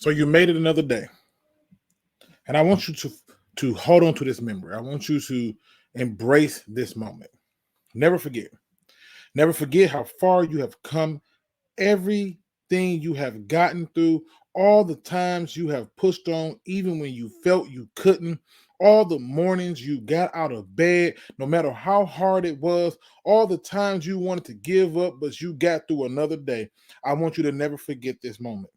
So you made it another day. And I want you to hold on to this memory. I want you to embrace this moment. Never forget. Never forget how far you have come, everything you have gotten through, all the times you have pushed on, even when you felt you couldn't, all the mornings you got out of bed, no matter how hard it was, all the times you wanted to give up, but you got through another day. I want you to never forget this moment.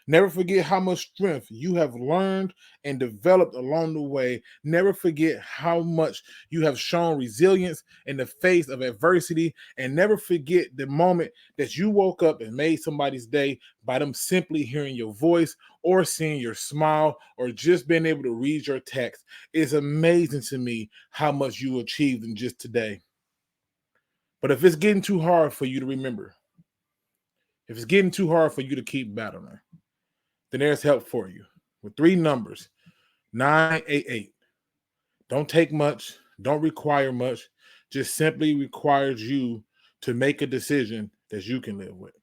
Never forget how much strength you have learned and developed along the way. Never forget how much you have shown resilience in the face of adversity. And never forget the moment that you woke up and made somebody's day by them simply hearing your voice or seeing your smile or just being able to read your text. It's amazing to me how much you achieved in just today. But if it's getting too hard for you to remember, if it's getting too hard for you to keep battling, then there's help for you with 3 numbers, 988. Don't take much, don't require much, just simply requires you to make a decision that you can live with.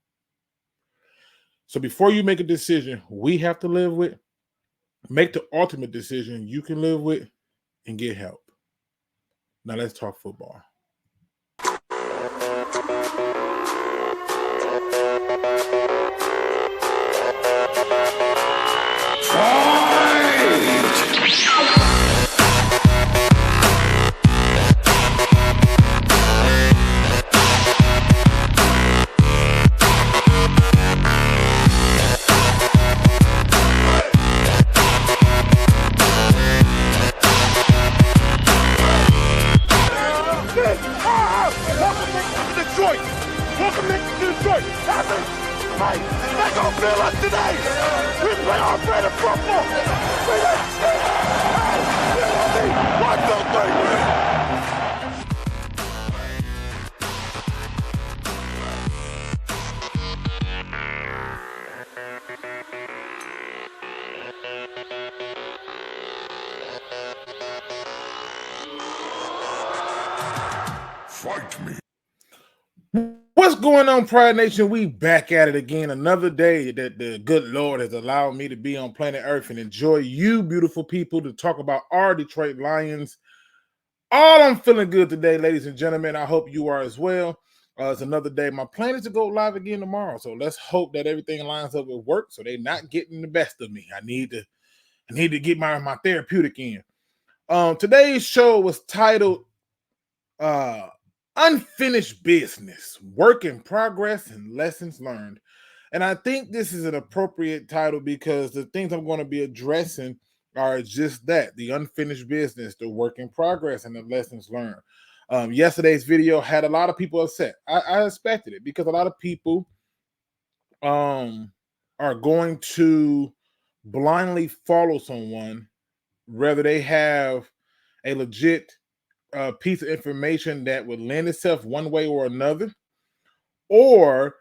So before you make a decision we have to live with, make the ultimate decision you can live with and get help. Now let's talk football. Welcome to Detroit. Hey, they gonna feel us today. We play our brand of football. Watch those things. Fight me. What's going on, Pride Nation? We back at it again. Another day that the good Lord has allowed me to be on planet Earth and enjoy you, beautiful people, to talk about our Detroit Lions. All I'm feeling good today, ladies and gentlemen. I hope you are as well. It's another day. My plan is to go live again tomorrow, so let's hope that everything lines up with work so they're not getting the best of me. I need to get my therapeutic in. Today's show was titled Unfinished Business, Work in Progress and Lessons Learned. And I think this is an appropriate title because the things I'm going to be addressing are just that, the unfinished business, the work in progress, and the lessons learned. Yesterday's video had a lot of people upset. I expected it because a lot of people are going to blindly follow someone, whether they have a legit piece of information that would lend itself one way or another, or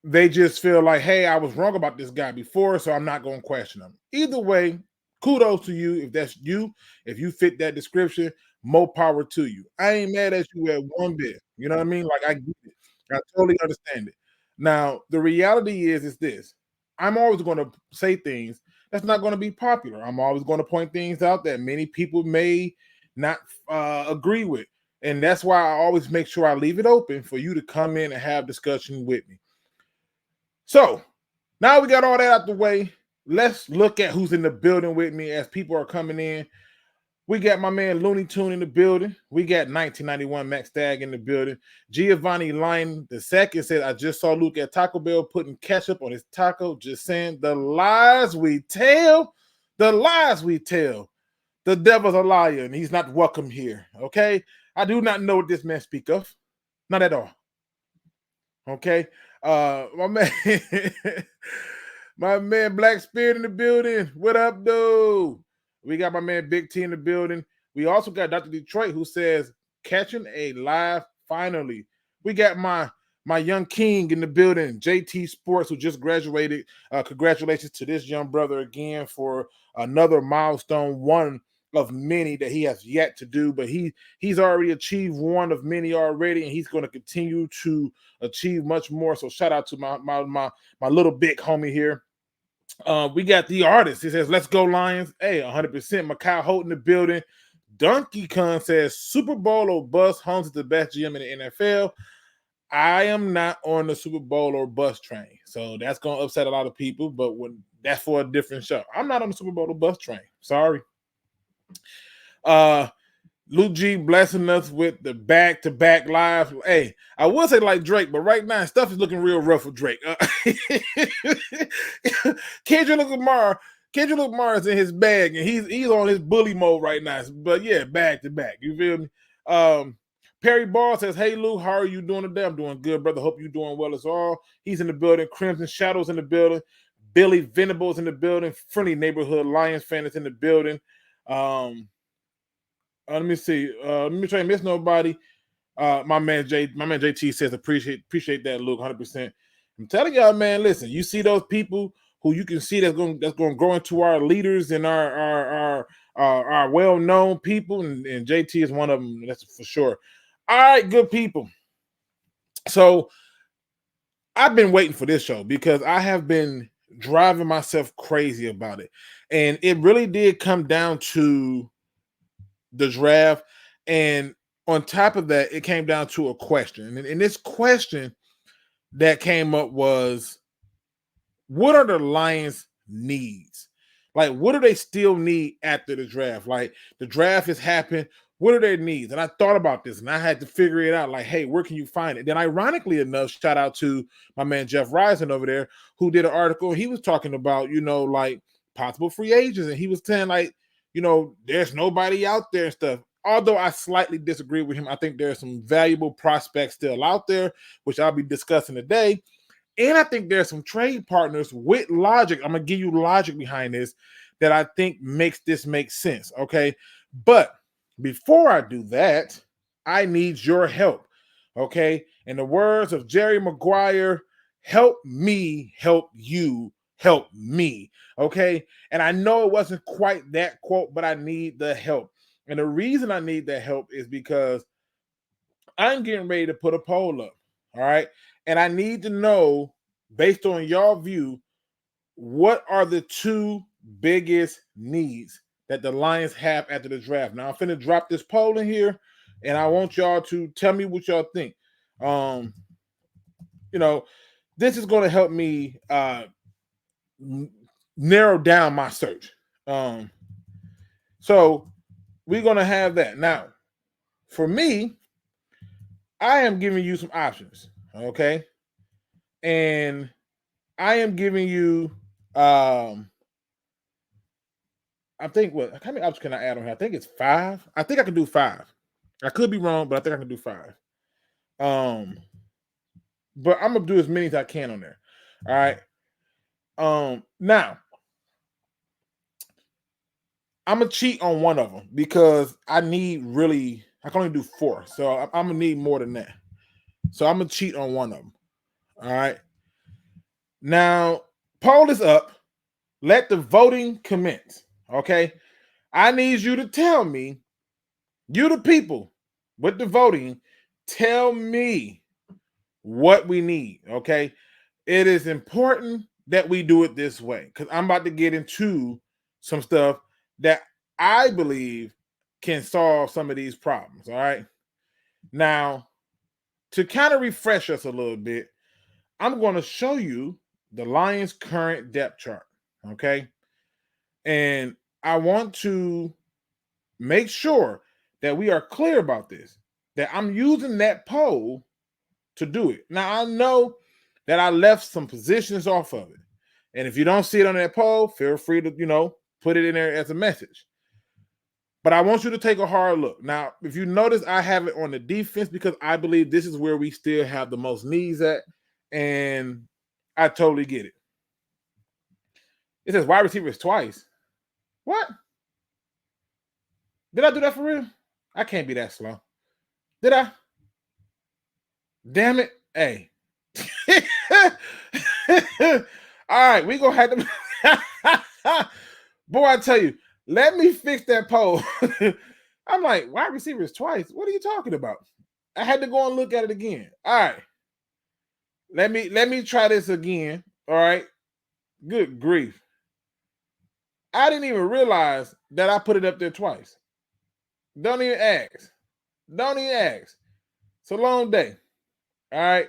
they just feel like, hey, I was wrong about this guy before, so I'm not going to question him. Either way, kudos to you. If that's you, if you fit that description, more power to you. I ain't mad at you at one bit. You know what I mean? Like, I get it. I totally understand it. Now, the reality is this. I'm always going to say things that's not going to be popular. I'm always going to point things out that many people may not agree with. And that's why I always make sure I leave it open for you to come in and have discussion with me. So now we got all that out the way. Let's look at who's in the building with me as people are coming in. We got my man Looney Tune in the building. We got 1991 Max Stagg in the building. Giovanni Line II said, I just saw Luke at Taco Bell putting ketchup on his taco. Just saying, the lies we tell, the lies we tell. The devil's a liar, and he's not welcome here, okay? I do not know what this man speak of. Not at all. Okay? My man, my man Black Spirit in the building. What up, dude? We got my man Big T in the building. We also got Dr. Detroit who says, catching a live finally. We got my young king in the building, JT Sports, who just graduated. Congratulations to this young brother again for another milestone, one of many that he has yet to do, but he's already achieved one of many already, and he's going to continue to achieve much more. So shout out to my little big homie here. We got the artist. He says, "Let's go Lions." Hey, 100%. Macau Holt in the building. Donkey Kong says, "Super Bowl or bust. Holmes is the best GM in the NFL." I am not on the Super Bowl or bust train, so that's gonna upset a lot of people. But when that's for a different show, I'm not on the Super Bowl or bust train. Sorry. Luke G blessing us with the back-to-back live. Hey, I would say like Drake, but right now stuff is looking real rough for Drake. Kendrick Lamar is in his bag, and he's on his bully mode right now. But yeah, back-to-back. You feel me? Perry Ball says, "Hey Lou, how are you doing today?" I'm doing good, brother. Hope you're doing well as all. He's in the building. Crimson Shadows in the building. Billy Venables in the building. Friendly Neighborhood Lions fan is in the building. Let me see. Let me try and miss nobody. My man JT says appreciate that, Luke, 100%. I'm telling y'all, man. Listen, you see those people who you can see that's going to grow into our leaders and our well known people, and JT is one of them. That's for sure. All right, good people. So I've been waiting for this show because I have been driving myself crazy about it, and it really did come down to the draft, and on top of that, it came down to a question, and this question that came up was, what are the Lions' needs? Like, what do they still need after the draft? Like, the draft has happened. What are their needs? And I thought about this, and I had to figure it out. Like, hey, where can you find it? Then, ironically enough, shout out to my man Jeff Risen over there, who did an article. He was talking about, like possible free agents, and he was saying like, there's nobody out there and stuff. Although I slightly disagree with him, I think there's some valuable prospects still out there, which I'll be discussing today. And I think there's some trade partners with logic. I'm going to give you logic behind this that I think makes this make sense, okay? But before I do that, I need your help, okay? In the words of Jerry Maguire, help me help you help me, okay? And I know it wasn't quite that quote, but I need the help. And the reason I need that help is because I'm getting ready to put a poll up, all right? And I need to know, based on your view, what are the two biggest needs that the Lions have after the draft? Now, I'm finna drop this poll in here, and I want y'all to tell me what y'all think. This is going to help me narrow down my search. So we're going to have that. Now, for me, I am giving you some options, okay? And I am giving you, I think, how many options can I add on here? I think it's 5. I think I can do 5. I could be wrong, but I think I can do 5. But I'm going to do as many as I can on there, all right? Now, I'm going to cheat on one of them because I can only do 4. So I'm going to need more than that. So I'm going to cheat on one of them. All right. Now, poll is up. Let the voting commence. Okay. I need you to tell me, you the people with the voting, tell me what we need. Okay. It is important that we do it this way because I'm about to get into some stuff that I believe can solve some of these problems. All right. Now, to kind of refresh us a little bit, I'm going to show you the Lions' current depth chart. Okay. And I want to make sure that we are clear about this, that I'm using that poll to do it. Now, I know that I left some positions off of it. And if you don't see it on that poll, feel free to, put it in there as a message. But I want you to take a hard look. Now, if you notice, I have it on the defense because I believe this is where we still have the most needs at. And I totally get it. It says wide receivers twice. What? Did I do that for real? I can't be that slow. Did I? Damn it. Hey. All right, we gonna have to. Boy, I tell you, let me fix that poll. I'm like, wide receivers twice. What are you talking about? I had to go and look at it again. All right. Let me try this again. All right. Good grief. I didn't even realize that I put it up there twice. Don't even ask. Don't even ask. It's a long day. All right.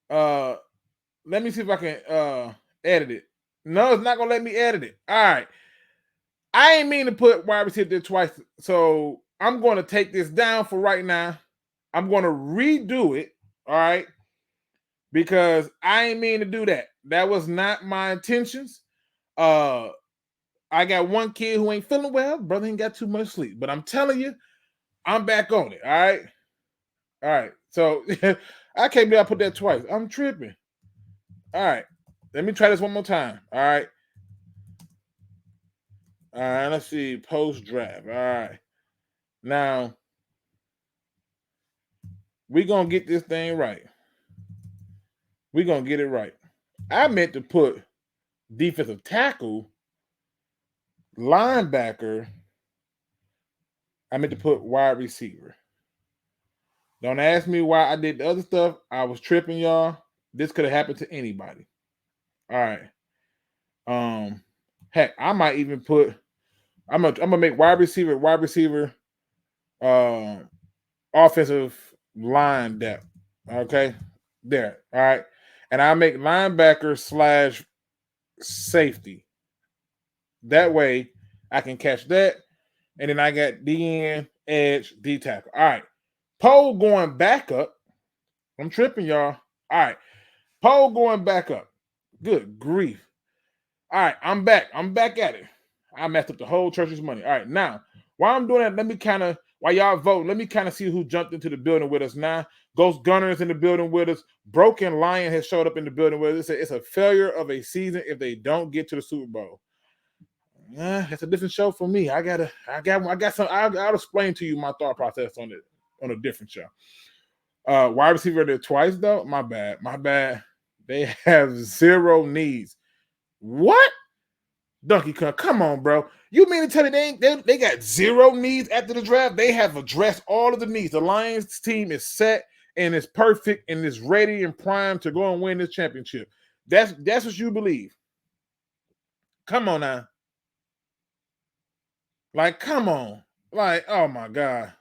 Uh let me see if I can edit it. No, it's not gonna let me edit it. All right. I ain't mean to put wide receiver there twice. So I'm gonna take this down for right now. I'm gonna redo it. All right. Because I ain't mean to do that. That was not my intentions. Uh I got one kid who ain't feeling well. Brother ain't got too much sleep. But I'm telling you, I'm back on it. All right. All right. So I can't believe I put that twice. I'm tripping. All right. Let me try this one more time. All right. All right. Let's see. Post draft. All right. Now, we're going to get this thing right. We're going to get it right. I meant to put defensive tackle, linebacker. I meant to put wide receiver. Don't ask me why I did the other stuff. I was tripping, y'all. This could have happened to anybody. All right. Heck, I might even put. I'm gonna make wide receiver, offensive line depth. Okay, there. All right, and I make linebacker / safety. That way, I can catch that, and then I got DN, edge, D tackle. All right, Poe going back up. I'm tripping, y'all. All right, Poe going back up. Good grief. All right, I'm back. I'm back at it. I messed up the whole church's money. All right, now, while I'm doing that, let me kind of, while y'all vote, let me kind of see who jumped into the building with us now. Ghost Gunner is in the building with us. Broken Lion has showed up in the building with us. It's a failure of a season if they don't get to the Super Bowl. It's a different show for me. I got some. I'll explain to you my thought process on it on a different show. Wide receiver there twice though. My bad. They have zero needs. What? Donkey Kong, come on, bro. You mean to tell me they got zero needs after the draft? They have addressed all of the needs. The Lions team is set and is perfect and is ready and primed to go and win this championship. That's what you believe. Come on now. Like, come on. Like, oh my God.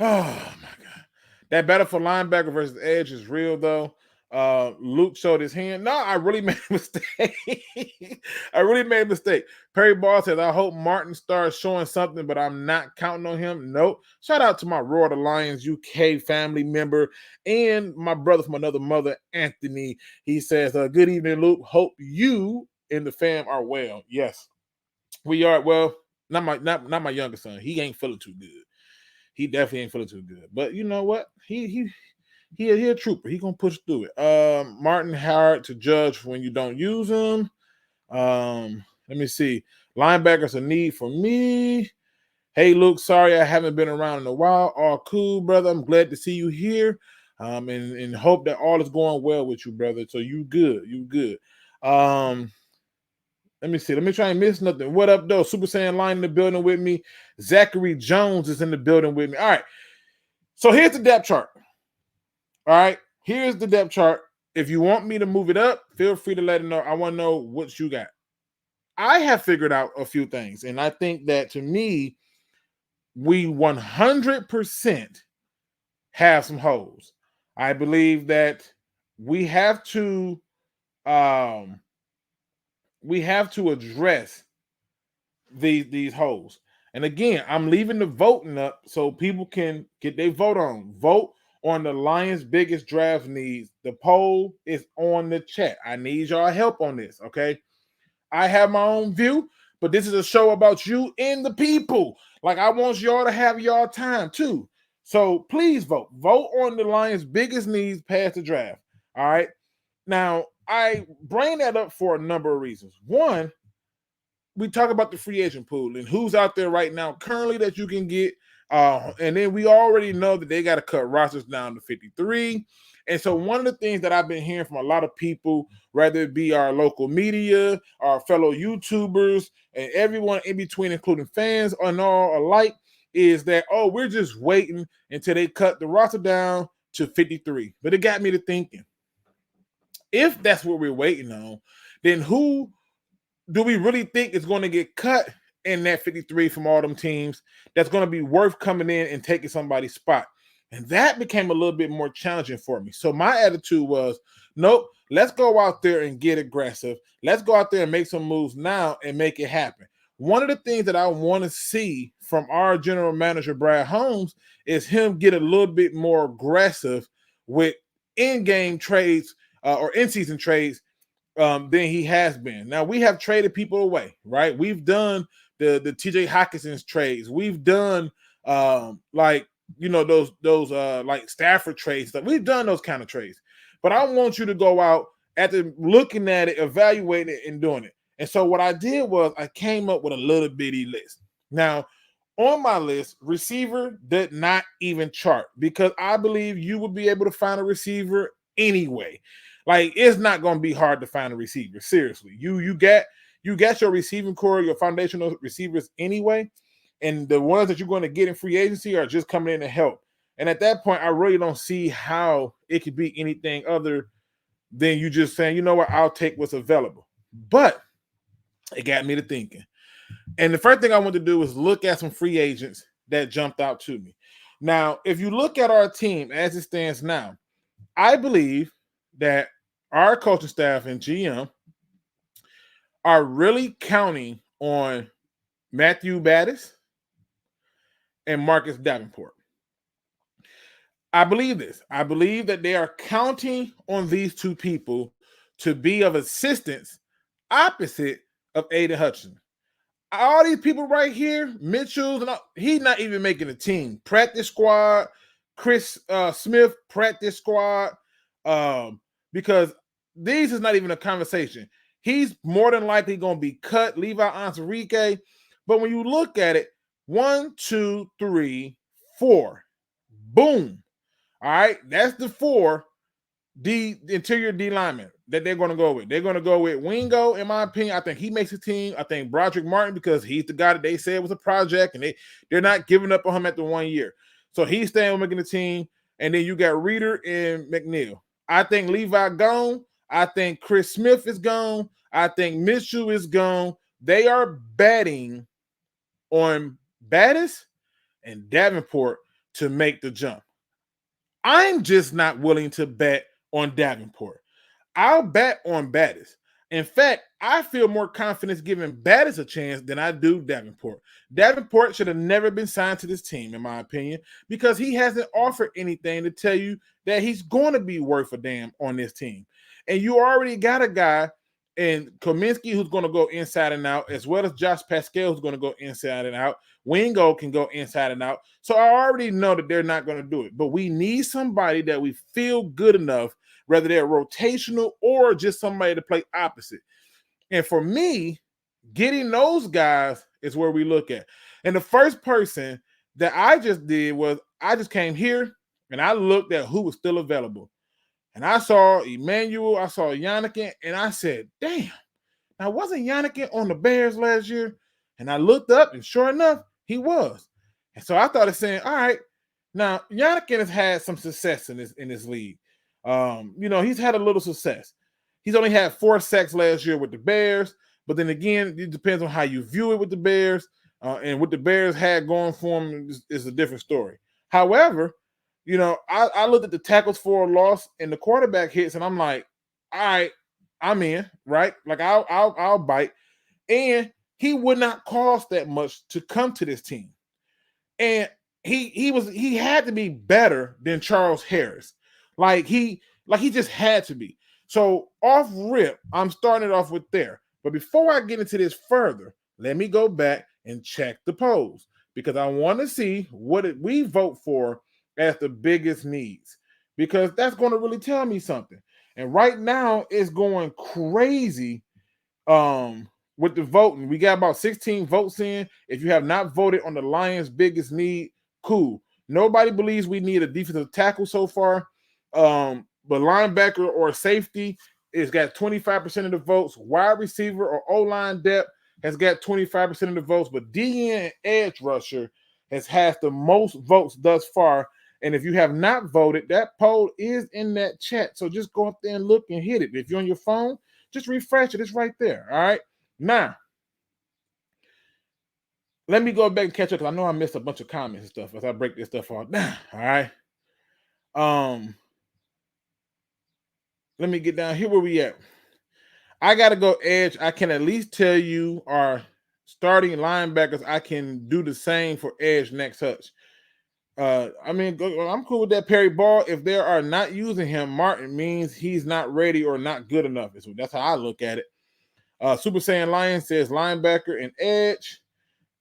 Oh my God. That battle for linebacker versus edge is real though. Luke showed his hand. No, I really made a mistake. I really made a mistake. Perry Ball says, I hope Martin starts showing something, but I'm not counting on him. Nope. Shout out to my Roar the Lions UK family member and my brother from another mother, Anthony. He says, good evening, Luke. Hope you and the fam are well. Yes, we are. Well, not my younger son. He ain't feeling too good. He definitely ain't feeling too good. But you know what? He a trooper. He gonna push through it. Martin hard to judge when you don't use him. Let me see. Linebackers a need for me. Hey Luke, sorry I haven't been around in a while. All cool, brother. I'm glad to see you here. And hope that all is going well with you, brother. So you good. You good. Let me see. Let me try and miss nothing. What up, though? Super Saiyan Line in the building with me. Zachary Jones is in the building with me. All right. So here's the depth chart. All right. Here's the depth chart. If you want me to move it up, feel free to let it know. I want to know what you got. I have figured out a few things, and I think that to me, we 100% have some holes. I believe that we have to address these holes. And again, I'm leaving the voting up so people can get their vote on. Vote on the Lions' biggest draft needs. The poll is on the chat. I need y'all help on this, okay? I have my own view, but this is a show about you and the people. Like, I want y'all to have y'all time too. So please vote. Vote on the Lions' biggest needs past the draft. All right. Now, I bring that up for a number of reasons. One, we talk about the free agent pool and who's out there right now currently that you can get. And then we already know that they got to cut rosters down to 53. And so one of the things that I've been hearing from a lot of people, whether it be our local media, our fellow YouTubers, and everyone in between, including fans and all alike, is that, oh, we're just waiting until they cut the roster down to 53. But it got me to thinking, If that's what we're waiting on, then who do we really think is going to get cut in that 53 from all them teams that's going to be worth coming in and taking somebody's spot? And that became a little bit more challenging for me. So my attitude was, nope, let's go out there and get aggressive. Let's go out there and make some moves now and make it happen. One of the things that I want to see from our general manager, Brad Holmes, is him get a little bit more aggressive with in-game trades or in-season trades than he has been. Now, we have traded people away, right? We've done the TJ Hawkinson's trades. We've done those like Stafford trades. We've done those kind of trades. But I want you to go out after looking at it, evaluating it, and doing it. And so what I did was I came up with a little bitty list. Now, on my list, receiver did not even chart because I believe you would be able to find a receiver anyway. Like, it's not going to be hard to find a receiver. Seriously, you got your receiving core, your foundational receivers anyway, and the ones that you're going to get in free agency are just coming in to help. And at that point, I really don't see how it could be anything other than you just saying, you know what, I'll take what's available. But it got me to thinking. And the first thing I want to do is look at some free agents that jumped out to me. Now, if you look at our team as it stands now, I believe that our coaching staff and GM are really counting on Matthew Battis and Marcus Davenport. I believe this. I believe that they are counting on these two people to be of assistance opposite of Aiden Hutchinson. All these people right here, Mitchell's, and he's not even making a team. Practice squad, Chris Smith, practice squad, because these is not even a conversation. He's more than likely going to be cut, leave out Ansarique. But when you look at it, 1, 2, 3, 4, boom. All right, that's the 4 interior D linemen that they're going to go with. They're going to go with Wingo, in my opinion. I think he makes a team. I think Broderick Martin, because he's the guy that they said was a project, and they're not giving up on him after 1 year. So he's staying with making the team. And then you got Reeder and McNeil. I think Levi gone. I think Chris Smith is gone. I think Mitchell is gone. They are betting on Battis and Davenport to make the jump. I'm just not willing to bet on Davenport. I'll bet on Battis. In fact, I feel more confidence giving Battis a chance than I do Davenport. Davenport should have never been signed to this team, in my opinion, because he hasn't offered anything to tell you that he's going to be worth a damn on this team. And you already got a guy in Kaminsky who's going to go inside and out, as well as Josh Pascal who's going to go inside and out. Wingo can go inside and out. So I already know that they're not going to do it. But we need somebody that we feel good enough, whether they're rotational or just somebody to play opposite. And for me, getting those guys is where we look at. And the first person that I just did was I just came here and I looked at who was still available. And I saw Emmanuel, I saw Yannick, and I said, damn, now wasn't Yannick on the Bears last year? And I looked up, and sure enough, he was. And so I started saying, all right, now Yannick has had some success in this league. He's had a little success. He's only had 4 sacks last year with the Bears, but then again, it depends on how you view it with the Bears. And what the Bears had going for him is a different story. However, I looked at the tackles for a loss and the quarterback hits, and I'm like, all right, I'm in, right? Like I'll bite. And he would not cost that much to come to this team. And he had to be better than Charles Harris. Like he just had to be. So off rip, I'm starting it off with there. But before I get into this further, let me go back and check the polls, because I want to see what we vote for as the biggest needs, because that's going to really tell me something. And right now it's going crazy with the voting. We got about 16 votes in. If you have not voted on the Lions' biggest need, cool. Nobody believes we need a defensive tackle so far. But linebacker or safety has got 25% of the votes. Wide receiver or O-line depth has got 25% of the votes. But DN and edge rusher has the most votes thus far And if you have not voted, that poll is in that chat. So just go up there and look and hit it. If you're on your phone, just refresh it. It's right there. All right. Now, let me go back and catch up because I know I missed a bunch of comments and stuff as I break this stuff all down. All right. Let me get down here where we at. I gotta go edge. I can at least tell you our starting linebackers. I can do the same for edge next touch. I'm cool with that. Perry Ball. If they are not using him, Martin means he's not ready or not good enough. So that's how I look at it. Super Saiyan Lion says linebacker and edge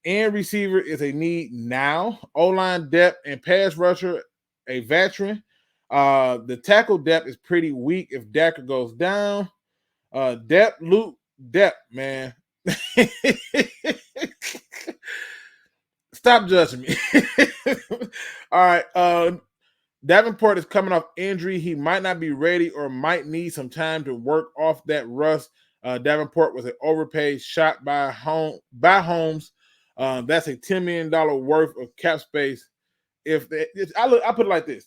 and receiver is a need now. O-line depth and pass rusher, a veteran. The tackle depth is pretty weak if Dacker goes down. Depth, man. Stop judging me. All right. Davenport is coming off injury. He might not be ready or might need some time to work off that rust. Davenport was an overpaid shot by Holmes. That's a $10 million worth of cap space. I put it like this.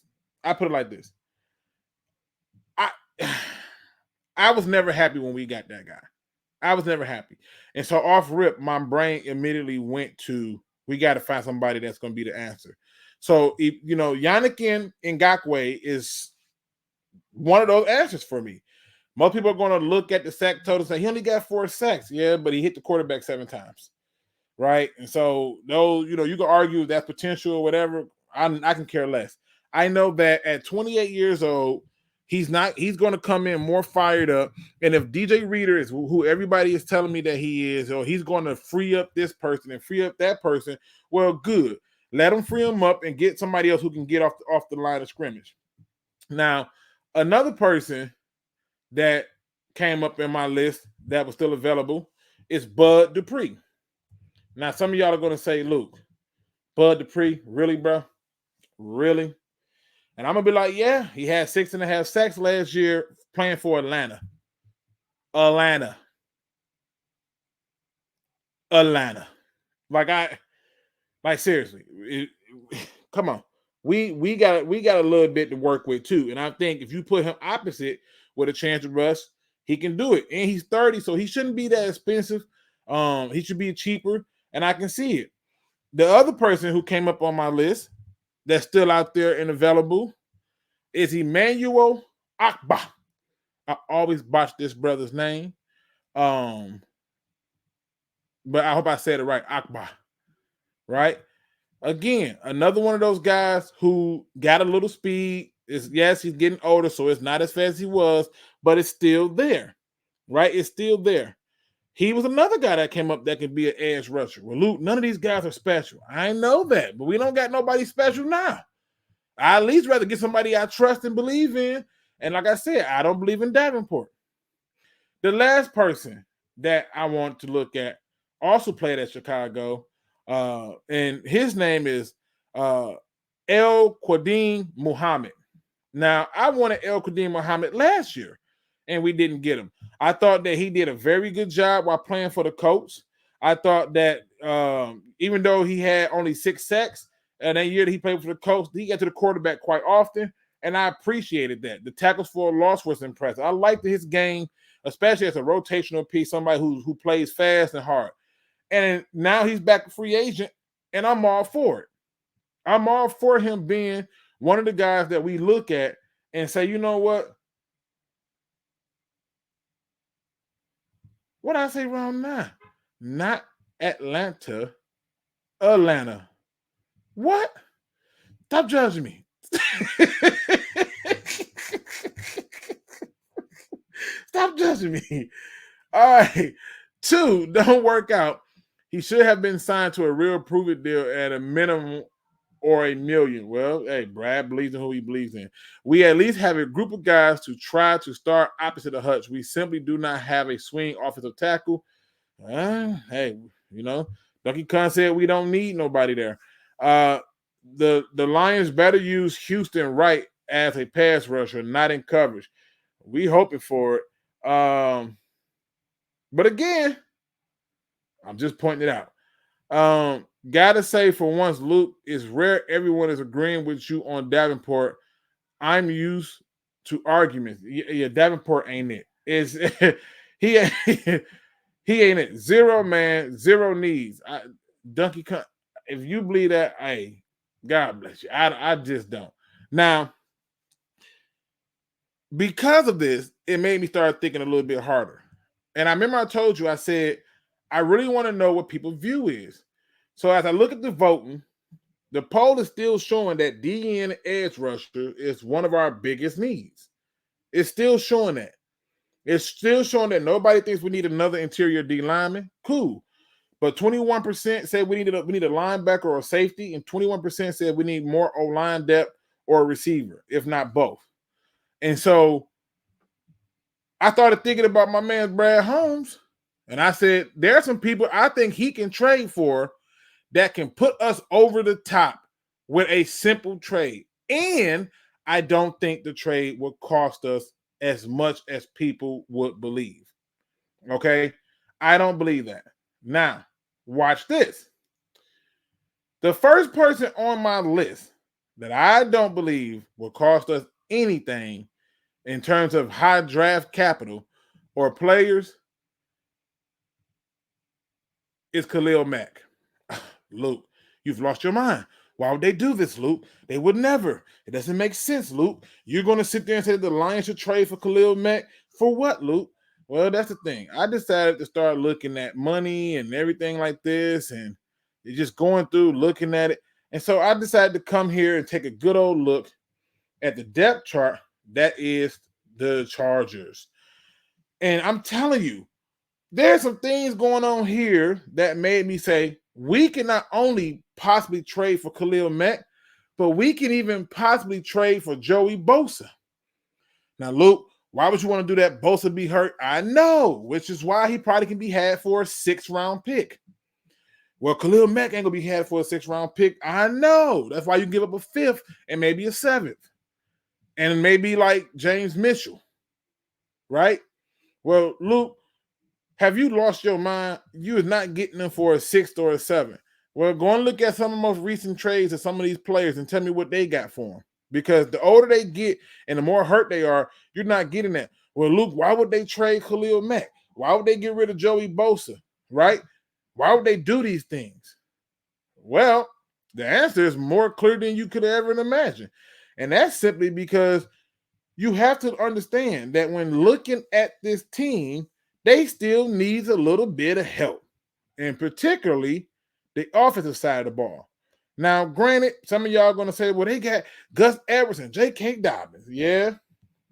I was never happy when we got that guy. I was never happy. And so off rip, my brain immediately went to, we got to find somebody that's going to be the answer. So, Yannick Ngakoue is one of those answers for me. Most people are going to look at the sack total and say, he only got 4 sacks. Yeah, but he hit the quarterback 7 times. Right? And so, those, you can argue that's potential or whatever. I can care less. I know that at 28 years old, he's going to come in more fired up. And if DJ Reader is who everybody is telling me that he is, or he's going to free up this person and free up that person, well, good. Let him free him up and get somebody else who can get off the line of scrimmage. Now, another person that came up in my list that was still available is Bud Dupree. Now, some of y'all are going to say, Luke, Bud Dupree, really, bro? Really? And I'm going to be like, yeah, he had 6.5 sacks last year playing for Atlanta. Like seriously, come on. We got a little bit to work with too. And I think if you put him opposite with a chance to rush, he can do it. And he's 30, so he shouldn't be that expensive. He should be cheaper, and I can see it. The other person who came up on my list that's still out there and available is Emmanuel Akba. I always botch this brother's name. But I hope I said it right. Akba. Right? Again, another one of those guys who got a little speed. Yes, he's getting older, so it's not as fast as he was, but it's still there. Right? It's still there. He was another guy that came up that could be an edge rusher. Well, Luke, none of these guys are special. I know that, but we don't got nobody special now. I at least rather get somebody I trust and believe in. And like I said, I don't believe in Davenport. The last person that I want to look at also played at Chicago, and his name is El Quadin Muhammad. Now, I wanted El Quadin Muhammad last year, and we didn't get him. I thought that he did a very good job while playing for the Colts. I thought that even though he had only 6 sacks, and that year that he played for the Colts, he got to the quarterback quite often, and I appreciated that. The tackles for a loss was impressive. I liked his game, especially as a rotational piece, somebody who plays fast and hard. And now he's back a free agent, and I'm all for it. I'm all for him being one of the guys that we look at and say, you know what? What did I say wrong now? Not Atlanta. What? Stop judging me. Stop judging me. All right. 2, don't work out. He should have been signed to a real prove-it deal at a minimum or $1 million. Well, hey, Brad believes in who he believes in. We at least have a group of guys to try to start opposite of Hutch. We simply do not have a swing offensive tackle. Hey, Ducky Khan said we don't need nobody there. The Lions better use Houston Wright as a pass rusher, not in coverage. We hoping for it. But again, I'm just pointing it out. Gotta say, for once, Luke, it's rare everyone is agreeing with you on Davenport. I'm used to arguments. Yeah, Davenport ain't it. It's he ain't he ain't it. Zero man, zero needs. Donkey Kong. If you believe that, hey, God bless you. I just don't. Now, because of this, it made me start thinking a little bit harder. And I remember I told you, I said, I really want to know what people's view is. So as I look at the voting, the poll is still showing that DN edge rusher is one of our biggest needs. It's still showing that. It's still showing that nobody thinks we need another interior D lineman. Cool. But 21% said we need a linebacker or a safety, and 21% said we need more O-line depth or a receiver, if not both. And so I started thinking about my man Brad Holmes, and I said, there are some people I think he can trade for that can put us over the top with a simple trade. And I don't think the trade will cost us as much as people would believe. Okay? I don't believe that. Now, watch this. The first person on my list that I don't believe will cost us anything in terms of high draft capital or players is Khalil Mack. Luke, you've lost your mind. Why would they do this, Luke? They would never. It doesn't make sense, Luke. You're going to sit there and say the Lions should trade for Khalil Mack? For what, Luke? Well, that's the thing. I decided to start looking at money and everything like this, and just going through, looking at it. And so I decided to come here and take a good old look at the depth chart that is the Chargers. And I'm telling you, there's some things going on here that made me say, we can not only possibly trade for Khalil Mack, but we can even possibly trade for Joey Bosa. Now, Luke, why would you want to do that? Bosa be hurt? I know, which is why he probably can be had for a 6th-round pick. Well, Khalil Mack ain't going to be had for a 6th-round pick. I know. That's why you give up a 5th and maybe a 7th. And maybe like James Mitchell, right? Well, Luke, have you lost your mind? You is not getting them for a 6th or a 7th. Well, go and look at some of the most recent trades of some of these players and tell me what they got for them. Because the older they get and the more hurt they are, you're not getting that. Well, Luke, why would they trade Khalil Mack? Why would they get rid of Joey Bosa, right? Why would they do these things? Well, the answer is more clear than you could ever imagine. And that's simply because you have to understand that when looking at this team, they still needs a little bit of help, and particularly the offensive side of the ball. Now, granted, some of y'all are going to say, well, they got Gus Edwards and J.K. Dobbins. Yeah,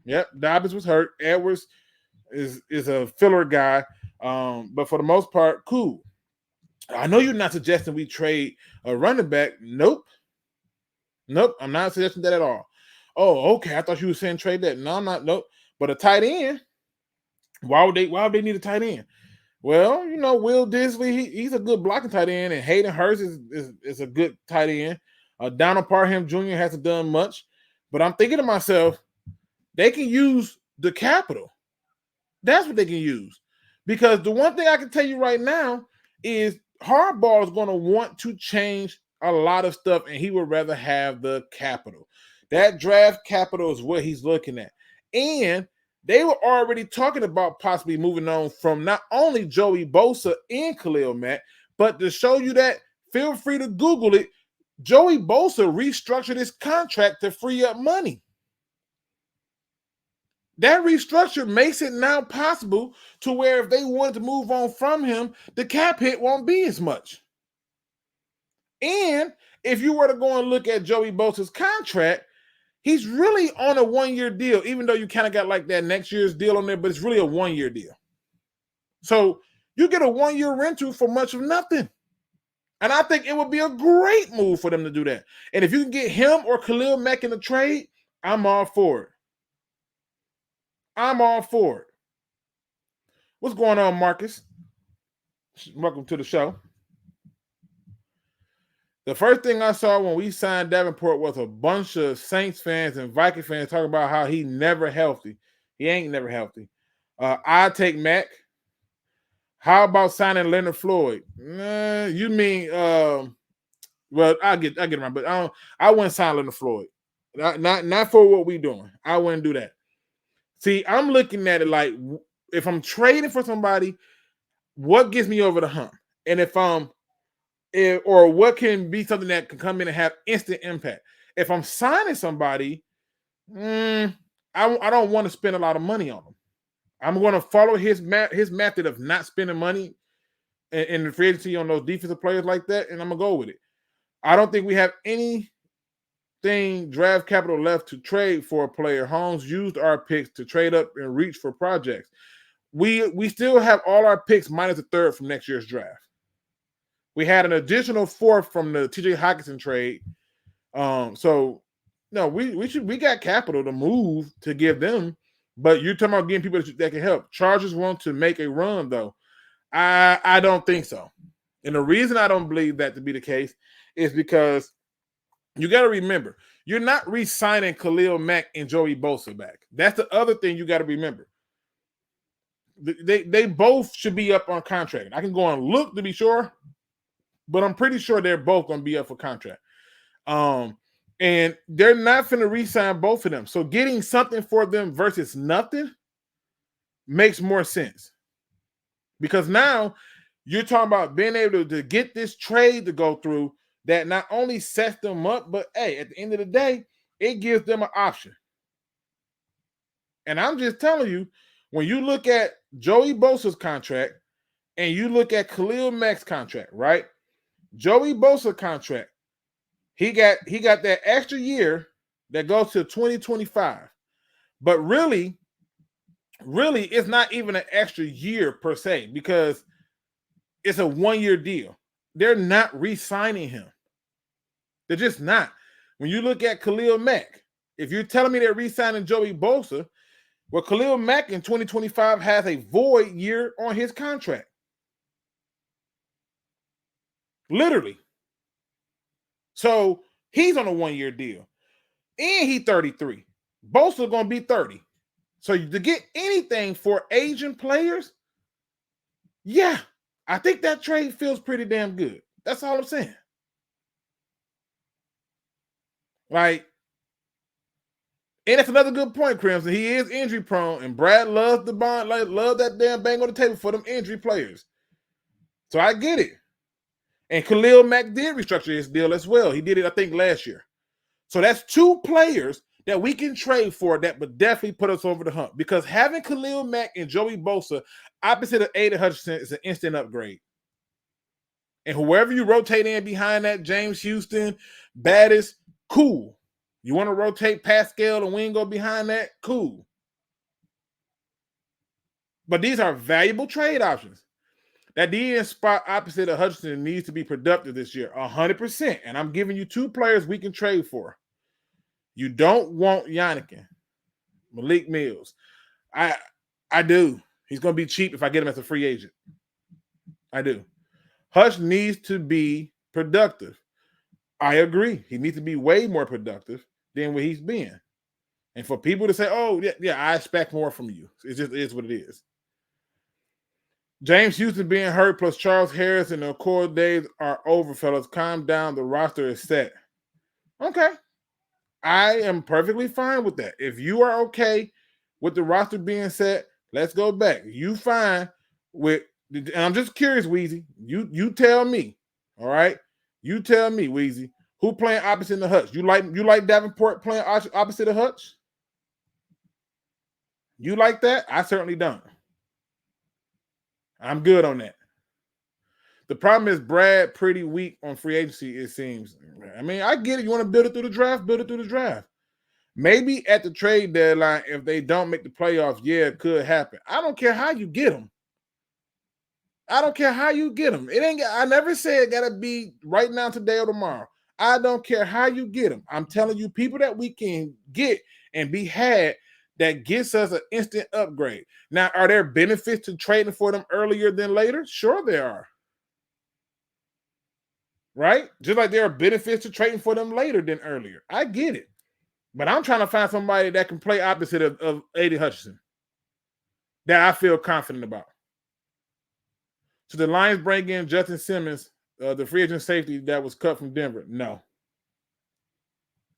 yep, Dobbins was hurt. Edwards is a filler guy, but for the most part, cool. I know you're not suggesting we trade a running back. Nope, I'm not suggesting that at all. Oh, okay, I thought you were saying trade that. No, I'm not. Nope. But a tight end, why would they need a tight end? Well, you know, Will Disley, he's a good blocking tight end, and Hayden Hurst is a good tight end. Donald Parham Jr. hasn't done much, but I'm thinking to myself, they can use the capital. That's what they can use. Because the one thing I can tell you right now is Harbaugh is going to want to change a lot of stuff, and he would rather have the capital. That draft capital is what he's looking at. And they were already talking about possibly moving on from not only Joey Bosa and Khalil Mack, but to show you that, feel free to Google it, Joey Bosa restructured his contract to free up money. That restructure makes it now possible to where if they wanted to move on from him, the cap hit won't be as much. And if you were to go and look at Joey Bosa's contract, he's really on a 1-year deal, even though you kind of got like that next year's deal on there, but it's really a 1-year deal. So you get a 1-year rental for much of nothing. And I think it would be a great move for them to do that. And if you can get him or Khalil Mack in the trade, I'm all for it. I'm all for it. What's going on, Marcus? Welcome to the show. The first thing I saw when we signed Davenport was a bunch of Saints fans and Viking fans talking about how he never healthy. He ain't never healthy. I take Mac. How about signing Leonard Floyd? You mean Well, I get it right, but I wouldn't sign Leonard Floyd. Not for what we doing. I wouldn't do that. See, I'm looking at it like if I'm trading for somebody, what gets me over the hump? And or what can be something that can come in and have instant impact. If I'm signing somebody, I don't want to spend a lot of money on them. I'm going to follow his method of not spending money in the free agency on those defensive players like that, and I'm going to go with it. I don't think we have anything draft capital left to trade for a player. Holmes used our picks to trade up and reach for projects. We still have all our picks minus a third from next year's draft. We had an additional fourth from the TJ Hockenson trade. So no, we got capital to move to give them, but you're talking about getting people that can help. Chargers want to make a run though. I don't think so. And the reason I don't believe that to be the case is because you got to remember, you're not re-signing Khalil Mack and Joey Bosa back. That's the other thing you got to remember. They both should be up on contract. I can go and look to be sure, but I'm pretty sure they're both going to be up for contract. And they're not going to re-sign both of them. So getting something for them versus nothing makes more sense. Because now you're talking about being able to get this trade to go through that not only sets them up, but hey, at the end of the day, it gives them an option. And I'm just telling you, when you look at Joey Bosa's contract and you look at Khalil Mack's contract, right? Joey Bosa contract, he got that extra year that goes to 2025. But really, it's not even an extra year per se because it's a 1-year deal. They're not re-signing him. They're just not. When you look at Khalil Mack, if you're telling me they're re-signing Joey Bosa, well, Khalil Mack in 2025 has a void year on his contract. Literally. So he's on a 1-year deal. And he's 33. Bosa's going to be 30. So to get anything for Asian players, yeah, I think that trade feels pretty damn good. That's all I'm saying. Like, and it's another good point, Crimson. He is injury prone, and Brad loves the bond, love that damn bang on the table for them injury players. So I get it. And Khalil Mack did restructure his deal as well. He did it, I think, last year. So that's 2 players that we can trade for that would definitely put us over the hump. Because having Khalil Mack and Joey Bosa opposite of Aiden Hutchinson is an instant upgrade. And whoever you rotate in behind that, James Houston, Baddis, cool. You want to rotate Pascal and Wingo behind that? Cool. But these are valuable trade options. That DN spot opposite of Hutchinson needs to be productive this year, 100%. And I'm giving you 2 players we can trade for. You don't want Yannick, Malik Mills. I do. He's going to be cheap if I get him as a free agent. I do. Hutch needs to be productive. I agree. He needs to be way more productive than what he's been. And for people to say, oh, yeah, I expect more from you. It just is what it is. James Houston being hurt plus Charles Harris and the Accord days are over, fellas. Calm down. The roster is set. Okay. I am perfectly fine with that. If you are okay with the roster being set, let's go back. You fine with, and I'm just curious, Weezy. You tell me, all right? You tell me, Weezy, who playing opposite the Hutch? You like Davenport playing opposite of Hutch? You like that? I certainly don't. I'm good on that. The problem is Brad pretty weak on free agency, it seems. I mean, I get it. You want to build it through the draft? Build it through the draft. Maybe at the trade deadline, if they don't make the playoffs, yeah, it could happen. I don't care how you get them. I don't care how you get them. It ain't. I never said it got to be right now, today, or tomorrow. I don't care how you get them. I'm telling you, people that we can get and be had that gets us an instant upgrade. Now, are there benefits to trading for them earlier than later? Sure there are. Right? Just like there are benefits to trading for them later than earlier. I get it. But I'm trying to find somebody that can play opposite of Aiden Hutchinson that I feel confident about. So the Lions bring in Justin Simmons the free agent safety that was cut from Denver? No.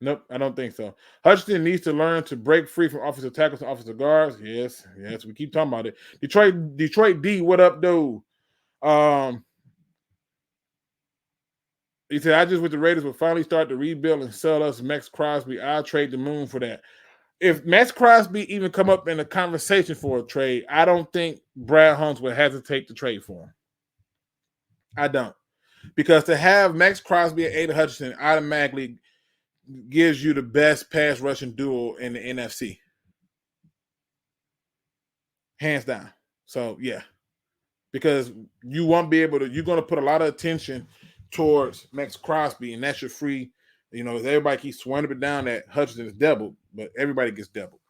Nope, I don't think so. Hutchinson needs to learn to break free from offensive tackles and offensive guards. Yes, we keep talking about it. Detroit D, what up, dude? He said, I just with the Raiders will finally start to rebuild and sell us Max Crosby. I'll trade the moon for that. If Max Crosby even come up in a conversation for a trade, I don't think Brad Holmes would hesitate to trade for him. I don't. Because to have Max Crosby and Aiden Hutchinson automatically gives you the best pass rushing duo in the NFC. Hands down. So, yeah. Because you won't be able to, you're going to put a lot of attention towards Max Crosby, and that's your free, everybody keeps swearing it down that Hutchinson is doubled, but everybody gets doubled.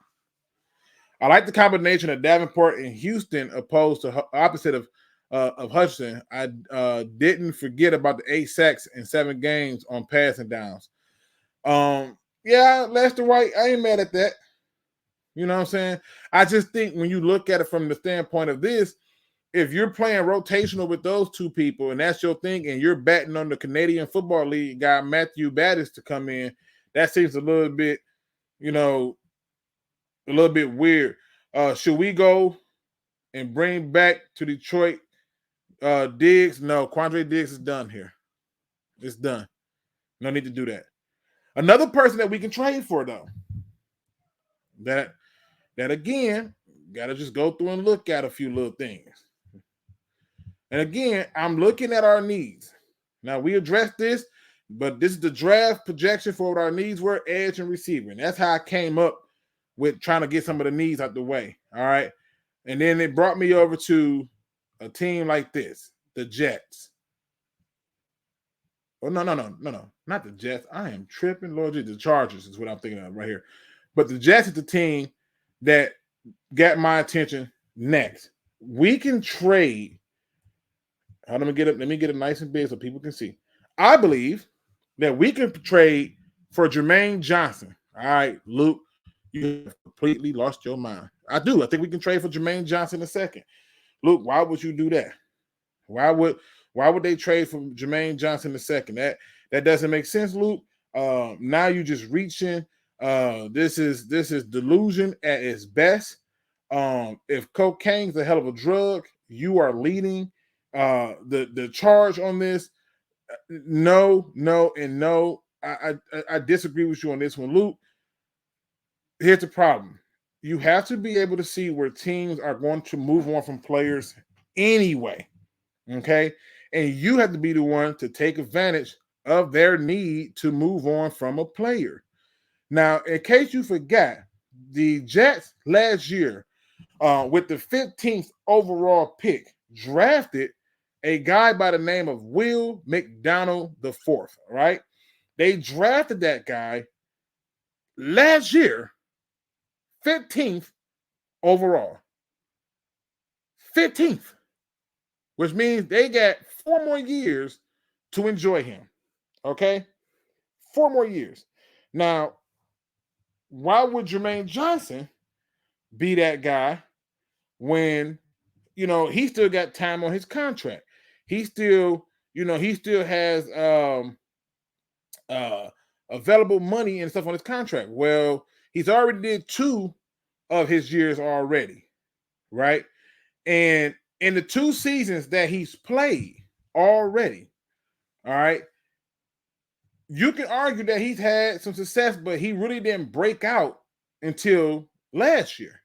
I like the combination of Davenport and Houston opposed to opposite of Hutchinson. I didn't forget about the 8 sacks in 7 games on passing downs. Yeah, Lester White, I ain't mad at that. You know what I'm saying? I just think when you look at it from the standpoint of this, if you're playing rotational with those two people and that's your thing, and you're batting on the Canadian Football League guy Matthew Battis to come in, that seems a little bit, a little bit weird. Should we go and bring back to Detroit Diggs? No, Quandre Diggs is done here. It's done. No need to do that. Another person that we can trade for, though, that again, got to just go through and look at a few little things. And again, I'm looking at our needs. Now, we addressed this, but this is the draft projection for what our needs were, edge and receiver. And that's how I came up with trying to get some of the needs out the way. All right. And then it brought me over to a team like this, the Jets. Oh, no, not the Jets. I am tripping. Lord Jesus, the Chargers is what I'm thinking of right here. But the Jets is the team that got my attention next. We can trade. Let me get it nice and big so people can see. I believe that we can trade for Jermaine Johnson. All right, Luke, you have completely lost your mind. I do. I think we can trade for Jermaine Johnson in a second. Luke, why would you do that? Why would they trade for Jermaine Johnson in a second? That doesn't make sense, Luke. Now you just reaching. This is delusion at its best. If cocaine's a hell of a drug, you are leading the charge on this. No, and no. I disagree with you on this one, Luke. Here's the problem. You have to be able to see where teams are going to move on from players anyway. Okay. And you have to be the one to take advantage of their need to move on from a player. Now, in case you forgot, the Jets last year, with the 15th overall pick, drafted a guy by the name of Will McDonald IV, right? They drafted that guy last year, 15th overall. 15th, which means they got 4 more years to enjoy him, okay? 4 more years. Now, why would Jermaine Johnson be that guy when, he still got time on his contract? He still has available money and stuff on his contract. Well, he's already did 2 of his years already, right? And in the 2 seasons that he's played already, all right, you can argue that he's had some success, but he really didn't break out until last year.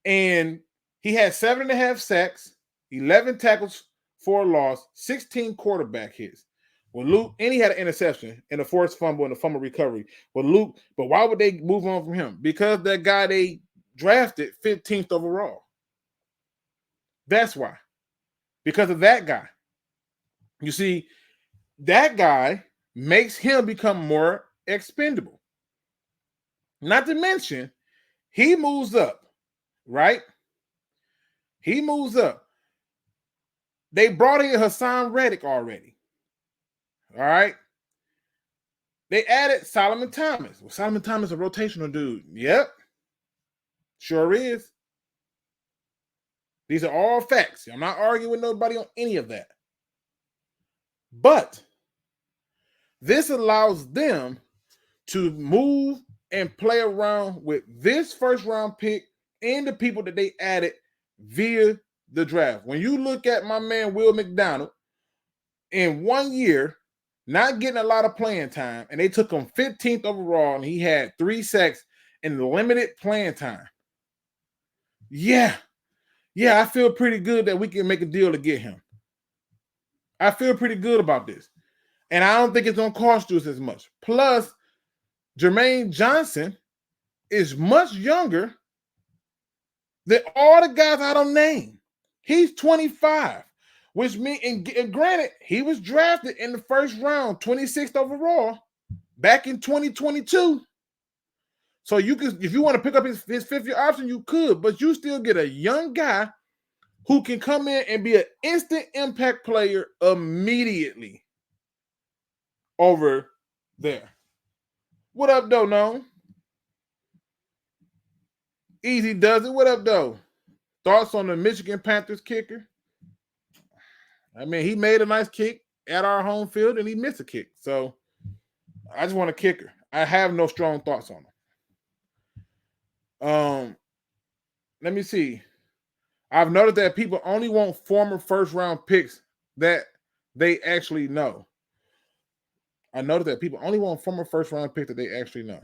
And he had 7.5 sacks, 11 tackles for a loss, 16 quarterback hits. Well, Luke, and he had an interception and a forced fumble and a fumble recovery. Well, Luke, but why would they move on from him? Because that guy they drafted 15th overall. That's why. Because of that guy. You see, that guy makes him become more expendable. Not to mention, he moves up, right? He moves up. They brought in Hassan Reddick already. All right. They added Solomon Thomas. Well, Solomon Thomas is a rotational dude. Yep. Sure is. These are all facts. I'm not arguing with nobody on any of that. But this allows them to move and play around with this first round pick and the people that they added via the draft. When you look at my man Will McDonald, in 1 year, not getting a lot of playing time, and they took him 15th overall, and he had 3 sacks and limited playing time. Yeah, I feel pretty good that we can make a deal to get him. I feel pretty good about this. And I don't think it's going to cost us as much. Plus, Jermaine Johnson is much younger than all the guys I don't name. He's 25, which means, and granted, he was drafted in the first round, 26th overall, back in 2022. So you could, if you want to pick up his 5th-year option, you could, but you still get a young guy who can come in and be an instant impact player immediately over there. What up, though, no? Easy does it. What up, though? Thoughts on the Michigan Panthers kicker? I mean, he made a nice kick at our home field, and he missed a kick. So I just want a kicker. I have no strong thoughts on him. Let me see. I've noticed that people only want former first-round picks that they actually know. I noticed that people only want former first-round picks that they actually know.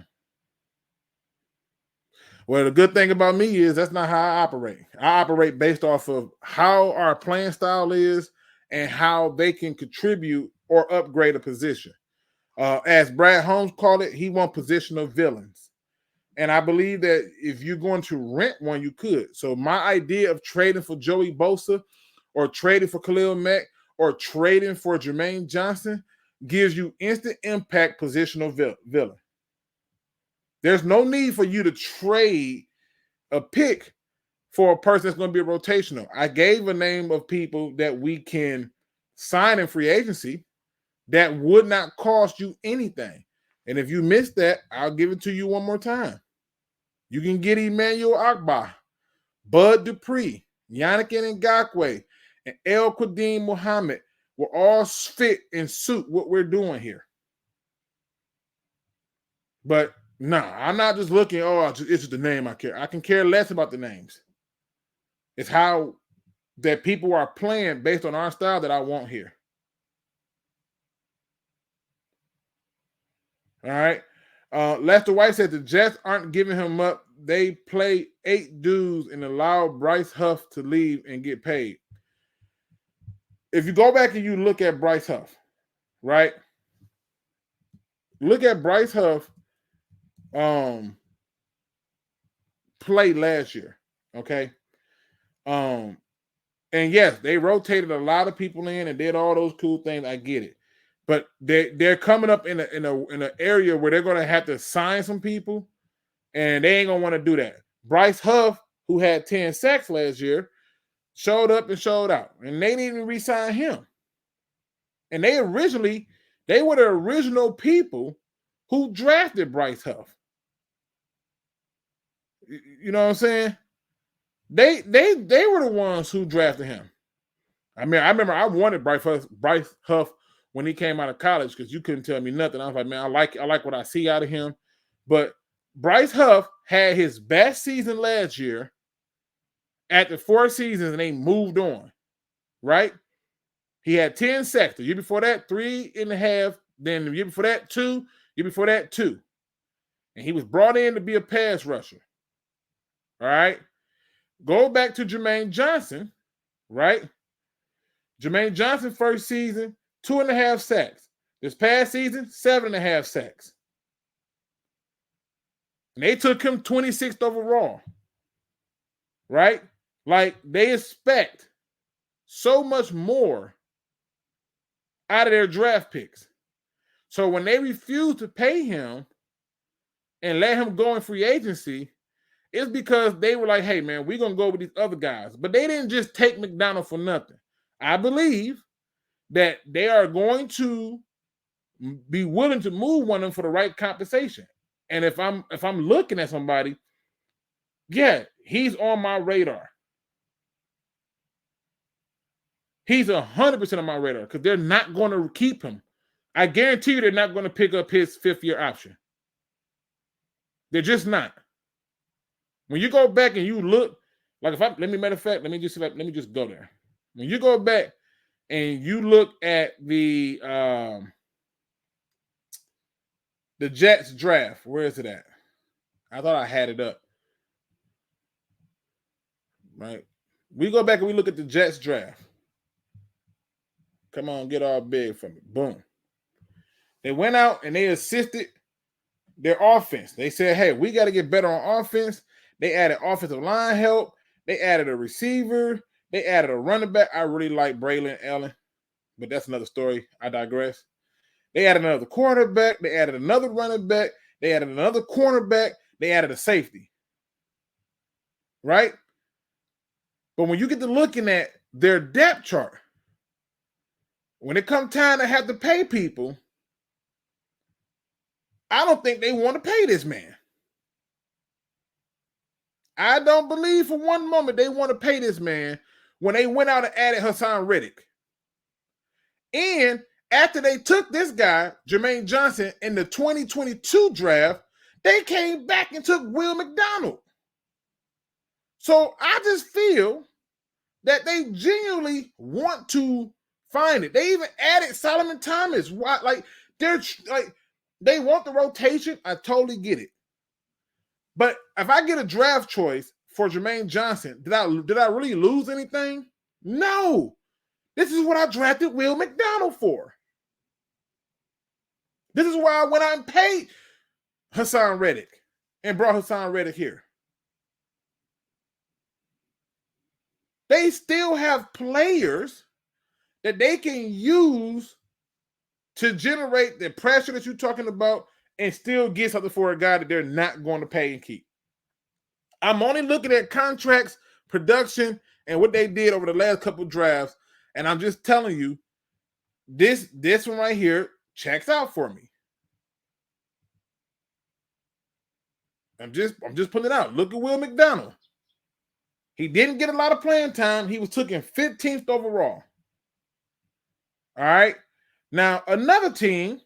Well, the good thing about me is that's not how I operate. I operate based off of how our playing style is and how they can contribute or upgrade a position. As Brad Holmes called it, he wants positional villains. And I believe that if you're going to rent one, you could. So my idea of trading for Joey Bosa or trading for Khalil Mack or trading for Jermaine Johnson gives you instant impact positional villain. There's no need for you to trade a pick for a person that's going to be a rotational. I gave a name of people that we can sign in free agency that would not cost you anything. And if you missed that, I'll give it to you one more time. You can get Emmanuel Akbar, Bud Dupree, Yannick Ngakoue, and El Qadim Muhammad will all fit and suit what we're doing here. But no, I'm not just looking, it's just the name I care. I can care less about the names. It's how that people are playing based on our style that I want here. All right. Lester White said the Jets aren't giving him up. They play 8 dudes and allow Bryce Huff to leave and get paid. If you go back and you look at Bryce Huff, right? Look at Bryce Huff play last year, okay? And yes, they rotated a lot of people in and did all those cool things. I get it. But they're coming up in an area where they're going to have to sign some people, and they ain't going to want to do that. Bryce Huff, who had 10 sacks last year, showed up and showed out, and they didn't even re-sign him. And they were the original people who drafted Bryce Huff. You know what I'm saying? They were the ones who drafted him. I mean, I remember I wanted Bryce Huff when he came out of college because you couldn't tell me nothing. I was like, man, I like what I see out of him. But Bryce Huff had his best season last year at the 4 seasons, and they moved on, right? He had 10 sacks. The year before that, 3.5. Then the year before that, 2. Year before that, 2. And he was brought in to be a pass rusher. All right? Go back to Jermaine Johnson, right? Jermaine Johnson first season, 2.5 sacks. This past season, 7.5 sacks. And they took him 26th overall, right? Like, they expect so much more out of their draft picks. So when they refuse to pay him and let him go in free agency, it's because they were like, hey, man, we're going to go with these other guys. But they didn't just take McDonald for nothing. I believe that they are going to be willing to move one of them for the right compensation. And if I'm looking at somebody, yeah, he's on my radar. He's 100% on my radar because they're not going to keep him. I guarantee you they're not going to pick up his fifth-year option. They're just not. When you go back and you look, like let me just go there. When you go back and you look at the Jets draft, where is it at? I thought I had it up. Right? We go back and we look at the Jets draft. Come on, get all big from it. Boom. They went out and they assisted their offense. They said, hey, we got to get better on offense. They added offensive line help. They added a receiver. They added a running back. I really like Braylon Allen, but that's another story. I digress. They added another quarterback. They added another running back. They added another cornerback. They added a safety. Right? But when you get to looking at their depth chart, when it comes time to have to pay people, I don't think they want to pay this man. I don't believe for one moment they want to pay this man when they went out and added Hassan Reddick. And after they took this guy, Jermaine Johnson, in the 2022 draft, they came back and took Will McDonald. So I just feel that they genuinely want to find it. They even added Solomon Thomas. Why? They want the rotation. I totally get it. But if I get a draft choice for Jermaine Johnson, did I really lose anything? No. This is what I drafted Will McDonald for. This is why I went out and paid Hassan Reddick and brought Hassan Reddick here. They still have players that they can use to generate the pressure that you're talking about and still get something for a guy that they're not going to pay and keep. I'm only looking at contracts, production, and what they did over the last couple of drafts, and I'm just telling you, this one right here checks out for me. I'm just putting it out. Look at Will McDonald. He didn't get a lot of playing time. He was taken 15th overall. All right. Now, another team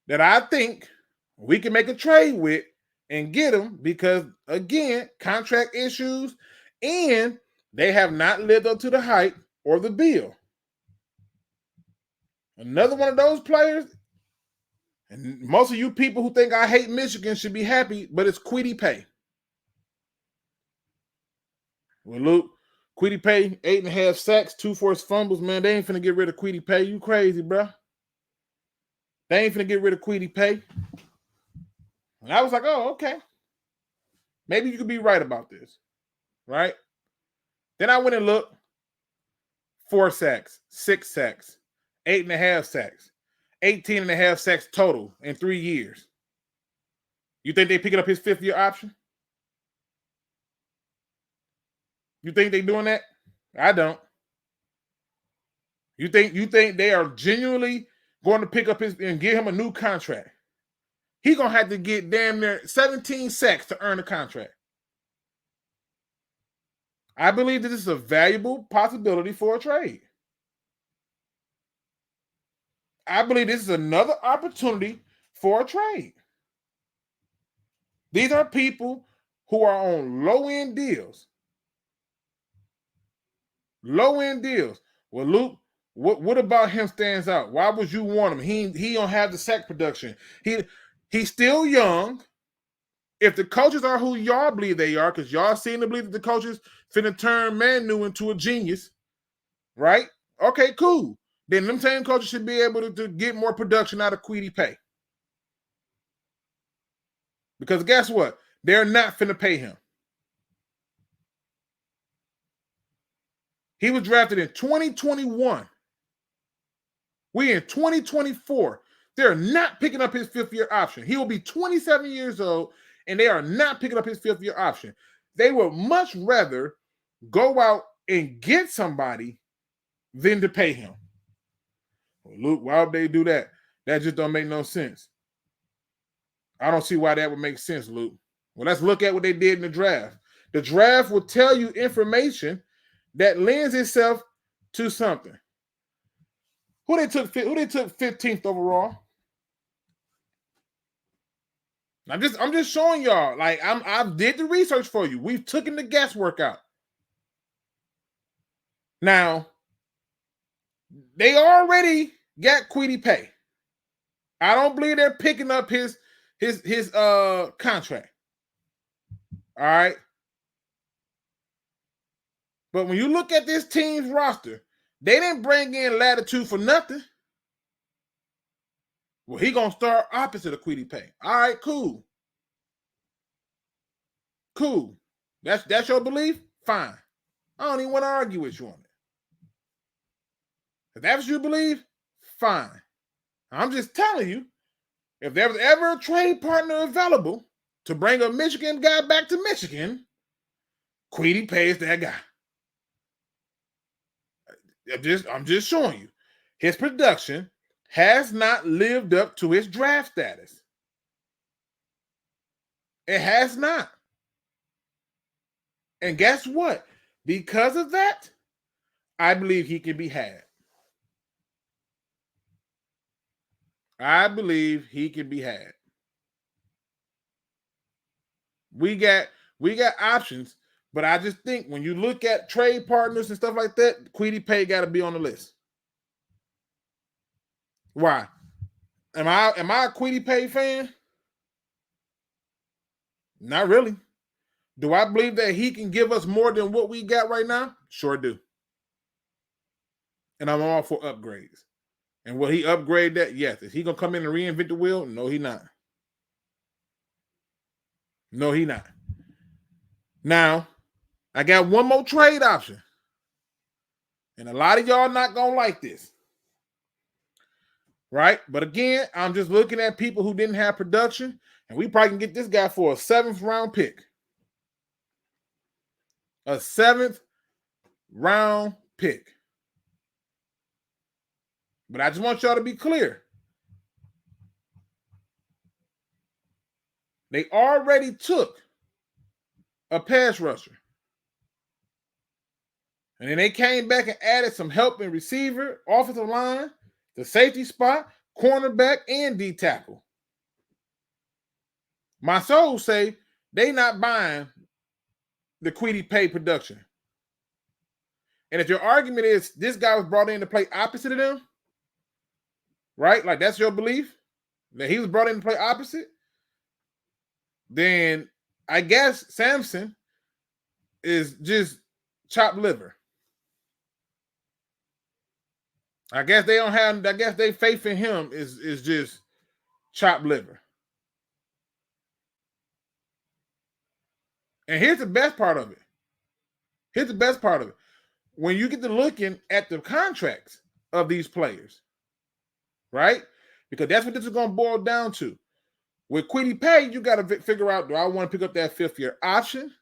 that I think we can make a trade with and get him because, again, contract issues, and they have not lived up to the hype or the bill. Another one of those players, and most of you people who think I hate Michigan should be happy, but it's Kwity Paye. Well, Luke, Kwity Paye, 8.5 sacks, 2 forced fumbles. Man, they ain't finna get rid of Kwity Paye. You crazy, bro. They ain't finna get rid of Kwity Paye. And I was like, oh, okay. Maybe you could be right about this, right? Then I went and looked. 4 sacks, 6 sacks, 8.5 sacks, 18.5 sacks total in 3 years. You think they picking up his 5th-year option? You think they doing that? I don't. You think they are genuinely going to pick up his and give him a new contract? He's going to have to get damn near 17 sacks to earn a contract. I believe that this is a valuable possibility for a trade. I believe this is another opportunity for a trade. These are people who are on low-end deals. Low-end deals. Well, Luke, what about him stands out? Why would you want him? He don't have the sack production. He's still young. If the coaches are who y'all believe they are, because y'all seem to believe that the coaches finna turn Manu into a genius, right? Okay, cool. Then them same coaches should be able to get more production out of Kwity Paye. Because guess what? They're not finna pay him. He was drafted in 2021. We in 2024. They're not picking up his 5th-year option. He will be 27 years old, and they are not picking up his 5th-year option. They would much rather go out and get somebody than to pay him. Well, Luke, why would they do that? That just don't make no sense. I don't see why that would make sense, Luke. Well, let's look at what they did in the draft. The draft will tell you information that lends itself to something. Who they took 15th overall? I'm just showing y'all. Like I did the research for you. We've taken the guesswork out. Now, they already got Kwity Paye. I don't believe they're picking up his contract. All right. But when you look at this team's roster, they didn't bring in Latitude for nothing. Well, he gonna start opposite of Kwity Paye. All right, cool. Cool. That's your belief? Fine. I don't even want to argue with you on it. If that's what you believe, fine. I'm just telling you, if there was ever a trade partner available to bring a Michigan guy back to Michigan, Kwity Paye is that guy. I'm just showing you. His production has not lived up to his draft status. It has not. And guess what? Because of that, I believe he can be had. I believe he can be had. We got options, but I just think when you look at trade partners and stuff like that, Kwity Paye got to be on the list. Why? Am I a Kwity Paye fan? Not really. Do I believe that he can give us more than what we got right now? Sure do. And I'm all for upgrades. And will he upgrade that? Yes. Is he gonna come in and reinvent the wheel? No, he not. No, he not. Now, I got one more trade option. And a lot of y'all not gonna like this. Right? But again, I'm just looking at people who didn't have production, and we probably can get this guy for a 7th round pick. A 7th round pick. But I just want y'all to be clear. They already took a pass rusher. And then they came back and added some help in receiver, offensive line, the safety spot, cornerback, and D tackle. My soul say they not buying the Kwity Paye production. And if your argument is this guy was brought in to play opposite of them, right? Like that's your belief that he was brought in to play opposite, then I guess Samson is just chopped liver. I guess they faith in him is just chopped liver. And here's the best part of it. When you get to looking at the contracts of these players, right? Because that's what this is going to boil down to. With Kwity Paye, you got to figure out, do I want to pick up that 5th-year option?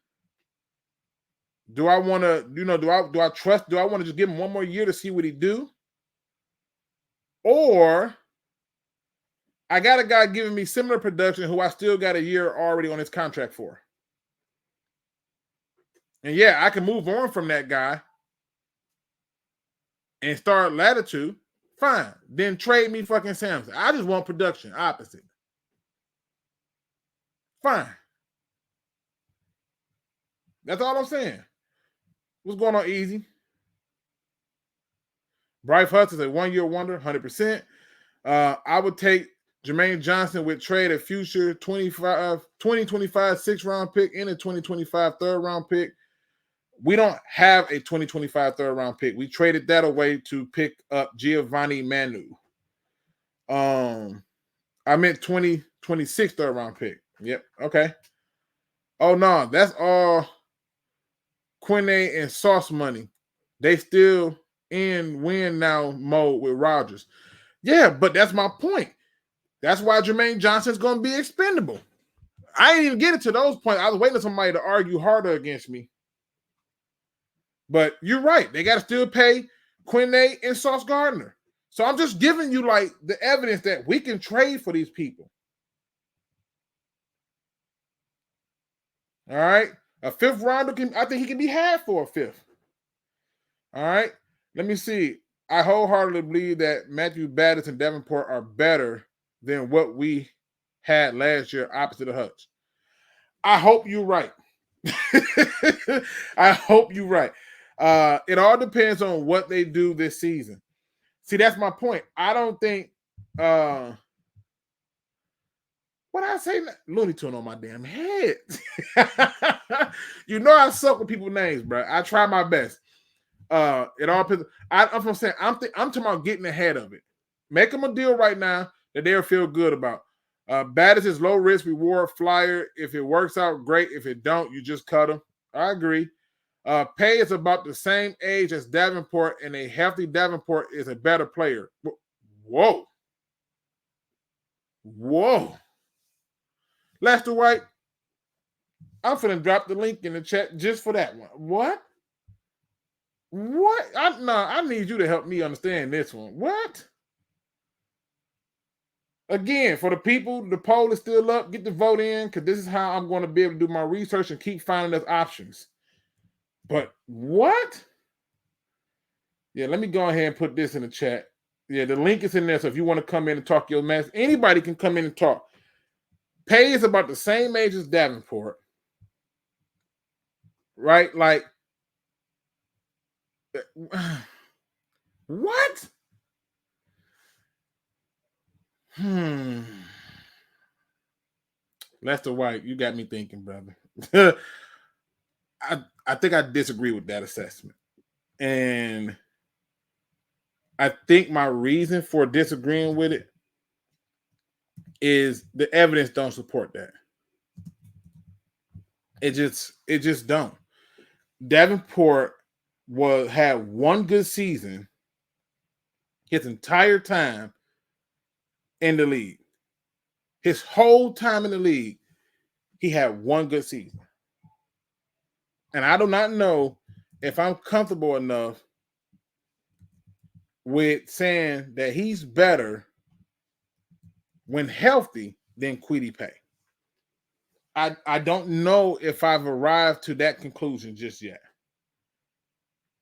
Do I want to, do I trust, do I want to just give him one more year to see what he do? Or I got a guy giving me similar production who I still got a year already on his contract for. And yeah, I can move on from that guy and start Latitude. Fine. Then trade me fucking Samson. I just want production. Opposite. Fine. That's all I'm saying. What's going on, Easy? Bryce Hudson's a 1-year wonder, 100%. I would take Jermaine Johnson with trade a future 2025 6th-round pick and a 2025 3rd-round pick. We don't have a 2025 3rd-round pick. We traded that away to pick up Giovanni Manu. I meant 2026 3rd-round pick. Yep. Okay. Oh no, that's all Quinay and Sauce money. They still in win now mode with Rodgers. Yeah, but that's my point. That's why Jermaine Johnson's going to be expendable. I didn't even get it to those points. I was waiting for somebody to argue harder against me. But you're right. They got to still pay Quinay and Sauce Gardner. So I'm just giving you like the evidence that we can trade for these people. All right. A 5th rounder, I think he can be had for a 5th. All right. Let me see. I wholeheartedly believe that Matthew Battis and Davenport are better than what we had last year opposite of Hutch. I hope you're right. I hope you're right. It all depends on what they do this season. See, that's my point. I don't think what I say, Looney Tune on my damn head. You know I suck with people's names, bro. I try my best. It all depends. I'm saying I'm talking about getting ahead of it. Make them a deal right now that they'll feel good about. Battis is low risk reward flyer. If it works out, great. If it don't, you just cut them. I agree. Pay is about the same age as Davenport, and a healthy Davenport is a better player. Whoa. Lester White, I'm finna drop the link in the chat just for that one. What? I need you to help me understand this one. What? Again, for the people, the poll is still up. Get the vote in, because this is how I'm going to be able to do my research and keep finding those options. But what? Yeah, let me go ahead and put this in the chat. Yeah, the link is in there, so if you want to come in and talk your mess, anybody can come in and talk. Pay is about the same age as Davenport. Right? Like, what? Lester White, you got me thinking, brother. I think I disagree with that assessment. And I think my reason for disagreeing with it is the evidence don't support that. It just don't. Davenport had one good season his entire time in the league. His whole time in the league, he had one good season. And I do not know if I'm comfortable enough with saying that he's better when healthy than Kwity Paye. I don't know if I've arrived to that conclusion just yet.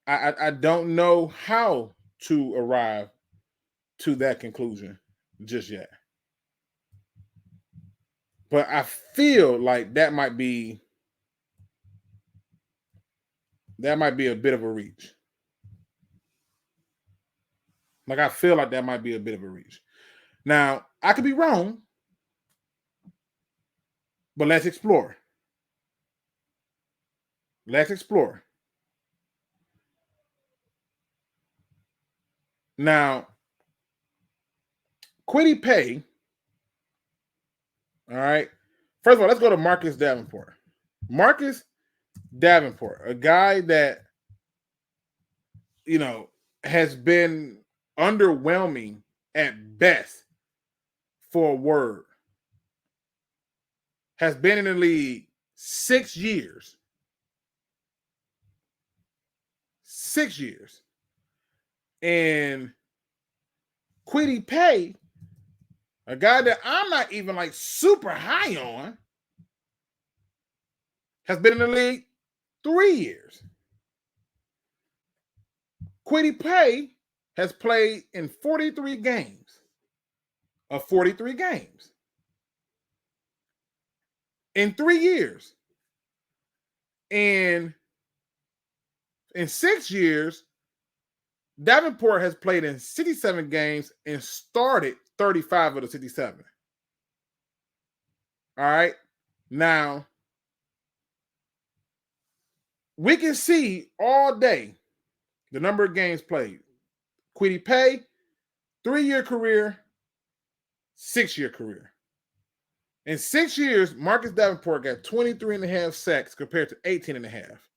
I don't know how to arrive to that conclusion just yet. But I feel like that might be a bit of a reach. Like, I feel like that might be a bit of a reach. Now, I could be wrong, but let's explore. Let's explore. Now, Kwity Paye, all right. First of all, let's go to Marcus Davenport. Marcus Davenport, a guy that, has been underwhelming at best for a word, has been in the league 6 years. 6 years. And Kwity Paye, a guy that I'm not even like super high on, has been in the league 3 years. Kwity Paye has played in 43 games of 43 games in 3 years. And in 6 years, Davenport has played in 67 games and started 35 of the 67. All right. Now, we can see all day the number of games played. Kwity Paye, 3-year career, 6-year career. In 6 years, Marcus Davenport got 23 and a half sacks compared to 18 and a half.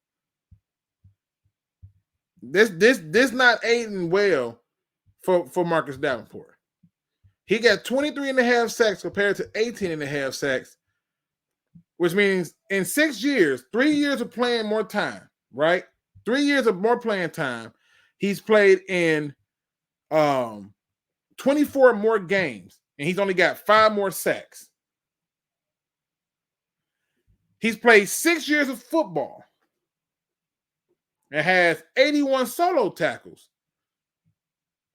This not aiding well for Marcus Davenport. He got 23 and a half sacks compared to 18 and a half sacks, which means in 6 years, 3 years of playing more time, right? 3 years of more playing time. He's played in 24 more games, and he's only got 5 more sacks. He's played 6 years of football and has 81 solo tackles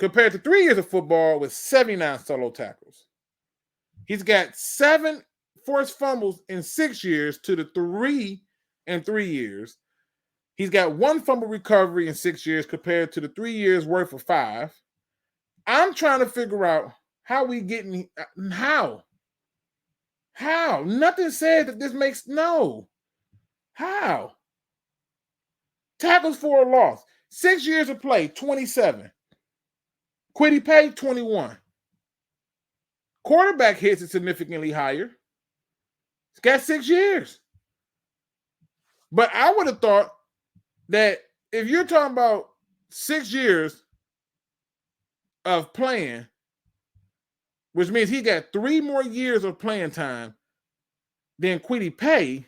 compared to 3 years of football with 79 solo tackles. He's got 7 forced fumbles in 6 years to the 3 in 3 years. He's got 1 fumble recovery in 6 years compared to the 3 years worth of 5. I'm trying to figure out how we getting how. Nothing said that this makes no. How? Tackles for a loss. 6 years of play, 27. Quiddy pay, 21. Quarterback hits is significantly higher. It's got 6 years. But I would have thought that if you're talking about 6 years of playing, which means he got 3 more years of playing time than Quiddy pay,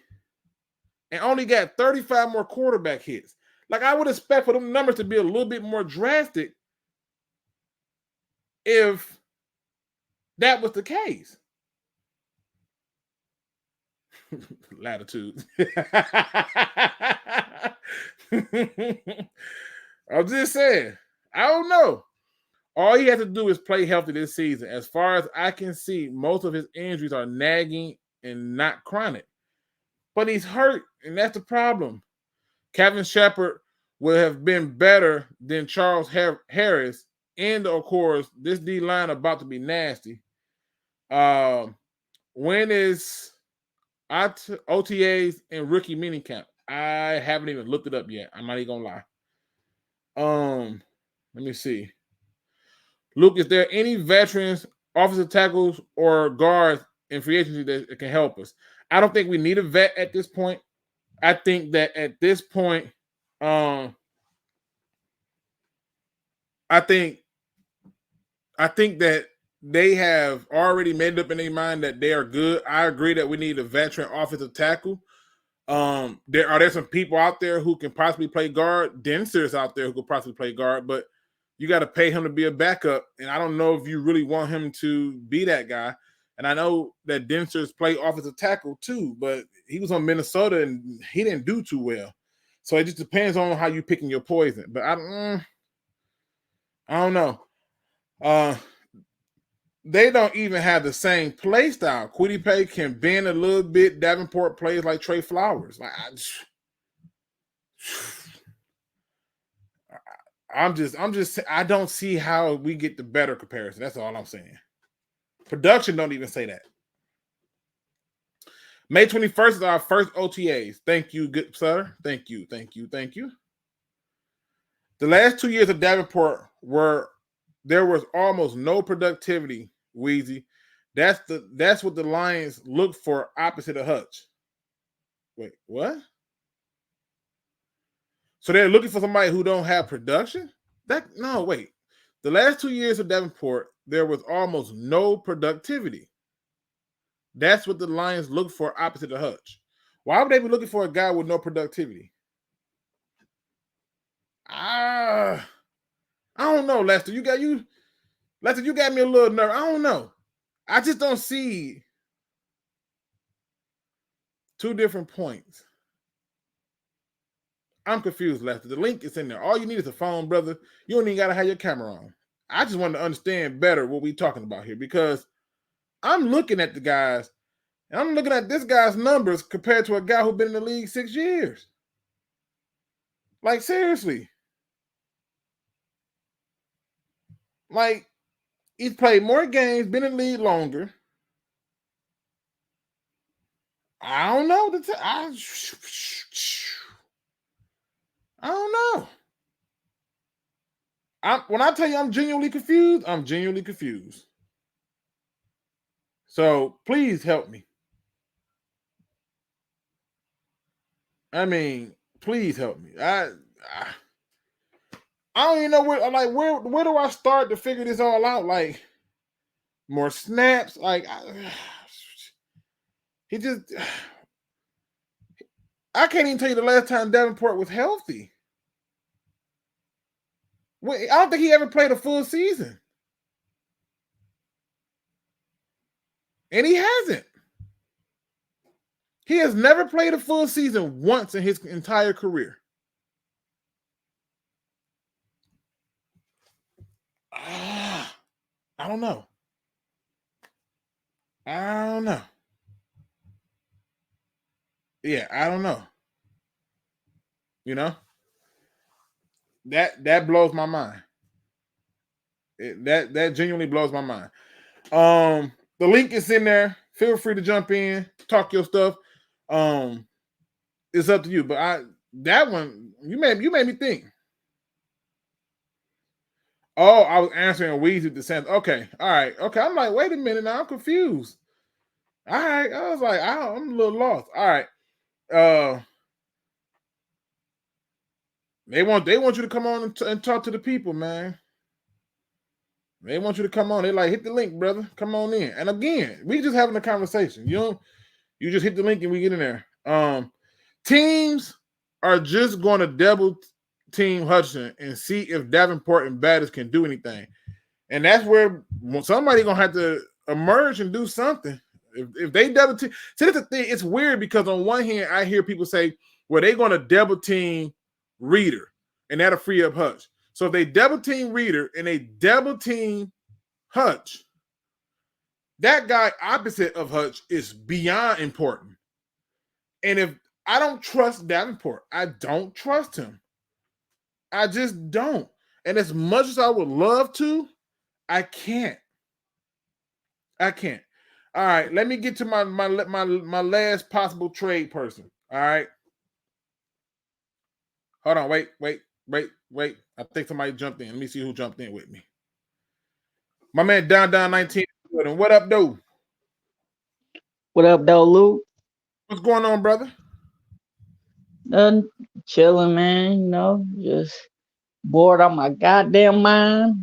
and only got 35 more quarterback hits. Like, I would expect for them numbers to be a little bit more drastic if that was the case. Latitude. I'm just saying. I don't know. All he has to do is play healthy this season. As far as I can see, most of his injuries are nagging and not chronic. But he's hurt, and that's the problem. Kevin Shepard would have been better than Charles Harris. And, of course, this D-line about to be nasty. When is OTAs and rookie minicamp? I haven't even looked it up yet. I'm not even going to lie. Let me see. Luke, is there any veterans, offensive tackles, or guards in free agency that can help us? I don't think we need a vet at this point. I think that at this point, I think that they have already made up in their mind that they are good. I agree that we need a veteran offensive tackle. There some people out there who can possibly play guard. Denser's out there who could possibly play guard, but you got to pay him to be a backup. And I don't know if you really want him to be that guy. And I know that Denser's played offensive tackle too, but he was on Minnesota and he didn't do too well. So it just depends on how you're picking your poison. But I don't know. They don't even have the same play style. Quiddy Pay can bend a little bit. Davenport plays like Trey Flowers. Like I don't see how we get the better comparison. That's all I'm saying. Production don't even say that. May 21st is our first OTAs. Thank you, good sir. Thank you. The last 2 years of Davenport there was almost no productivity, Weezy. That's what the Lions look for opposite of Hutch. Wait, what? So they're looking for somebody who don't have production? Wait. The last 2 years of Davenport, there was almost no productivity. That's what the Lions look for opposite of Hutch. Why would they be looking for a guy with no productivity? I don't know, Lester. Lester, you got me a little nervous. I don't know. I just don't see 2 different points. I'm confused, Lester. The link is in there. All you need is a phone, brother. You don't even got to have your camera on. I just wanted to understand better what we're talking about here because I'm looking at the guys, and I'm looking at this guy's numbers compared to a guy who's been in the league 6 years. Like, seriously. Like, he's played more games, been in the league longer. I don't know. I don't know. When I tell you I'm genuinely confused, I'm genuinely confused. So please help me. I mean, please help me. I don't even know where do I start to figure this all out? Like, more snaps. Like, I can't even tell you the last time Davenport was healthy. I don't think he ever played a full season. And he hasn't. He has never played a full season once in his entire career. I don't know. I don't know. Yeah, I don't know. You know, that blows my mind. That genuinely blows my mind. The link is in there. Feel free to jump in, talk your stuff. It's up to you. But that one you made me think. Oh, I was answering Weezy DeSantis. Okay, all right, okay. I'm like, wait a minute, now I'm confused. All right, I was like, I'm a little lost. All right, they want you to come on and talk to the people, man. They want you to come on. They like, hit the link, brother. Come on in. And again, we just having a conversation. You just hit the link and we get in there. Teams are just going to double team Hudson and see if Davenport and Batters can do anything. And that's where somebody gonna have to emerge and do something. If they double team, see, that's the thing. It's weird because on one hand, I hear people say, well, they're gonna double team Reader, and that'll free up Hutch. So if they double team Reader and they double team Hutch, that guy opposite of Hutch is beyond important. And if I don't trust Davenport, I don't trust him. I just don't. And as much as I would love to, I can't. I can't. All right, let me get to my last possible trade person. All right. Hold on, wait. I think somebody jumped in. Let me see who jumped in with me. My man Down 19. What up, dude? What up, though, Luke? What's going on, brother? Nothing, chilling, man. You know, just bored on my goddamn mind.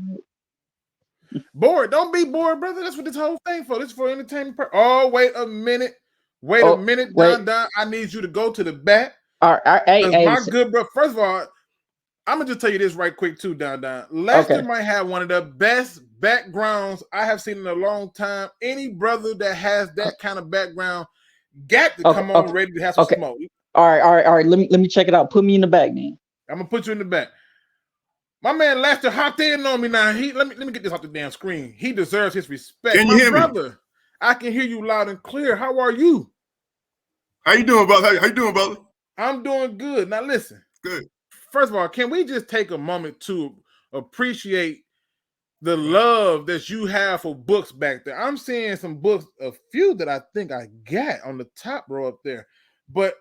Bored. Don't be bored, brother. That's what this whole thing for. This is for entertainment. Oh, wait a minute. Wait a minute, wait. Don. I need you to go to the bat. All right, hey, my good bro. First of all, I'm gonna just tell you this right quick too, Don. Lester might have one of the best backgrounds I have seen in a long time. Any brother that has that kind of background got to come on ready to have some smoke. All right. Let me check it out. Put me in the back, man. I'm gonna put you in the back. My man Lester hopped in on me now. Let me get this off the damn screen. He deserves his respect. Can you hear brother, me? I can hear you loud and clear. How are you? How you doing, brother? How you doing, brother? I'm doing good. Now listen. Good. First of all, can we just take a moment to appreciate the love that you have for books back there? I'm seeing some books, a few that I think I got on the top row up there. But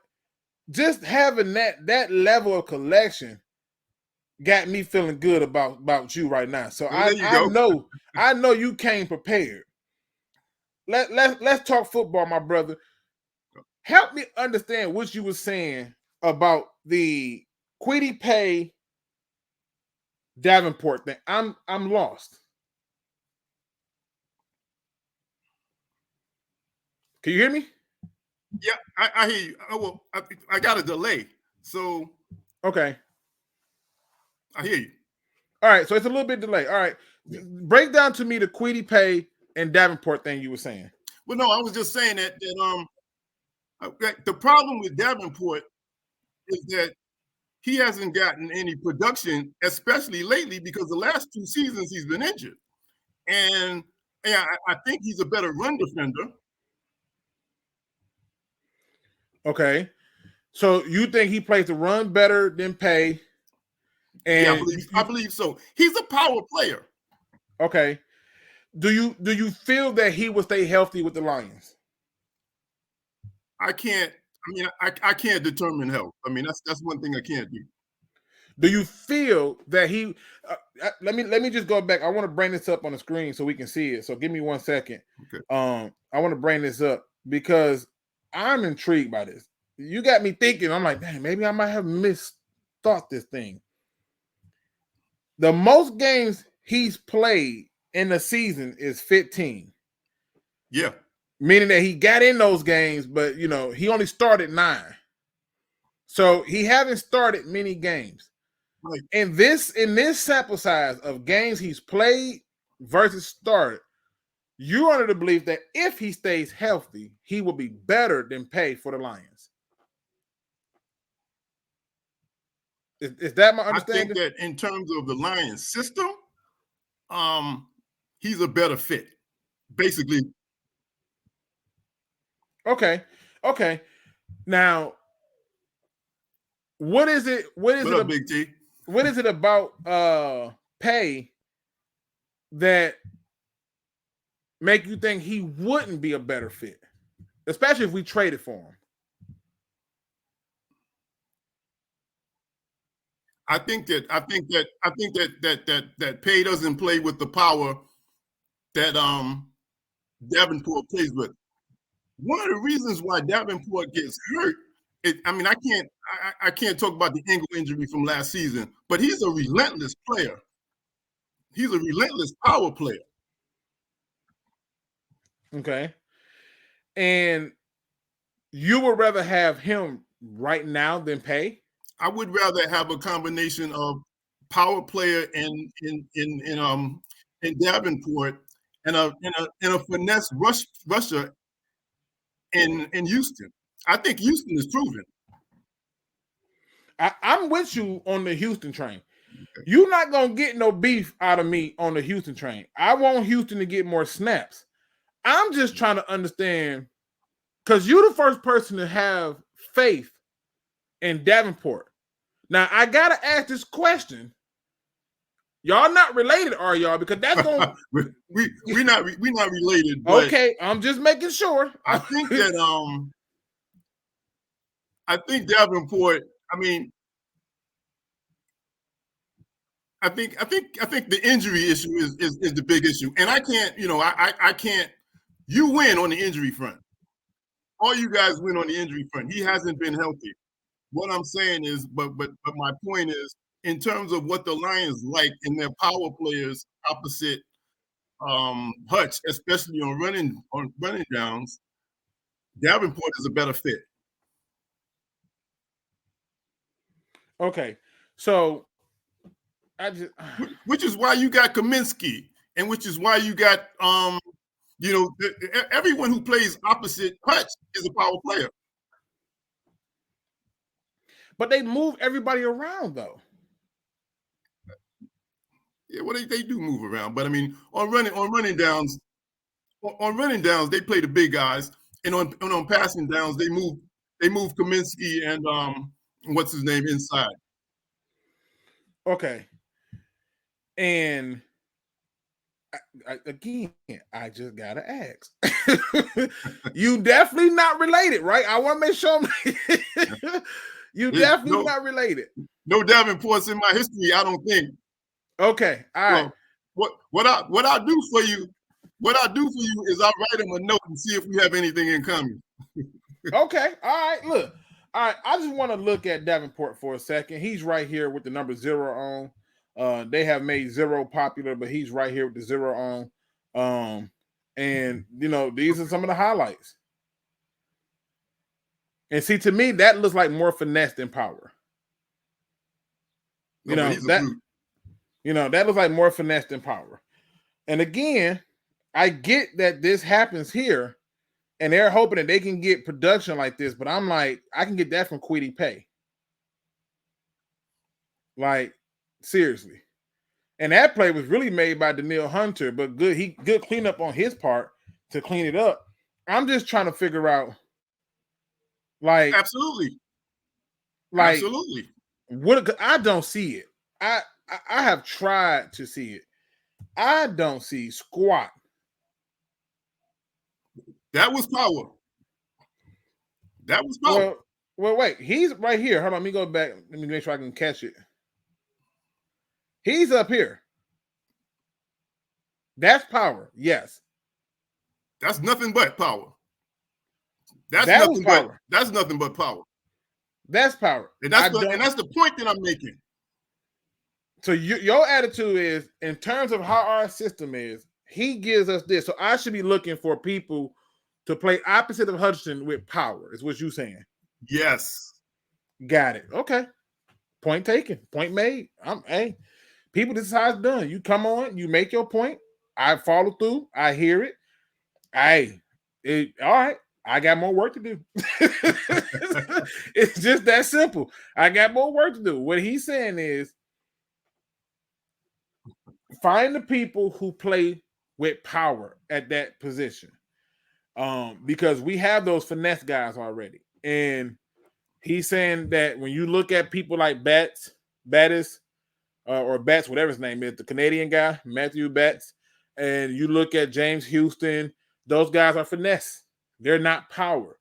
just having that level of collection got me feeling good about you right now. So well, I know you came prepared. Let's talk football, my brother. Help me understand what you were saying about the Quiddy Pay Davenport thing. I'm lost. Can you hear me? Yeah, I hear you. Oh, well, I got a delay, so okay. I hear you. All right, so it's a little bit delayed. All right, break down to me the Quiddy Pay and Davenport thing you were saying. Well, no, I was just saying that the problem with Davenport is that he hasn't gotten any production, especially lately, because the last 2 seasons he's been injured. And yeah, I think he's a better run defender. Okay. So you think he plays the run better than Pay? And yeah, I believe so. He's a power player. Okay. Do you feel that he will stay healthy with the Lions? I can't determine health. I mean, that's one thing I can't do. Do you feel that he let me just go back. I want to bring this up on the screen so we can see it. So give me 1 second. Okay. I want to bring this up because I'm intrigued by this. You got me thinking. I'm like, dang, maybe I might have misthought this thing. The most games he's played in the season is 15. Yeah. Meaning that he got in those games, but he only started 9. So he haven't started many games. Right. In this sample size of games he's played versus started, you're under the belief that if he stays healthy, he will be better than Pay for the Lions. Is that my understanding? I think that in terms of the Lions system, he's a better fit. Basically. Okay. Now, what is it? What is What it? up, Big T? What is it about Pay that make you think he wouldn't be a better fit, especially if we traded for him? I think that Pay doesn't play with the power that Davenport plays with. One of the reasons why Davenport gets hurt, I can't talk about the ankle injury from last season, but he's a relentless player. He's a relentless power player. Okay. And you would rather have him right now than Pay? I would rather have a combination of power player in Davenport and a finesse rusher in Houston. I think Houston is proven. I'm with you on the Houston train. Okay. You're not going to get no beef out of me on the Houston train. I want Houston to get more snaps. I'm just trying to understand, because you're the first person to have faith in Davenport. Now, I got to ask this question. Y'all not related, are y'all? Because that's going to... we're not related. But okay, I'm just making sure. I think that I think Davenport, I think the injury issue is the big issue. And I can't, I can't. You win on the injury front. All you guys win on the injury front. He hasn't been healthy. What I'm saying is, but my point is, in terms of what the Lions like in their power players opposite Hutch, especially on running downs, Davenport is a better fit. Okay, so which is why you got Kaminsky, and which is why you got everyone who plays opposite Hutch is a power player. But they move everybody around, though. Yeah, well, they do move around, but on running downs, they play the big guys, and on passing downs, they move Kaminsky and what's his name inside. Okay, and again, I just gotta ask. You definitely not related, right? I want to make sure. You definitely not related. No Davenports in my history, I don't think. Okay, all right. What I'll do for you is I'll write him a note and see if we have anything in common. Okay, all right. Look, all right. I just want to look at Davenport for a second. He's right here with the number 0 on. They have made 0 popular, but he's right here with the 0 on. And these are some of the highlights. And see, to me, that looks like more finesse than power. That looks like more finesse than power. And again, I get that this happens here, and they're hoping that they can get production like this, but I'm like, I can get that from Kwity Paye. Like, seriously. And that play was really made by Daniil Hunter, but good cleanup on his part to clean it up. I'm just trying to figure out, like, absolutely. What I don't see it. I have tried to see it. I don't see squat. That was power. Well, wait. He's right here. Hold on. Let me go back. Let me make sure I can catch it. He's up here. That's power. Yes. That's nothing but power. That's nothing but power. That's power. And that's the point that I'm making. So your attitude is, in terms of how our system is, he gives us this. So I should be looking for people to play opposite of Hudson with power, is what you're saying. Yes. Got it. Okay. Point taken. Point made. People, this is how it's done. You come on, you make your point. I follow through. I hear it. All right. I got more work to do. It's just that simple. I got more work to do. What he's saying is, find the people who play with power at that position. Because we have those finesse guys already. And he's saying that when you look at people like Battis, or Batts, whatever his name is, the Canadian guy, Matthew Batts, and you look at James Houston, those guys are finesse. They're not power.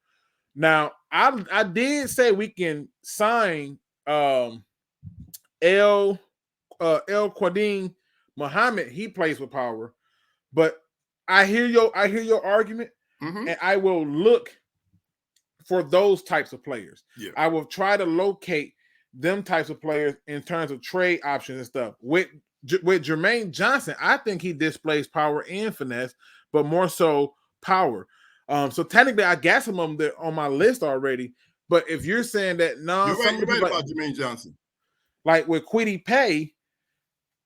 Now, I did say we can sign El Quadin Muhammad. He plays with power, but I hear your argument, and I will look for those types of players. Yeah. I will try to locate them types of players in terms of trade options and stuff. With Jermaine Johnson, I think he displays power and finesse, but more so power. So technically, I got some of them on my list already. But if you're saying that you're right about Jermaine Johnson, like with Kwity Paye,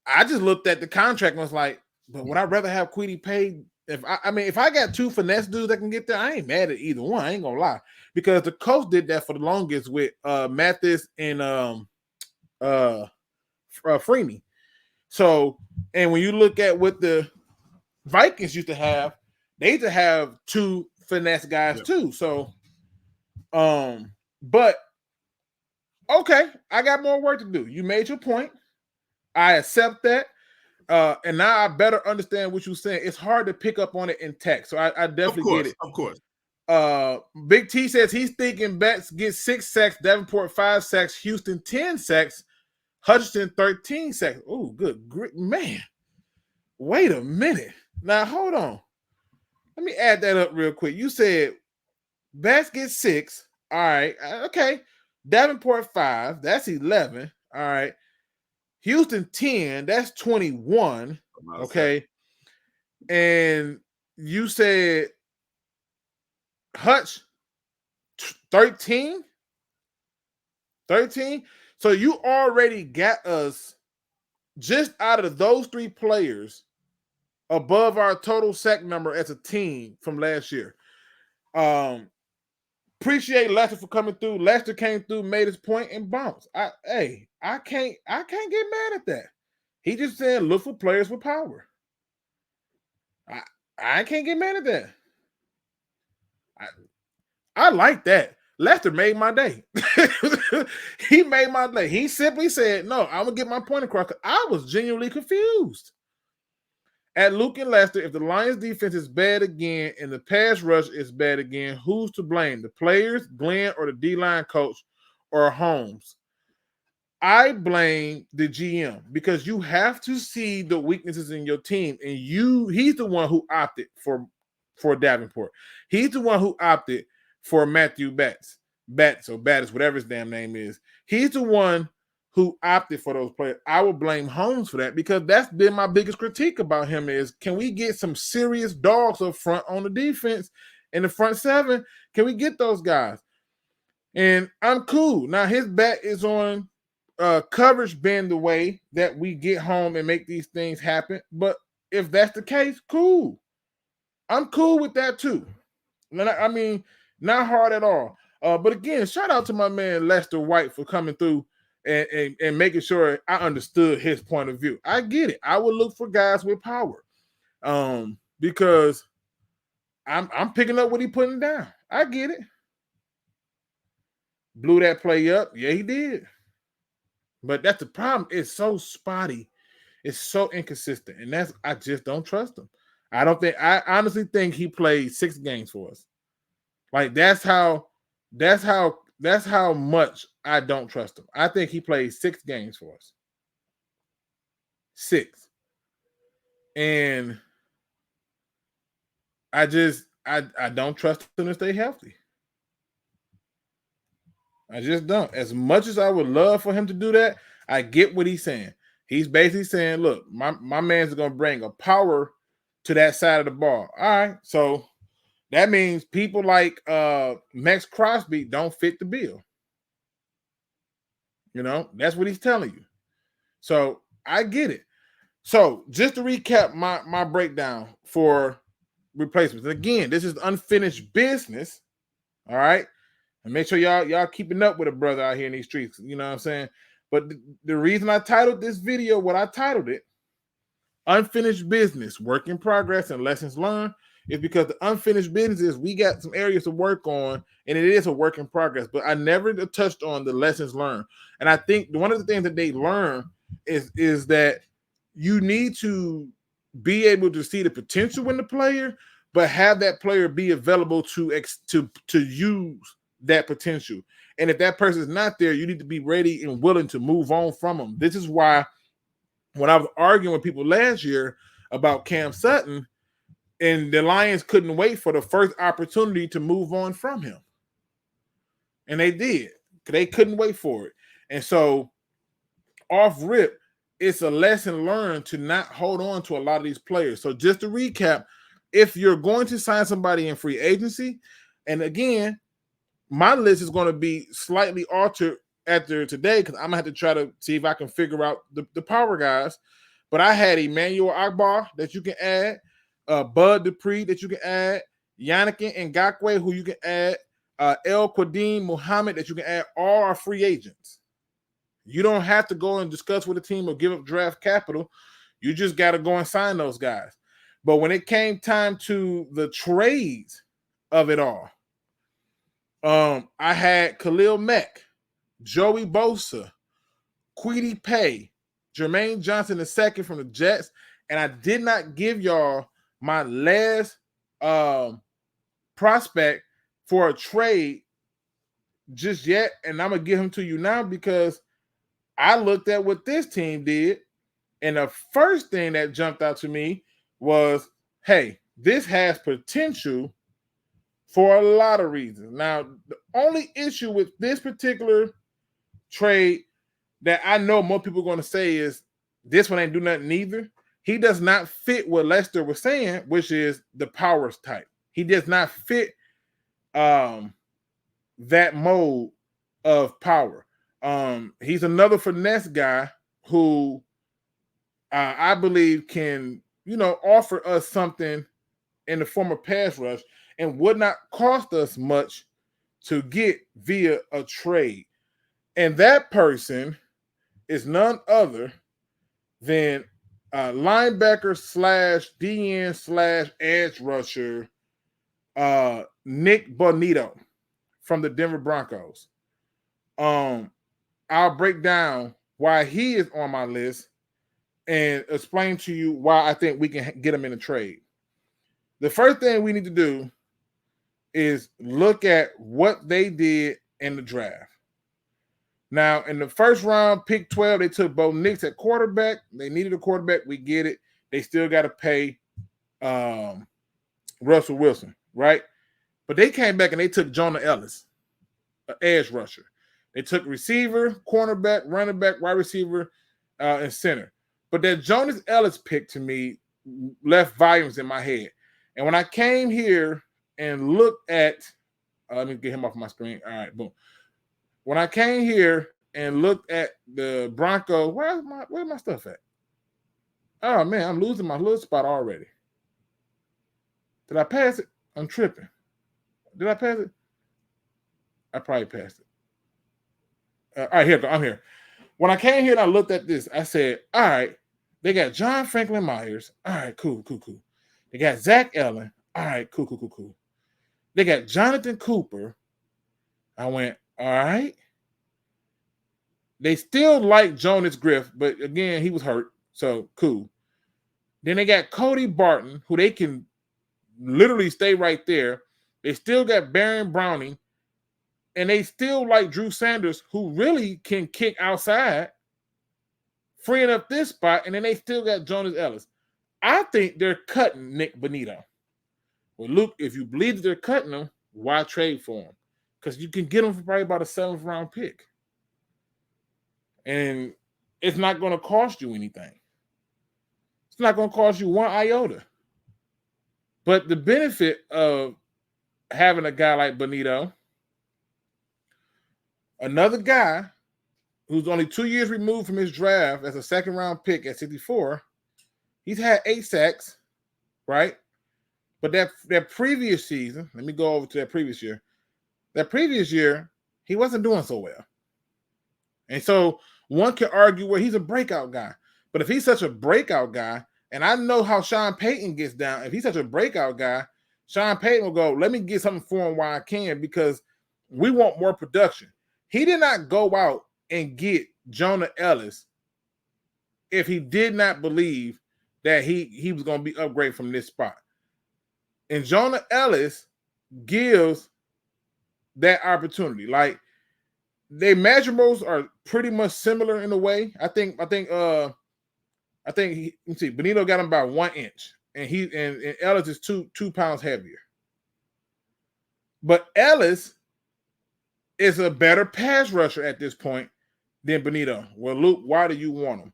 I just looked at the contract and was like, but would I rather have Kwity Paye? If I got two finesse dudes that can get there, I ain't mad at either one. I ain't gonna lie, because the coach did that for the longest with Mathis and Freeney. So, and when you look at what the Vikings used to have, they used to have two finesse guys too. So, but okay, I got more work to do. You made your point. I accept that. And now I better understand what you're saying. It's hard to pick up on it in text. So I definitely get it. Of course. Big T says he's thinking Betts gets 6 sacks, Davenport 5 sacks, Houston 10 sacks, Hutchinson 13 sacks. Oh, good. Great, man. Wait a minute. Now, hold on. Let me add that up real quick. You said Betts gets 6. All right. Okay. Davenport 5. That's 11. All right. Houston 10, that's 21. Okay. And you said Hutch 13? 13? So you already got us just out of those 3 players above our total sack number as a team from last year. Appreciate Lester for coming through. Lester came through, made his point, and bounced. I can't get mad at that. He just said look for players with power. I can't get mad at that. I like that. Lester made my day. He made my day. He simply said, no, I'm going to get my point across. I was genuinely confused. At Luke and Lester, if the Lions defense is bad again and the pass rush is bad again, who's to blame? The players, Glenn, or the D-line coach, or Holmes? I blame the GM because you have to see the weaknesses in your team, and he's the one who opted for Davenport. He's the one who opted for Matthew Batts, whatever his damn name is. He's the one who opted for those players. I will blame Holmes for that because that's been my biggest critique about him is, can we get some serious dogs up front on the defense in the front 7? Can we get those guys? And I'm cool. Now his bet is on coverage being the way that we get home and make these things happen. But if that's the case, cool. I'm cool with that too. I mean, not hard at all. But again, shout out to my man Lester White for coming through and making sure I understood his point of view. I get it. I would look for guys with power, because I'm picking up what he putting down. I get it. Blew that play up. Yeah, he did. But that's the problem. It's so spotty. It's so inconsistent, and I just don't trust him. I honestly think he played 6 games for us. Like that's how much I don't trust him. I think he played 6 games for us. 6. And I don't trust him to stay healthy. I just don't. As much as I would love for him to do that, I get what he's saying. He's basically saying, look, my man's going to bring a power to that side of the ball. All right. So that means people like Max Crosby don't fit the bill. You know, that's what he's telling you. So I get it. So just to recap my breakdown for replacements. And again, this is unfinished business. All right. And make sure y'all keeping up with a brother out here in these streets. You know what I'm saying? But the reason I titled this video what I titled it unfinished business, work in progress, and lessons learned is because the unfinished business is we got some areas to work on, and it is a work in progress. But I never touched on the lessons learned, and I think one of the things that they learn is that you need to be able to see the potential in the player, but have that player be available to use that potential. And if that person is not there, you need to be ready and willing to move on from them. This is why when I was arguing with people last year about Cam Sutton, and the Lions couldn't wait for the first opportunity to move on from him. And they did. They couldn't wait for it. And so off rip, it's a lesson learned to not hold on to a lot of these players. So just to recap, if you're going to sign somebody in free agency, and again, my list is going to be slightly altered after today because I'm going to have to try to see if I can figure out the power guys. But I had Emmanuel Agbar that you can add, Bud Dupree that you can add, Yannick Ngakoue who you can add, El Quadin Muhammad that you can add. All are free agents. You don't have to go and discuss with a team or give up draft capital. You just got to go and sign those guys. But when it came time to the trades of it all, I had Khalil Mack, Joey Bosa, Kwity Paye, Jermaine Johnson II from the Jets, and I did not give y'all my last prospect for a trade just yet, and I'm going to give him to you now because I looked at what this team did, and the first thing that jumped out to me was, hey, this has potential for a lot of reasons. Now, the only issue with this particular trade that I know more people are going to say is this one ain't do nothing either. He does not fit what Lester was saying, which is the powers type. He does not fit that mode of power. He's another finesse guy who I believe can, offer us something in the form of pass rush and would not cost us much to get via a trade. And that person is none other than linebacker / DN / edge rusher Nick Bonito from the Denver Broncos. I'll break down why he is on my list and explain to you why I think we can get him in a trade. The first thing we need to do is look at what they did in the draft. Now, in the first round, pick 12, they took Bo Nix at quarterback. They needed a quarterback. We get it. They still got to pay Russell Wilson, right? But they came back and they took Jonah Ellis, an edge rusher. They took receiver, cornerback, running back, wide receiver, and center. But that Jonas Ellis pick to me left volumes in my head. And when I came here and looked at, let me get him off my screen. All right, boom. When I came here and looked at the Broncos, where's my stuff at? Oh, man, I'm losing my little spot already. Did I pass it? I'm tripping. Did I pass it? I probably passed it. All right, here, I'm here. When I came here and I looked at this, I said, all right, they got John Franklin Myers. All right, cool. They got Zach Ellen. All right, cool. They got Jonathan Cooper. I went, all right. They still like Jonas Griff, but again, he was hurt, so cool. Then they got Cody Barton, who they can literally stay right there. They still got Baron Browning, and they still like Drew Sanders, who really can kick outside, freeing up this spot, and then they still got Jonas Ellis. I think they're cutting Nick Bonito. Well, Luke, if you believe that they're cutting him, why trade for him? Because you can get him for probably about a 7th round pick. And it's not going to cost you anything. It's not going to cost you one iota. But the benefit of having a guy like Bonito, another guy who's only 2 years removed from his draft as a 2nd round pick at 64, he's had 8 sacks, right? But that previous season, let me go over to that previous year. That previous year, he wasn't doing so well. And so one can argue, well, he's a breakout guy. But if he's such a breakout guy And I know how Sean Payton gets down. If he's such a breakout guy, Sean Payton will go, let me get something for him while I can because we want more production. He did not go out and get Jonah Ellis if he did not believe that he was going to be upgraded from this spot. And Jonah Ellis gives that opportunity. Like, their measurables are pretty much similar in a way. I think Benito got him about 1 inch, and Ellis is 2 pounds heavier. But Ellis is a better pass rusher at this point than Benito. Well, Luke, why do you want him?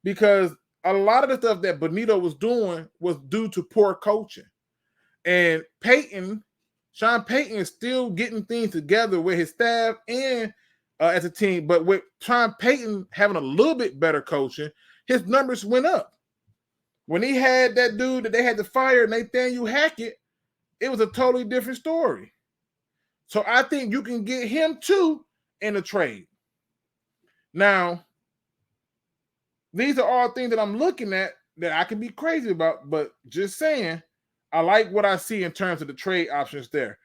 Because a lot of the stuff that Benito was doing was due to poor coaching. And Sean Payton is still getting things together with his staff and as a team. But with Sean Payton having a little bit better coaching, his numbers went up. When he had that dude that they had to fire, Nathaniel Hackett, it was a totally different story. So I think you can get him too in a trade. Now, these are all things that I'm looking at that I can be crazy about, but just saying, I like what I see in terms of the trade options there.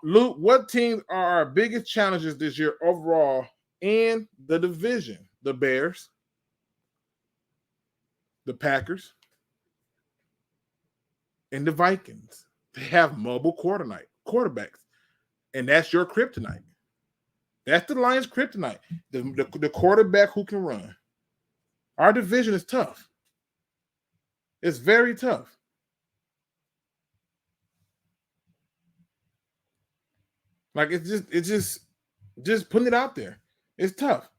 Luke, what teams are our biggest challenges this year overall in the division? The Bears, the Packers, and the Vikings. They have mobile quarterbacks, and that's your kryptonite. That's the Lions' kryptonite, the quarterback who can run. Our division is tough. It's very tough. Like, it's just putting it out there. It's tough.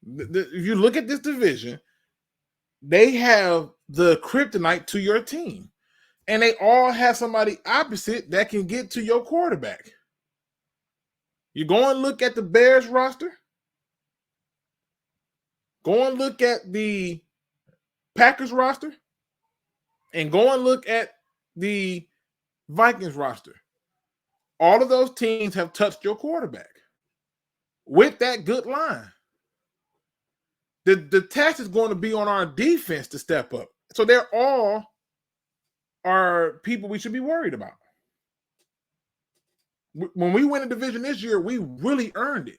If you look at this division, they have the kryptonite to your team. And they all have somebody opposite that can get to your quarterback. You go and look at the Bears roster. Go and look at the Packers roster. And go and look at the Vikings roster. All of those teams have touched your quarterback with that good line. The task is going to be on our defense to step up. So they're all are people we should be worried about. When we win a division this year, we really earned it.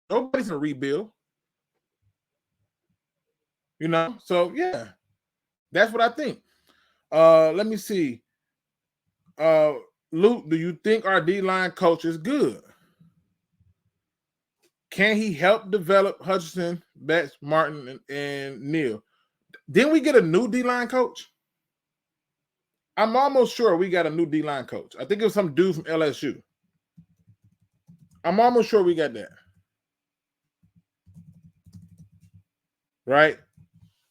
Nobody's in a rebuild. You know? So, yeah. That's what I think. Let me see. Luke, do you think our D-line coach is good? Can he help develop Hutchinson, Betts, Martin, and Neal? Didn't we get a new D-line coach? I'm almost sure we got a new D-line coach. I think it was some dude from LSU. I'm almost sure we got that. Right?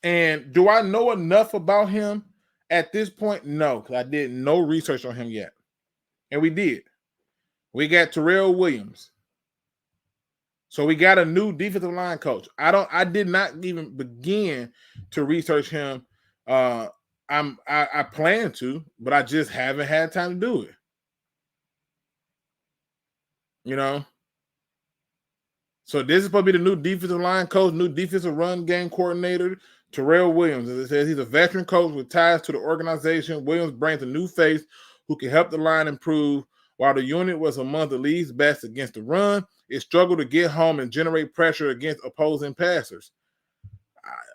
And do I know enough about him at this point? No, because I did no research on him yet. And we did. We got Terrell Williams. So we got a new defensive line coach. I did not even begin to research him. I plan to, but I just haven't had time to do it. You know? So this is supposed to be the new defensive line coach, new defensive run game coordinator, Terrell Williams. As it says, he's a veteran coach with ties to the organization. Williams brings a new face who can help the line improve. While the unit was among the league's best against the run, it struggled to get home and generate pressure against opposing passers.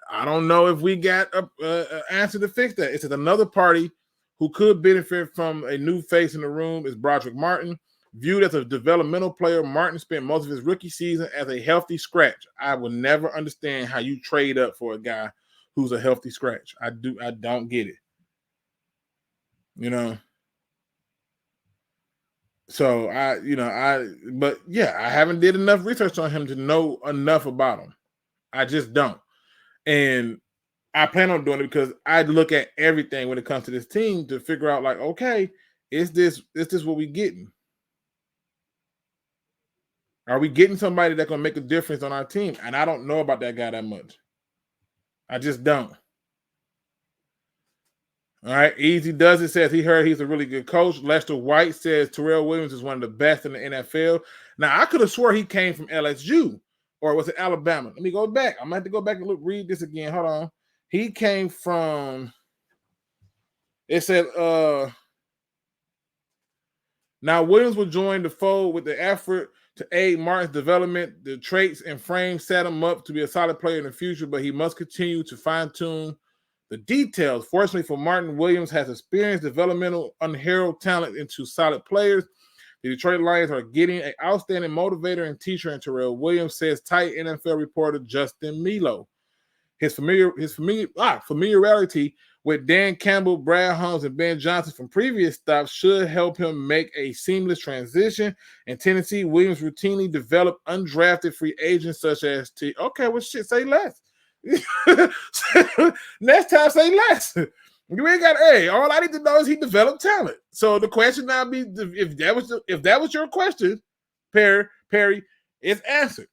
I don't know if we got an answer to fix that. It's another party who could benefit from a new face in the room is Broderick Martin. Viewed as a developmental player, Martin spent most of his rookie season as a healthy scratch. I will never understand how you trade up for a guy who's a healthy scratch. I don't get it. You know? So but yeah, I haven't did enough research on him to know enough about him. I just don't. And I plan on doing it because I look at everything when it comes to this team to figure out, like, okay, is this what we getting? Are we getting somebody that's going to make a difference on our team? And I don't know about that guy that much. I just don't. All right. Easy Does It says he heard he's a really good coach. Lester White says Terrell Williams is one of the best in the NFL. Now, I could have swore he came from LSU or was it Alabama? Let me go back. I'm going to have to go back and read this again. Hold on. He came from. It said, now Williams will join the fold with the effort to aid Martin's development. The traits and frame set him up to be a solid player in the future, but he must continue to fine-tune the details. Fortunately for Martin, Williams has experienced developmental unheralded talent into solid players. The Detroit Lions are getting an outstanding motivator and teacher in Terrell Williams, says tight NFL reporter Justin Milo. His familiarity with Dan Campbell, Brad Holmes, and Ben Johnson from previous stops should help him make a seamless transition. In Tennessee, Williams routinely developed undrafted free agents such as okay, well, shit, say less. Next time, say less. You ain't got all I need to know is he developed talent. So the question now be if that was your question, Perry, it's answered.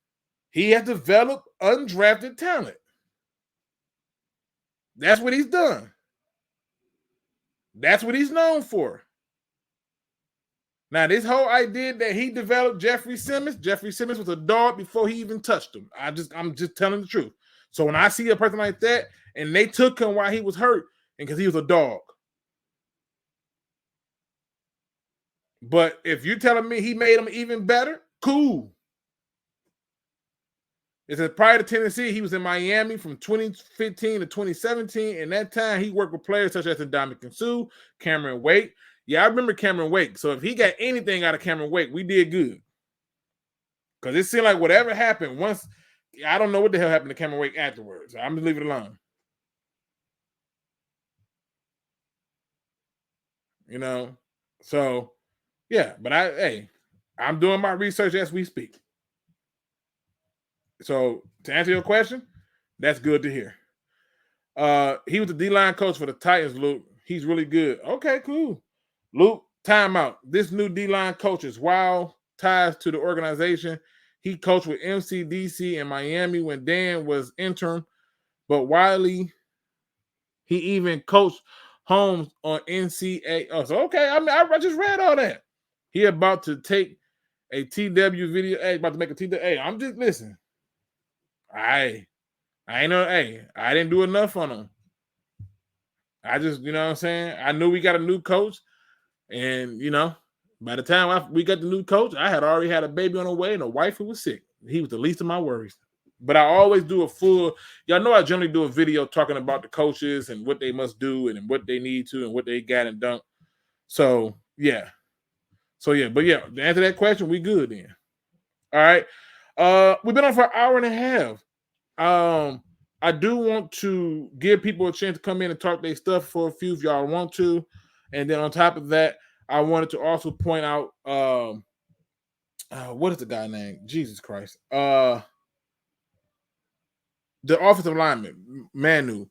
He has developed undrafted talent. That's what he's done. That's what he's known for. Now, this whole idea that he developed Jeffrey Simmons was a dog before he even touched him. I'm just telling the truth. So when I see a person like that and they took him while he was hurt and because he was a dog. But if you're telling me he made him even better, cool. It says prior to Tennessee, he was in Miami from 2015 to 2017. In that time, he worked with players such as Ndamukong Suh, Cameron Wake. Yeah, I remember Cameron Wake. So if he got anything out of Cameron Wake, we did good. Because it seemed like whatever happened once, I don't know what the hell happened to Cameron Wake afterwards. I'm going to leave it alone. You know? So, yeah. But I'm doing my research as we speak. So to answer your question, that's good to hear. He was the D-line coach for the Titans, Luke. He's really good. Okay, cool. Luke, timeout. This new D-line coach is wild ties to the organization. He coached with MCDC in Miami when Dan was interim, but Wiley, he even coached Holmes on NCAA. Oh, so okay, I just read all that. He about to take a TW video. Hey, about to make a TW. Hey, I'm just listening. I ain't know. Hey, I didn't do enough on him. I just, you know what I'm saying? I knew we got a new coach. And, by the time we got the new coach, I had already had a baby on the way and a wife who was sick. He was the least of my worries. But I always do y'all know I generally do a video talking about the coaches and what they must do and what they need to and what they got and done. So, yeah. But yeah, to answer that question, we good then. All right. We've been on for an hour and a half. I do want to give people a chance to come in and talk their stuff for a few if y'all want to. And then on top of that, I wanted to also point out what is the guy name? Jesus Christ. The offensive lineman, Manu.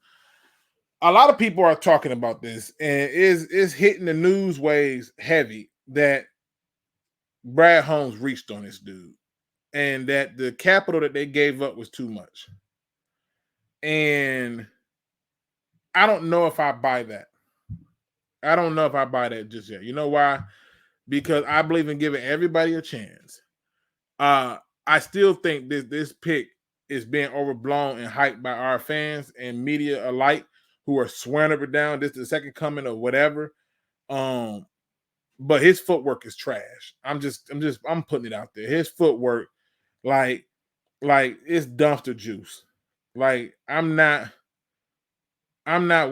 A lot of people are talking about this, and it's hitting the news waves heavy that Brad Holmes reached on this dude. And that the capital that they gave up was too much. And I don't know if I buy that. I don't know if I buy that just yet. You know why? Because I believe in giving everybody a chance. I still think this pick is being overblown and hyped by our fans and media alike who are swearing up and down this is the second coming or whatever. But his footwork is trash. I'm putting it out there. His footwork, like it's dumpster juice. Like I'm not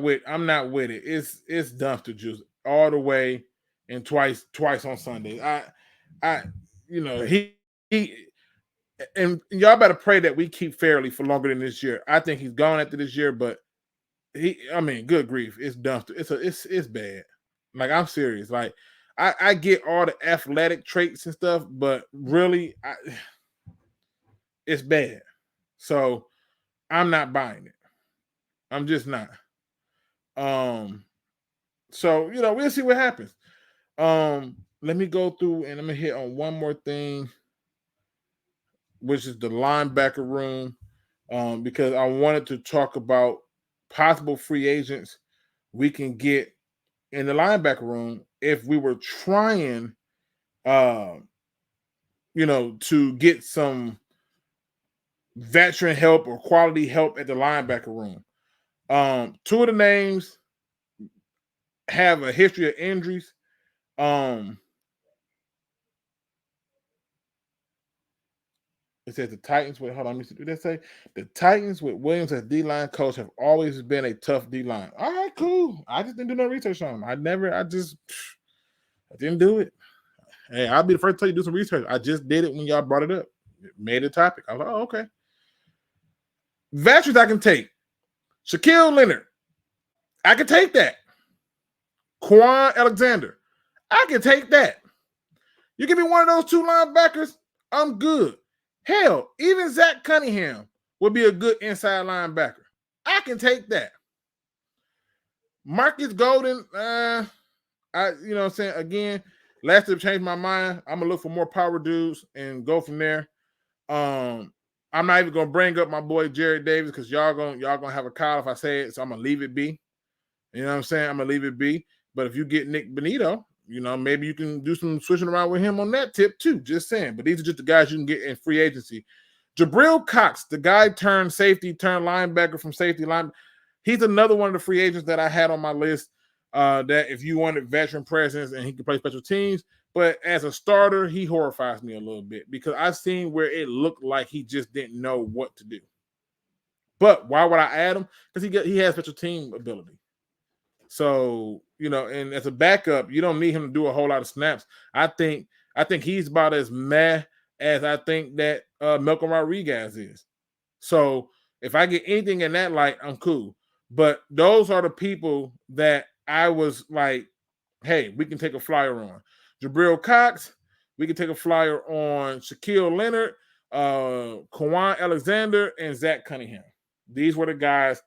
with it. It's dumpster juice all the way and twice on Sundays. He and y'all better pray that we keep Fairley for longer than this year. I think he's gone after this year, but good grief, it's dumpster. It's bad. Like I'm serious. Like I get all the athletic traits and stuff, but really, it's bad. So I'm not buying it. I'm just not. So we'll see what happens. Let me go through and I'm gonna hit on one more thing, which is the linebacker room. Because I wanted to talk about possible free agents we can get in the linebacker room if we were trying to get some veteran help or quality help at the linebacker room. Two of the names have a history of injuries. It says the Titans with, hold on, let me see. Did they say the Titans with Williams as D-line coach have always been a tough D-line? All right, cool. I just didn't do no research on them. I didn't do it. Hey, I'll be the first to tell you to do some research. I just did it when y'all brought it up. It made a topic. I was like, oh, okay. Veterans I can take. Shaquille Leonard. I can take that. Quan Alexander. I can take that. You give me one of those two linebackers, I'm good. Hell, even Zach Cunningham would be a good inside linebacker. I can take that. Marcus Golden, you know what I'm saying? Again, last time changed my mind. I'm gonna look for more power dudes and go from there. I'm not even gonna bring up my boy Jared Davis because y'all gonna have a call if I say it, so I'm gonna leave it be. You know what I'm saying? I'm gonna leave it be. But if you get Nick Benito, you know, maybe you can do some switching around with him on that tip too. Just saying. But these are just the guys you can get in free agency. Jabril Cox, the guy turned safety, turned linebacker from safety line. He's another one of the free agents that I had on my list. That if you wanted veteran presence and he could play special teams, but as a starter, he horrifies me a little bit because I've seen where it looked like he just didn't know what to do. But why would I add him? Because he has special team ability. So, you know, and as a backup, you don't need him to do a whole lot of snaps. I think he's about as meh as I think that Malcolm Rodriguez is. So if I get anything in that light, I'm cool. But those are the people that I was like, hey, we can take a flyer on. Jabril Cox, we can take a flyer on Shaquille Leonard, Quan Alexander, and Zach Cunningham. These were the guys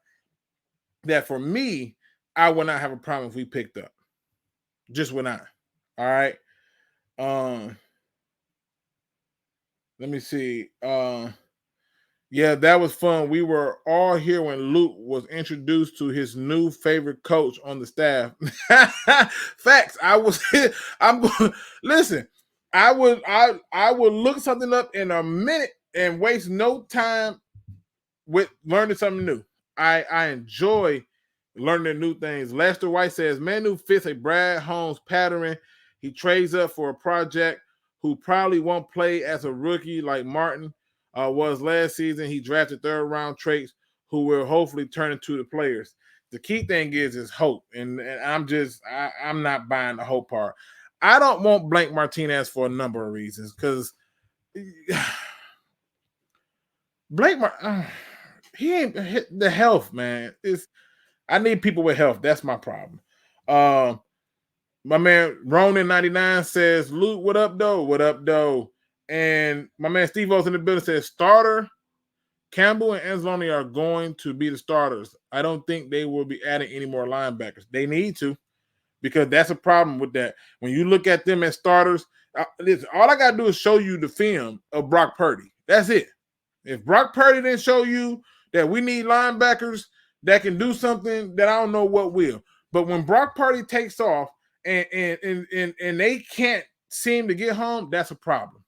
that for me, I would not have a problem if we picked up. Just would not. All right. Let me see. Yeah, that was fun. We were all here when Luke was introduced to his new favorite coach on the staff. Facts. I'm going listen. I would look something up in a minute and waste no time with learning something new. I enjoy learning new things. Lester White says Manu fits a Brad Holmes pattern. He trades up for a project who probably won't play as a rookie like Martin was last season. He drafted third round traits who will hopefully turn into the players. The key thing is hope, and I'm not buying the hope part. I don't want Blank Martinez for a number of reasons because he ain't hit the health, man. I need people with health. That's my problem. My man Ronan99 says, Luke, what up, though? What up, though? And my man Steve O's in the building says, starter, Campbell and Anzalone are going to be the starters. I don't think they will be adding any more linebackers. They need to, because that's a problem with that. When you look at them as starters, listen, all I got to do is show you the film of Brock Purdy. That's it. If Brock Purdy didn't show you that we need linebackers that can do something, that I don't know what will. But when Brock Purdy takes off and they can't seem to get home, that's a problem.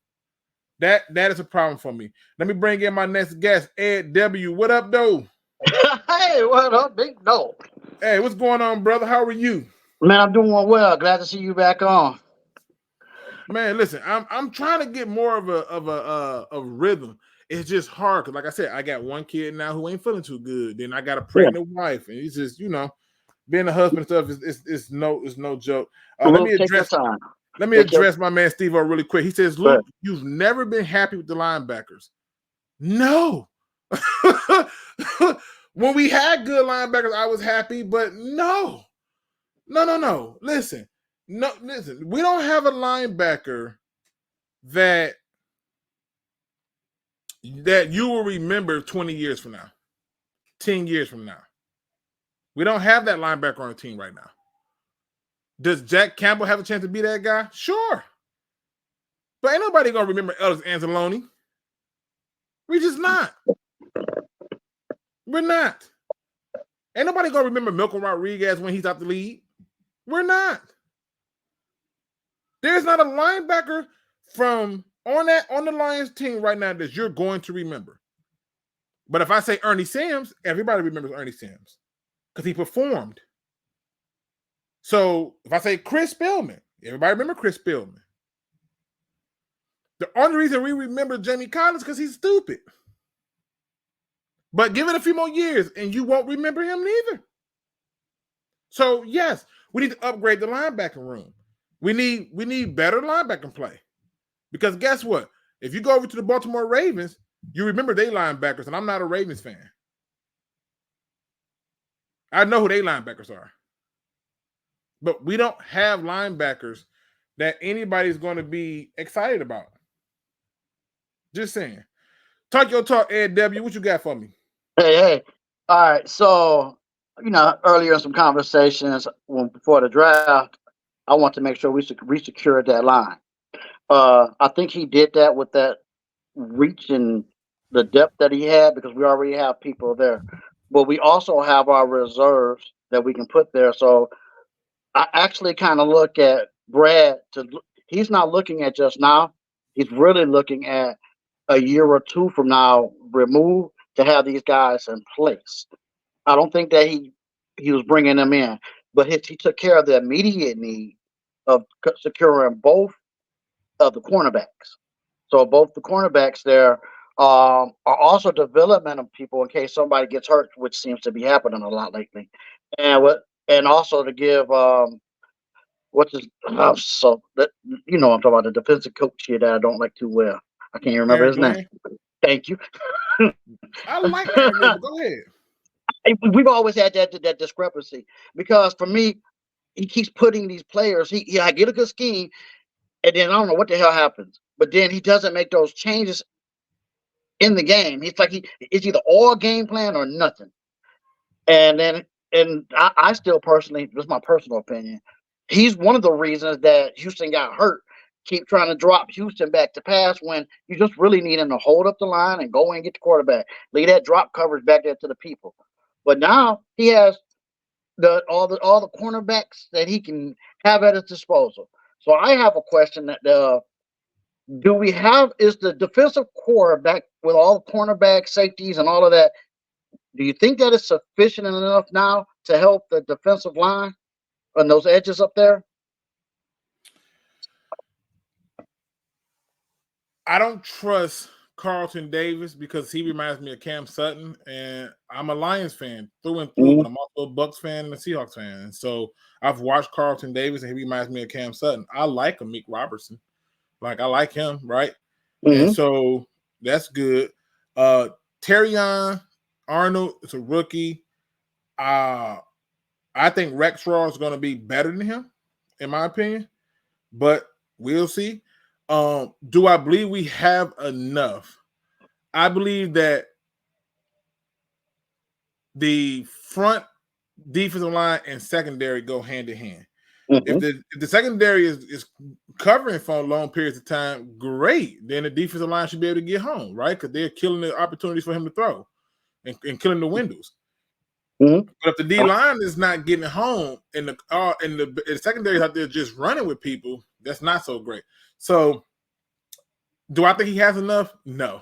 That is a problem for me. Let me bring in my next guest, Ed W. What up, though? Hey, what up, big dog? Hey, what's going on, brother? How are you? Man, I'm doing well. Glad to see you back on. Man, listen, I'm trying to get more of a rhythm. It's just hard because, like I said, I got one kid now who ain't feeling too good. Then I got a pregnant wife, and it's just, you know, being a husband and stuff is no joke. Let me address my man Steve-O really quick. He says, Luke, you've never been happy with the linebackers. No. When we had good linebackers, I was happy, but no. Listen. We don't have a linebacker that you will remember 20 years from now, 10 years from now. We don't have that linebacker on the team right now. Does Jack Campbell have a chance to be that guy? Sure. But ain't nobody going to remember Ellis Anzalone. We're just not. We're not. Ain't nobody going to remember Malcolm Rodriguez when he's out the league. We're not. There's not a linebacker on the Lions team right now that you're going to remember. But if I say Ernie Sims, everybody remembers Ernie Sims. because he performed. So if I say Chris Spillman, everybody remember Chris Spillman. The only reason we remember Jamie Collins because he's stupid. But give it a few more years and you won't remember him neither. So yes, we need to upgrade the linebacking room. We need better linebacking play. Because guess what? If you go over to the Baltimore Ravens, you remember they linebackers, and I'm not a Ravens fan. I know who they linebackers are. But we don't have linebackers that anybody's going to be excited about. Just saying. Talk your talk, Ed W. What you got for me? Hey. All right. So, earlier in some conversations before the draft, I want to make sure we secured that line. I think he did that with that reach and the depth that he had because we already have people there. But we also have our reserves that we can put there. So I actually kind of look at Brad he's not looking at just now. He's really looking at a year or two from now removed to have these guys in place. I don't think that he was bringing them in, but he took care of the immediate need of securing both of the cornerbacks. So both the cornerbacks there are also developmental people in case somebody gets hurt, which seems to be happening a lot lately, and also to give what's his so that I'm talking about the defensive coach here that I don't like too well. I can't remember Aaron his name. Glenn. Thank you. I like Aaron Glenn, but go ahead. We've always had that discrepancy because for me, he keeps putting these players. I get a good scheme, and then I don't know what the hell happens. But then he doesn't make those changes in the game. It's like it's either all game plan or nothing. And I still personally, this is my personal opinion, he's one of the reasons that Houston got hurt. Keep trying to drop Houston back to pass when you just really need him to hold up the line and go and get the quarterback. Leave that drop coverage back there to the people. But now he has all the cornerbacks that he can have at his disposal. So I have a question that is the defensive core back with all the cornerbacks, safeties, and all of that? Do you think that is sufficient enough now to help the defensive line and those edges up there? I don't trust Carlton Davis because he reminds me of Cam Sutton, and I'm a Lions fan through and through, but I'm also a Bucks fan and a Seahawks fan. And so I've watched Carlton Davis, and he reminds me of Cam Sutton. I like Amik Robertson. Like, I like him, right? And so that's good. Terrion Arnold is a rookie. I think Rex Raw is going to be better than him, in my opinion, but we'll see. Do I believe we have enough? I believe that the front defensive line and secondary go hand in hand. If the secondary is covering for long periods of time, great. Then the defensive line should be able to get home, right? Because they're killing the opportunities for him to throw and killing the windows. But if the D line is not getting home and the secondary out there just running with people, that's not so great. So, do I think he has enough? No,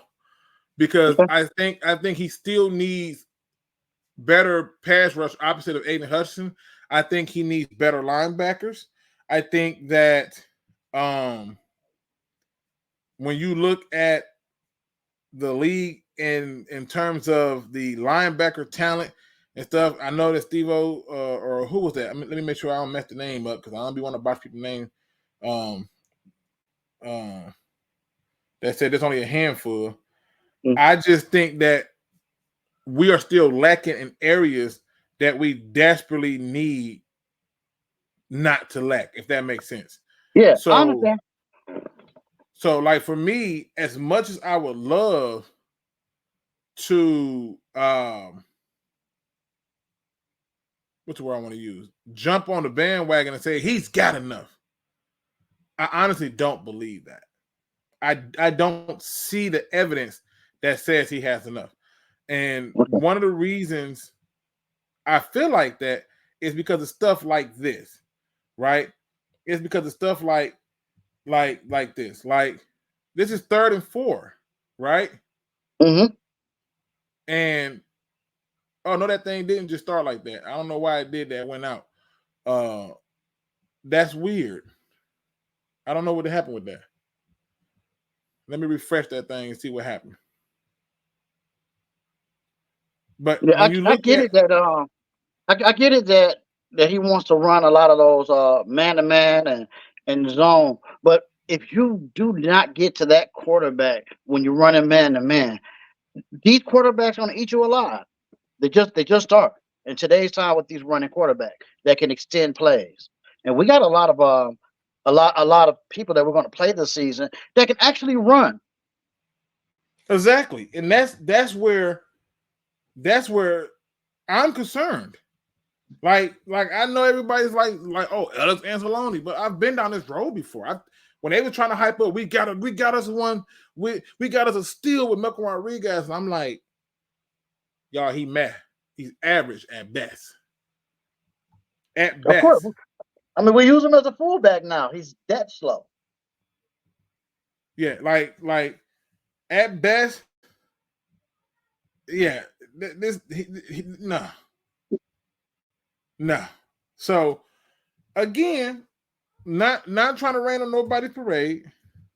because I think he still needs better pass rush opposite of Aiden Hudson. I think he needs better linebackers. I think that when you look at the league in terms of the linebacker talent and stuff, I know that Steve-O or who was that? I mean, let me make sure I don't mess the name up because I don't be wanting to botch people's name. That said there's only a handful. I just think that we are still lacking in areas that we desperately need not to lack, if that makes sense. Yeah, so, I understand. So, like, for me, as much as I would love to what's the word I want to use? Jump on the bandwagon and say he's got enough. I honestly don't believe that. I don't see the evidence that says he has enough. And one of the reasons I feel like that is because of stuff like this, right? It's because of stuff like this. Like, this is 3rd and 4, right? And Oh no, that thing didn't just start like that. I don't know why it did that. Went out. That's weird. I don't know what happened with that. Let me refresh that thing and see what happened. But Yeah, when you I look get at it that I get it that he wants to run a lot of those man to man and zone. But if you do not get to that quarterback when you're running man to man, these quarterbacks gonna eat you alive. They just are in today's time with these running quarterbacks that can extend plays. And we got a lot of a lot of people that we're going to play this season that can actually run. exactly, and that's where I'm concerned. Like I know everybody's like oh Ellis Anzalone, but I've been down this road before. When they were trying to hype up, we got us one, we got us a steal with Malcolm Rodriguez, and I'm like, y'all, he's average at best. At Of course, best, I mean we use him as a fullback now. He's that slow. yeah, like at best, yeah. No, no. So again, not trying to rain on nobody's parade.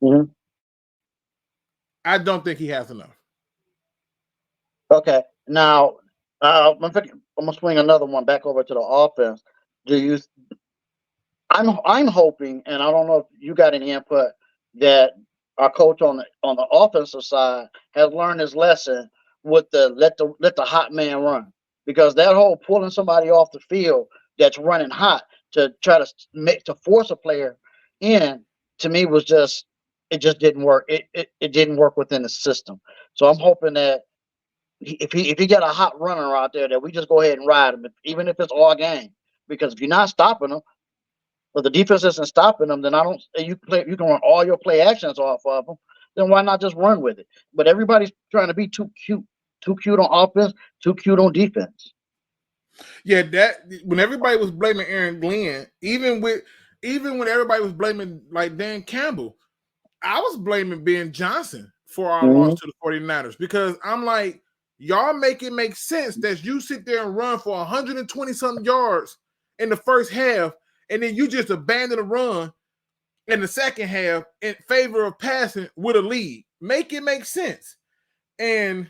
Mm-hmm. I don't think he has enough. Okay, now I'm gonna swing another one back over to the offense. Do you? I'm hoping, and I don't know if you got any input that our coach on the offensive side has learned his lesson with the let the hot man run, because that whole pulling somebody off the field that's running hot to try to make to force a player in, to me was just it just didn't work. It didn't work within the system. So I'm hoping that if he got a hot runner out there, that we just go ahead and ride him, even if it's all game. Because if you're not stopping him, but the defense isn't stopping them, then I don't. You can run all your play actions off of them. Then why not just run with it? But everybody's trying to be too cute on offense, too cute on defense. Yeah, that when everybody was blaming Aaron Glenn, even when everybody was blaming like Dan Campbell, I was blaming Ben Johnson for our loss Mm-hmm. to the 49ers, because I'm like, y'all make it make sense that you sit there and run for 120 something yards in the first half, and then you just abandon the run in the second half in favor of passing with a lead. Make it make sense. And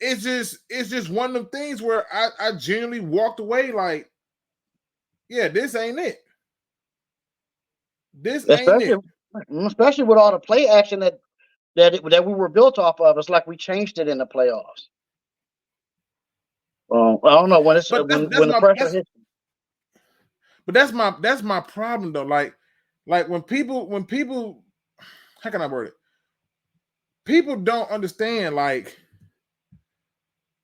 it's just one of them things where I genuinely walked away like, yeah, this ain't it. This ain't Especially, it. especially with all the play action that we were built off of. It's like we changed it in the playoffs. I don't know when it's But when the pressure hits. that's my problem though. Like when people how can I word it? People don't understand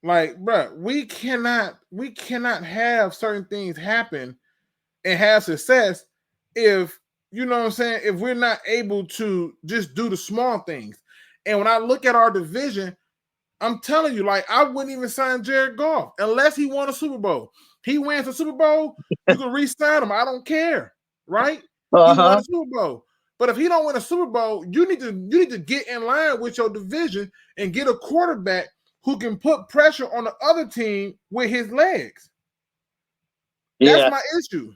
bruh, we cannot have certain things happen and have success if, you know what I'm saying, if we're not able to just do the small things. And when I look at our division, I'm telling you, like, I wouldn't even sign Jared Goff unless he won a Super Bowl. He wins a Super Bowl, you can re-sign him. I don't care, right? He won Uh-huh. a Super Bowl. But if he don't win a Super Bowl, you need to get in line with your division and get a quarterback who can put pressure on the other team with his legs. That's Yeah, my issue.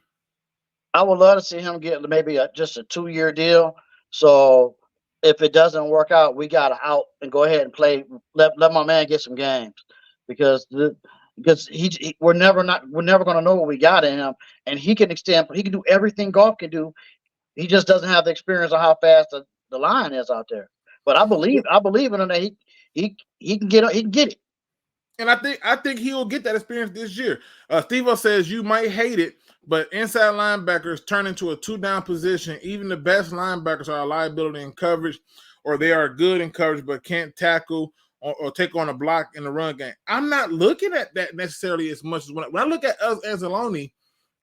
I would love to see him get maybe just a 2-year deal. So if it doesn't work out, we got to out and go ahead and play. Let my man get some games, because we're never going to know what we got in him, and he can extend. He can do everything Golf can do. He just doesn't have the experience of how fast the line is out there. But I believe in him that he can get it. And I think he'll get that experience this year. Steve-O says you might hate it, but inside linebackers turn into a 2-down position. Even the best linebackers are a liability in coverage, or they are good in coverage but can't tackle or take on a block in the run game. I'm not looking at that necessarily as much as when I look at Anzalone,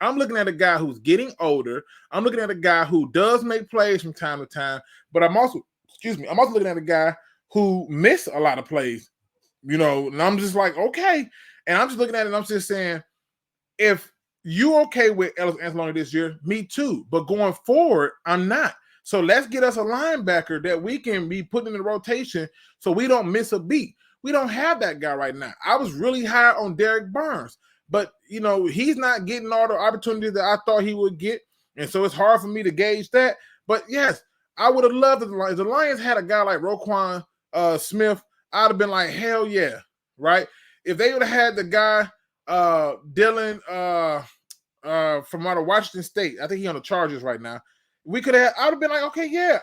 I'm looking at a guy who's getting older. I'm looking at a guy who does make plays from time to time, but I'm also looking at a guy who missed a lot of plays. You know, and I'm just like, okay. And I'm just looking at it and I'm just saying, if you okay with Ellis Anzalone this year, me too. But going forward, I'm not. So let's get us a linebacker that we can be putting in the rotation so we don't miss a beat. We don't have that guy right now. I was really high on Derek Barnes, but he's not getting all the opportunities that I thought he would get, and so it's hard for me to gauge that. But yes, I would have loved if the Lions had a guy like Roquan Smith. I'd have been like, hell yeah, right? If they would have had the guy Dylan from out of Washington State, I think he's on the Chargers right now. I would have been like, okay, yeah.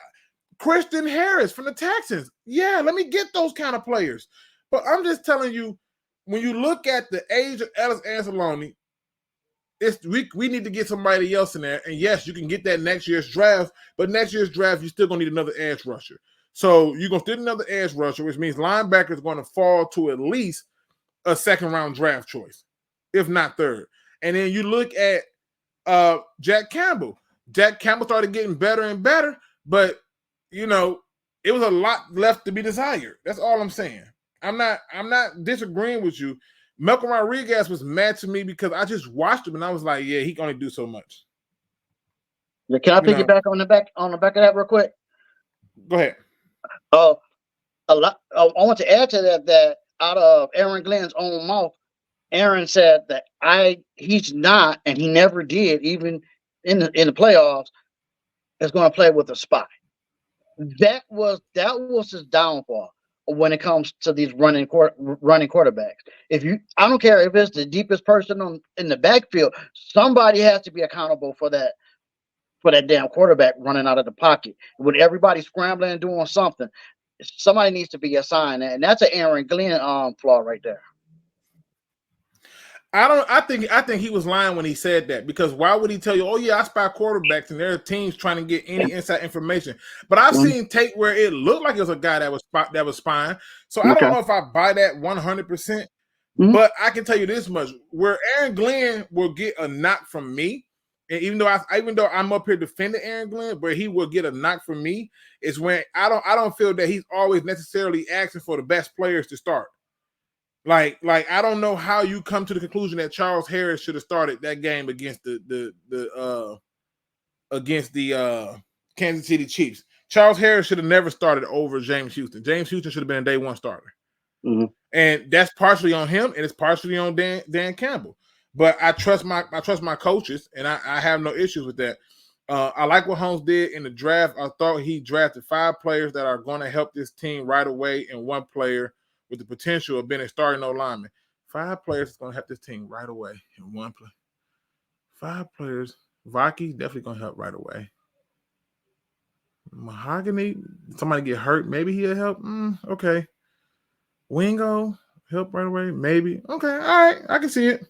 Christian Harris from the Texans. Yeah, let me get those kind of players. But I'm just telling you, when you look at the age of Ellis Anzalone, we need to get somebody else in there. And yes, you can get that next year's draft, but next year's draft, you're still going to need another edge rusher. So you're going to still need another edge rusher, which means linebacker is going to fall to at least a second-round draft choice, if not third. And then you look at Jack Campbell. Jack Campbell started getting better and better, but it was a lot left to be desired. That's all I'm saying. I'm not disagreeing with you. Malcolm Rodriguez was mad to me because I just watched him and I was like, yeah, he can only do so much. Yeah, can I piggyback on the back of that real quick? Go ahead. I want to add to that out of Aaron Glenn's own mouth, Aaron said that he's not, and he never did, even in the playoffs, is going to play with a spy. That was his downfall when it comes to these running quarterbacks. I don't care if it's the deepest person in the backfield, somebody has to be accountable for that damn quarterback running out of the pocket. When everybody's scrambling and doing something, somebody needs to be assigned that, and that's an Aaron Glenn flaw right there. I think he was lying when he said that, because why would he tell you, oh yeah, I spy quarterbacks and there are teams trying to get any inside information? But I've seen tape where it looked like it was a guy that was spying. So I don't know if I buy that 100%, but I can tell you this much: where Aaron Glenn will get a knock from me, and even though I'm up here defending Aaron Glenn, where he will get a knock from me is when I don't feel that he's always necessarily asking for the best players to start. Like I don't know how you come to the conclusion that Charles Harris should have started that game against the Kansas City Chiefs. Charles Harris should have never started over James Houston. James Houston should have been a day one starter. Mm-hmm. And that's partially on him, and it's partially on Dan Campbell. But I trust my coaches, and I have no issues with that. I like what Holmes did in the draft. I thought he drafted 5 players that are going to help this team right away, and 1 player with the potential of being a starting lineman. 5 players that's going to help this team right away in 1 play. 5 players. Vaki definitely going to help right away. Mahogany, somebody get hurt, maybe he'll help. Okay. Wingo, help right away, maybe. Okay, all right, I can see it.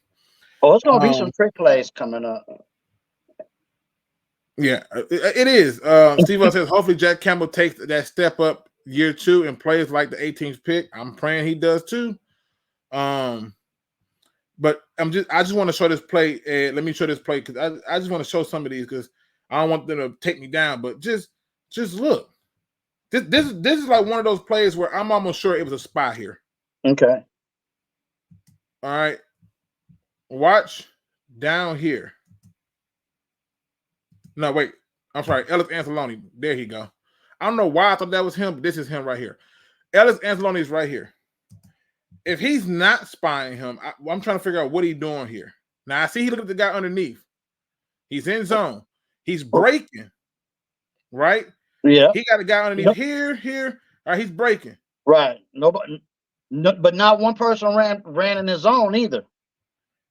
Oh, it's going to be some trick plays coming up. Yeah, it is. Steve says, hopefully Jack Campbell takes that step up year 2 and plays like the 18th pick. I'm praying he does too. But I just want to show this play. Let me show this play because I just want to show some of these because I don't want them to take me down. But just look. This is like one of those plays where I'm almost sure it was a spy here. Okay. All right. Watch down here. No, wait. I'm sorry. Ellis Anzalone. There he go. I don't know why I thought that was him, but this is him right here. Ellis Anzalone is right here. If he's not spying him, I'm trying to figure out what he's doing here. Now, I see he looked at the guy underneath. He's in zone. He's breaking, right? Yeah. He got a guy underneath here. All right, he's breaking. Right. Nobody, but not one person ran in his zone either.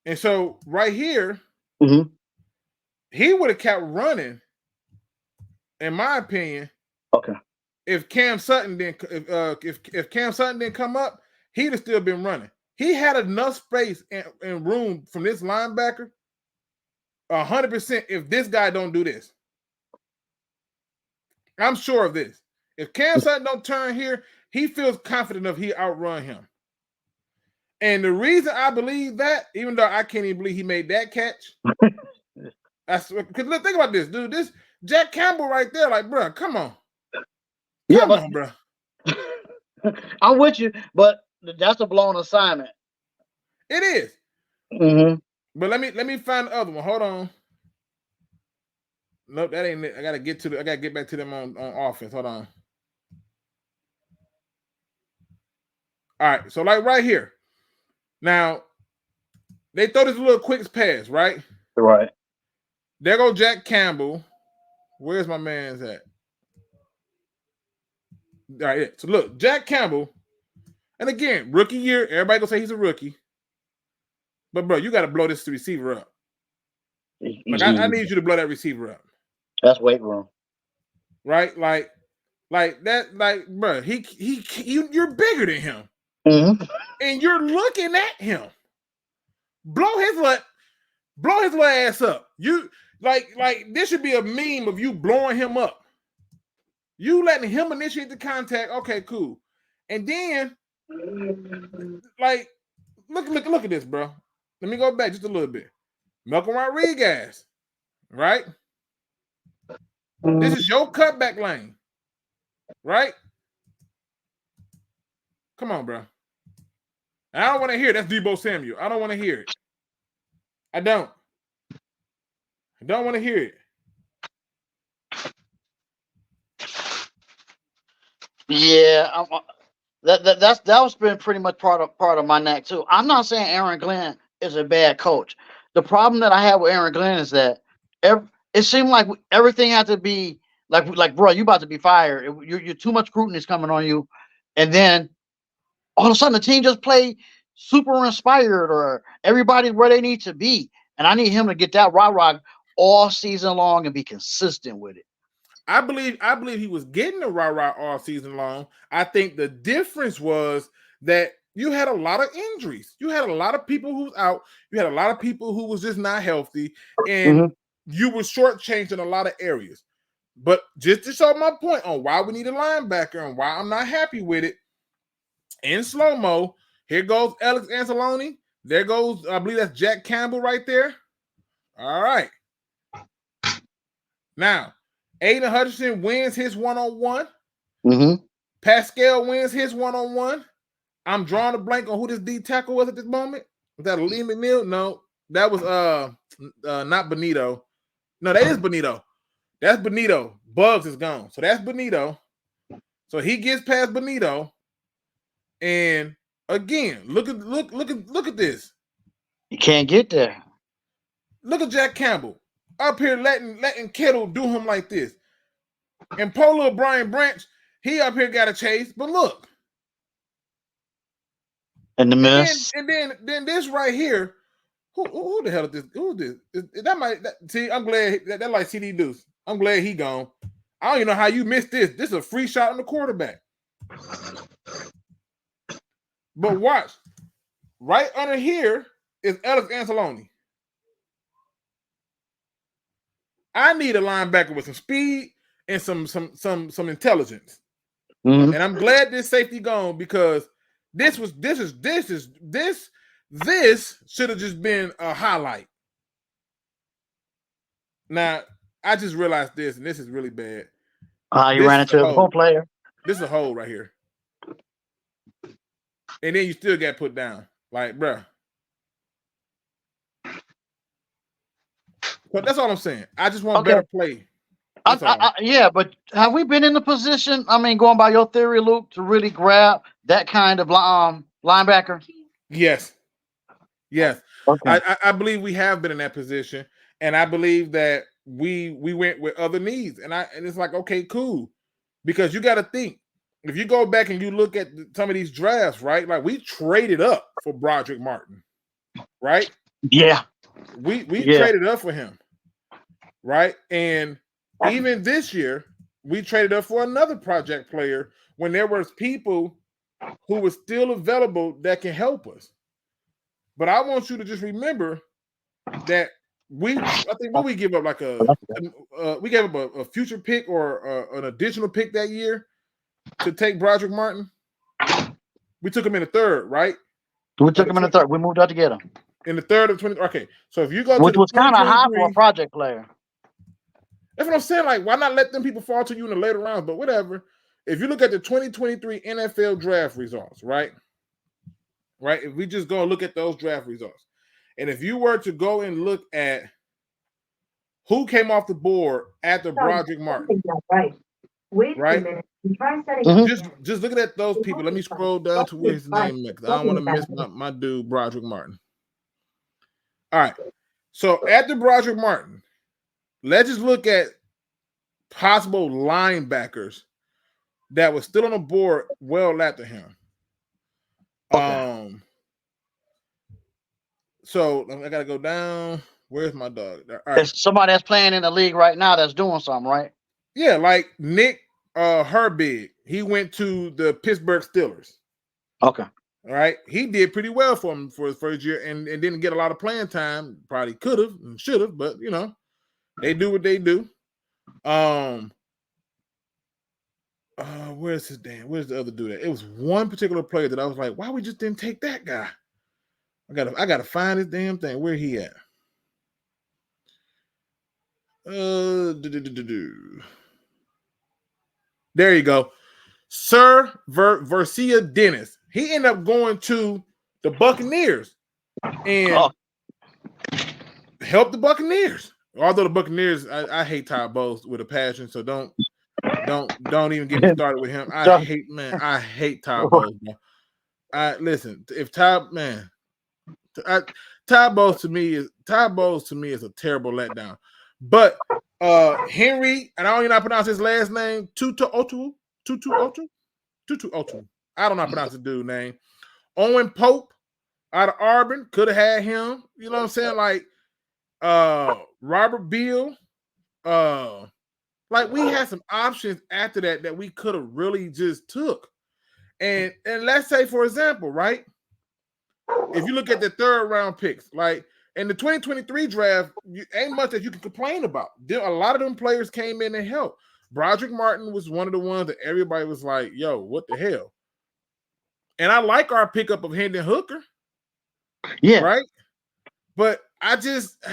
And so right here, he would have kept running, in my opinion. Okay. If Cam Sutton didn't, if Cam Sutton didn't come up, he'd have still been running. He had enough space and room from this linebacker, 100%. If this guy don't do this, I'm sure of this. If Cam Sutton don't turn here, he feels confident enough he outrun him. And the reason I believe that, even though I can't even believe he made that catch, that's because think about this, dude. This Jack Campbell right there, like, bro, come on. Come on, bro. I'm with you, but that's a blown assignment. It is. Mm-hmm. But let me find the other one. Hold on. Nope, that ain't it. I gotta get back to them on offense. Hold on. All right, so like right here. Now, they throw this little quick pass, right? Right. There go Jack Campbell. Where's my man's at? All right, yeah. So look, Jack Campbell, and again, rookie year, everybody gonna say he's a rookie. But bro, you gotta blow this receiver up. Like I need you to blow that receiver up. That's weight room. Right? Like that, like, bro, you're bigger than him. Mm-hmm. And you're looking at him. Blow his little ass up. You like this should be a meme of you blowing him up. You letting him initiate the contact. Okay, cool. And then, like, look at this, bro. Let me go back just a little bit. Malcolm Rodriguez, right? This is your cutback lane, right? Come on, bro. I don't want to hear that's Deebo Samuel. I don't want to hear it. I don't want to hear it. Yeah, that was been pretty much part of my neck too. I'm not saying Aaron Glenn is a bad coach. The problem that I have with Aaron Glenn is that it seemed like everything had to be like bro, you about to be fired. You're too much scrutiny is coming on you, and then all of a sudden the team just play super inspired or everybody's where they need to be. And I need him to get that rah-rah all season long and be consistent with it. I believe he was getting the rah-rah all season long. I think the difference was that you had a lot of injuries. You had a lot of people who's out. You had a lot of people who was just not healthy. And you were shortchanged in a lot of areas. But just to show my point on why we need a linebacker and why I'm not happy with it, in slow-mo, here goes Alex Anzalone. There goes, I believe that's Jack Campbell right there. All right. Now, Aiden Hutchinson wins his one-on-one. Pascal wins his one-on-one. I'm drawing a blank on who this D tackle was at this moment. Was that Lee McNeil? No, that was not Benito. No, that is Benito. That's Benito. Bugs is gone. So that's Benito. So he gets past Benito. And again, look at this. You can't get there. Look at Jack Campbell up here letting Kittle do him like this. And poor little Brian Branch, he up here got a chase. But look. And the miss. And then this right here. Who the hell is this? Who is this? See, I'm glad that like CD Deuce. I'm glad he gone. I don't even know how you missed this. This is a free shot on the quarterback. But watch. Right under here is Alex Anzalone. I need a linebacker with some speed and some intelligence. And I'm glad this safety gone because this should have just been a highlight. Now, I just realized this, and this is really bad. You ran into a full player. This is a hole right here. And then you still got put down. Like, bruh. But that's all I'm saying. I just want better play. Yeah, but have we been in the position, I mean, going by your theory, Luke, to really grab that kind of linebacker? Yes. Okay. I believe we have been in that position. And I believe that we went with other needs. And it's like, okay, cool. Because you got to think. If you go back and you look at some of these drafts, right? Like we traded up for Broderick Martin, right? Yeah. We traded up for him, right? And even this year, we traded up for another project player when there was people who were still available that can help us. But I want you to just remember that we give up like we gave up a future pick or an additional pick that year to take Broderick Martin. We took him in the third, right? We took him in the third. We moved out to get him. In the third of 20. Okay, so if you go which to was kind of high for a project player. That's what I'm saying. Like, why not let them people fall to you in the later rounds? But whatever. If you look at the 2023 NFL draft results, right? Right? If we just go and look at those draft results, and if you were to go and look at who came off the board after Broderick Martin, right. right? Just looking at those people. Let me scroll down to where his name is. I don't want to miss my dude, Broderick Martin. All right. So after Broderick Martin, let's just look at possible linebackers that was still on the board well after him. So I gotta go down. Where's my dog? All right. There's somebody that's playing in the league right now that's doing something, right? Yeah, like Nick Herbig. He went to the Pittsburgh Steelers. Okay. All right. He did pretty well for him for his first year and didn't get a lot of playing time. Probably could have and should have, but you know, they do what they do. Where's the other dude at? It was one particular player that I was like, why we just didn't take that guy? I gotta find this damn thing. Where he at? There you go. Sir Versia Dennis. He ended up going to the Buccaneers and helped the Buccaneers. Although the Buccaneers, I hate Todd Bowles with a passion, so don't even get me started with him. I hate Todd Bowles. Listen, if Todd Bowles to me is a terrible letdown. But Henry, and I don't even know how to pronounce his last name, Tutu Otu. I don't know how to pronounce the dude's name. Owen Pope out of Auburn, could have had him. You know what I'm saying? Like Robert Beal. Like we had some options after that we could have really just took. And let's say, for example, right? If you look at the third round picks, like in the 2023 draft, ain't much that you can complain about. A lot of them players came in and helped. Broderick Martin was one of the ones that everybody was like, yo, what the hell? And I like our pickup of Hendon Hooker. Yeah. Right? But I just...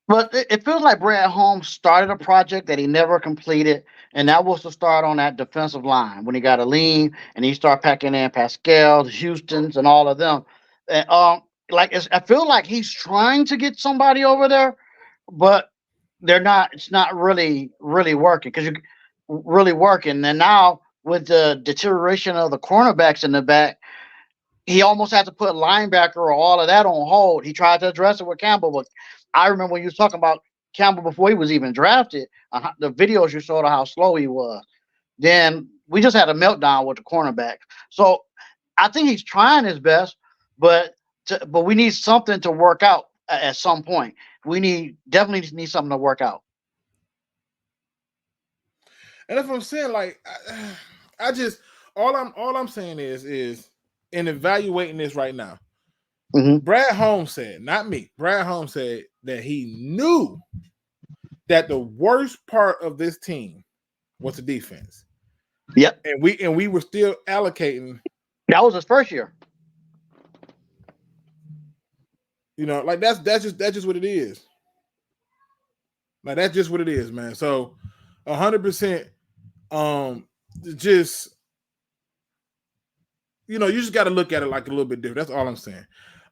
But it feels like Brad Holmes started a project that he never completed, and that was to start on that defensive line when he got a lean and he started packing in Pascal, the Houstons, and all of them. And, I feel like he's trying to get somebody over there, but they're not. It's not really working because you're really working. And now with the deterioration of the cornerbacks in the back, he almost had to put linebacker or all of that on hold. He tried to address it with Campbell, but I remember when you was talking about Campbell before he was even drafted, the videos you showed of how slow he was. Then we just had a meltdown with the cornerback. So I think he's trying his best, but we need something to work out at some point. We definitely need something to work out. And that's what I'm saying. Like, I just all I'm saying is in evaluating this right now. Mm-hmm. Brad Holmes said, not me. Brad Holmes said that he knew that the worst part of this team was the defense. Yep. And we were still allocating. That was his first year. You know, like that's just what it is. Like that's just what it is, man. So 100%, just you know, you just got to look at it like a little bit different. That's all I'm saying.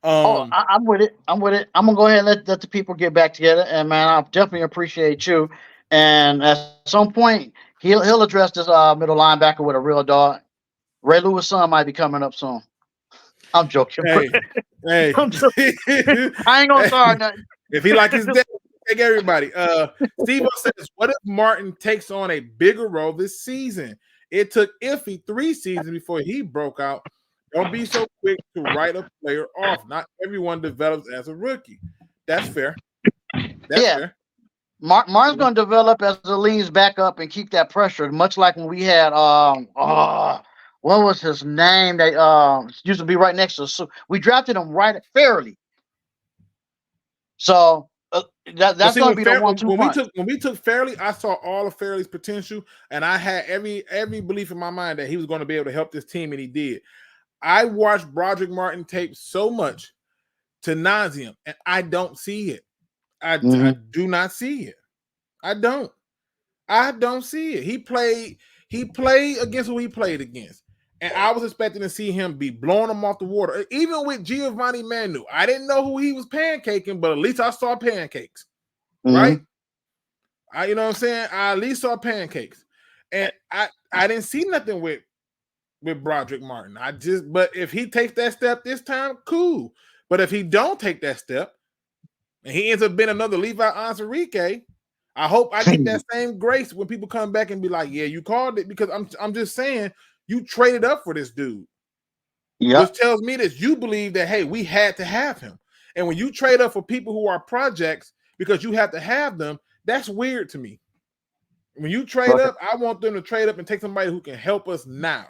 I'm with it. I'm gonna go ahead and let the people get back together. And man, I definitely appreciate you. And at some point, he'll address this middle linebacker with a real dog. Ray Lewis' son might be coming up soon. I'm joking. Hey. I'm joking. I ain't gonna start nothing. If he like his dad, take everybody. Steve says, what if Martin takes on a bigger role this season? It took Iffy 3 seasons before he broke out. Don't be so quick to write a player off. Not everyone develops as a rookie. That's fair. Fair. Martin's going to develop as he leans back up and keep that pressure, much like when we had what was his name? They used to be right next to us. So we drafted him right at Fairley. So that's going to be the 1-2 punch. When we took Fairley, I saw all of Fairley's potential, and I had every belief in my mind that he was going to be able to help this team, and he did. I watched Broderick Martin tape so much to nauseam, and I don't see it. I do not see it. I don't see it. He played against who he played against. And I was expecting to see him be blowing them off the water. Even with Giovanni Manu. I didn't know who he was pancaking, but at least I saw pancakes. Right? You know what I'm saying? I at least saw pancakes. And I didn't see nothing with Broderick Martin. But if he takes that step this time, cool. But if he don't take that step and he ends up being another Levi Onwuzurike, I hope I get that same grace when people come back and be like, yeah, you called it, because I'm just saying you traded up for this dude. Yep. Which tells me that you believe that, hey, we had to have him. And when you trade up for people who are projects because you have to have them, that's weird to me. When you trade up, I want them to trade up and take somebody who can help us now.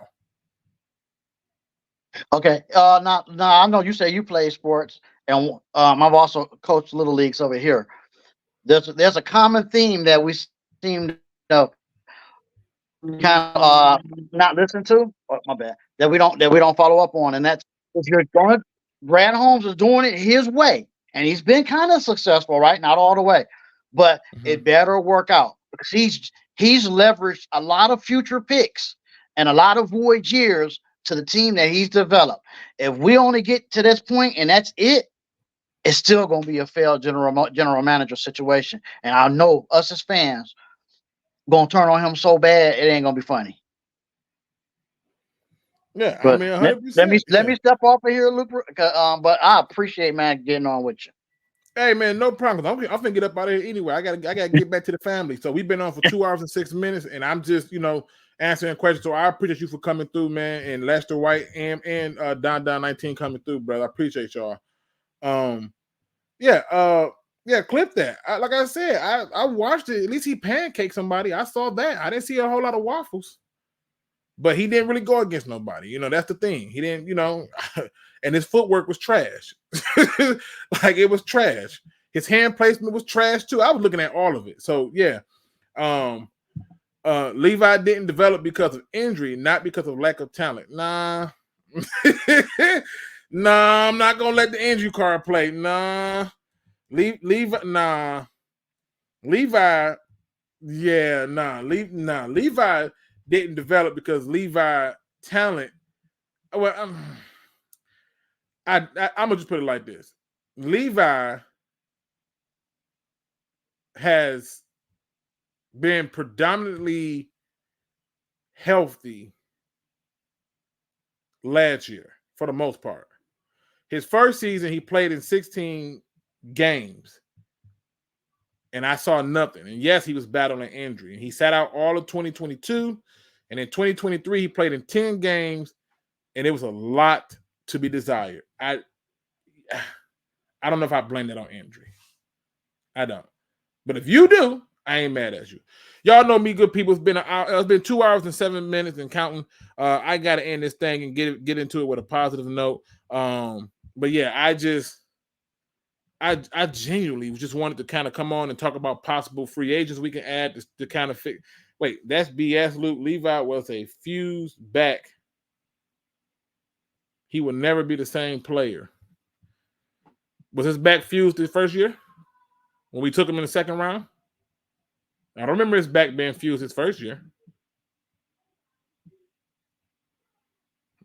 Okay. Now I know you say you play sports, and I've also coached little leagues over here. There's a common theme that we seem to kind of not listen to. Oh, my bad. That we don't follow up on, and that's if you're going. Brad Holmes is doing it his way, and he's been kind of successful, right? Not all the way, but it better work out because he's leveraged a lot of future picks and a lot of void years to the team that he's developed. If we only get to this point and that's it, it's still going to be a failed general manager situation. And I know us as fans going to turn on him so bad it ain't going to be funny. Yeah, but I mean, 100%. Let me step off of here, Looper. But I appreciate, man, getting on with you. Hey man, no problem. I'm gonna get up out of here anyway. I gotta get back to the family. So we've been on for 2 hours and 6 minutes, and I'm just answering questions. So I appreciate you for coming through, man. And Lester White and Don 19 coming through, brother. I appreciate y'all. Clip that. Like I said, I watched it. At least he pancaked somebody. I saw that. I didn't see a whole lot of waffles, but he didn't really go against nobody. That's the thing. He didn't, and his footwork was trash. Like it was trash. His hand placement was trash too. I was looking at all of it. So yeah. Levi didn't develop because of injury, not because of lack of talent. Nah. Nah, I'm not gonna let the injury card play. Nah. Levi, nah. Levi, yeah, nah. Levi didn't develop because Levi talent. Well, I'm gonna just put it like this: Levi has been predominantly healthy last year for the most part. His first season, he played in 16 games, and I saw nothing. And yes, he was battling injury, and he sat out all of 2022. And in 2023, he played in 10 games, and it was a lot to be desired. I don't know if I blame that on injury. I don't. But if you do, I ain't mad at you. Y'all know me, good people. It's been 2 hours and 7 minutes and counting. I got to end this thing and get into it with a positive note. But yeah, I genuinely just wanted to kind of come on and talk about possible free agents we can add to kind of fix. Wait, that's BS, Luke. Levi was a fused back. He will never be the same player. Was his back fused his first year when we took him in the second round? I don't remember his back being fused his first year.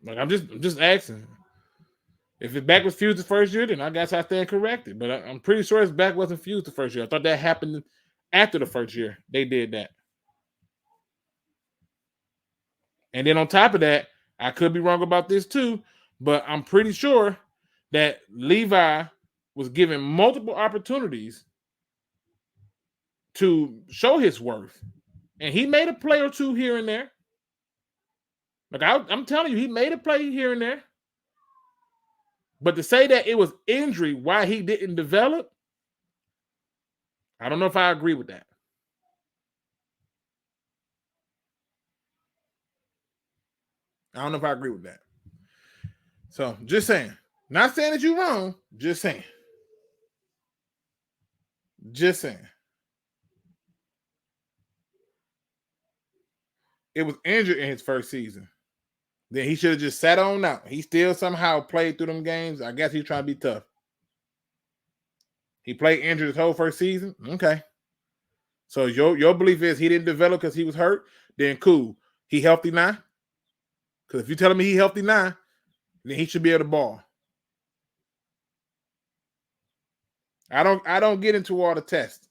Like I'm just asking. If his back was fused the first year, then I guess I stand corrected. But I'm pretty sure his back wasn't fused the first year. I thought that happened after the first year. They did that. And then on top of that, I could be wrong about this too, but I'm pretty sure that Levi was given multiple opportunities to show his worth. And he made a play or two here and there. Like I'm telling you, he made a play here and there. But to say that it was injury why he didn't develop, I don't know if I agree with that. I don't know if I agree with that. So just saying. Not saying that you're wrong. Just saying. Just saying. It was injured in his first season. Then he should have just sat on out. He still somehow played through them games. I guess he's trying to be tough. He played injured his whole first season. Okay. So your belief is he didn't develop because he was hurt? Then cool. He healthy now? Because if you're telling me he healthy now, then he should be able to ball. I don't get into all the tests.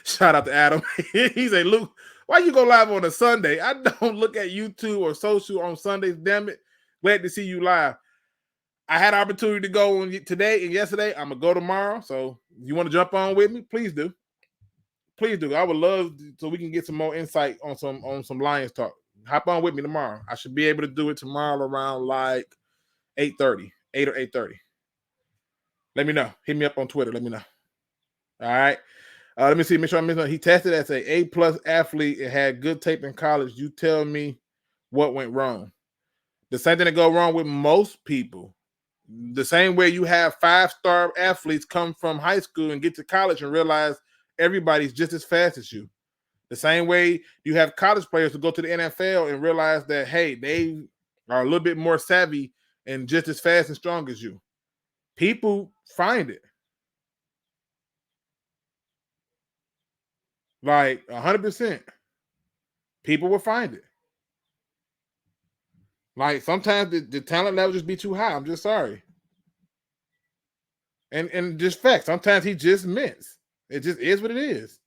Shout out to Adam. He said, Luke, why you go live on a Sunday? I don't look at YouTube or social on Sundays, damn it. Glad to see you live. I had an opportunity to go on today and yesterday. I'm going to go tomorrow. So you want to jump on with me? Please do. Please do. I would love so we can get some more insight on some Lions talk. Hop on with me tomorrow. I should be able to do it tomorrow around like 8:30, 8 or 8:30. Let me know. Hit me up on Twitter. Let me know. All right. Let me see. Make sure I mention he tested as an A+ athlete and had good tape in college. You tell me what went wrong. The same thing that go wrong with most people. The same way you have 5-star athletes come from high school and get to college and realize everybody's just as fast as you. The same way you have college players who go to the NFL and realize that, hey, they are a little bit more savvy and just as fast and strong as you. People find it. Like 100%. People will find it. Like sometimes the talent level just be too high. I'm just sorry. And just facts. Sometimes he just missed. It just is what it is.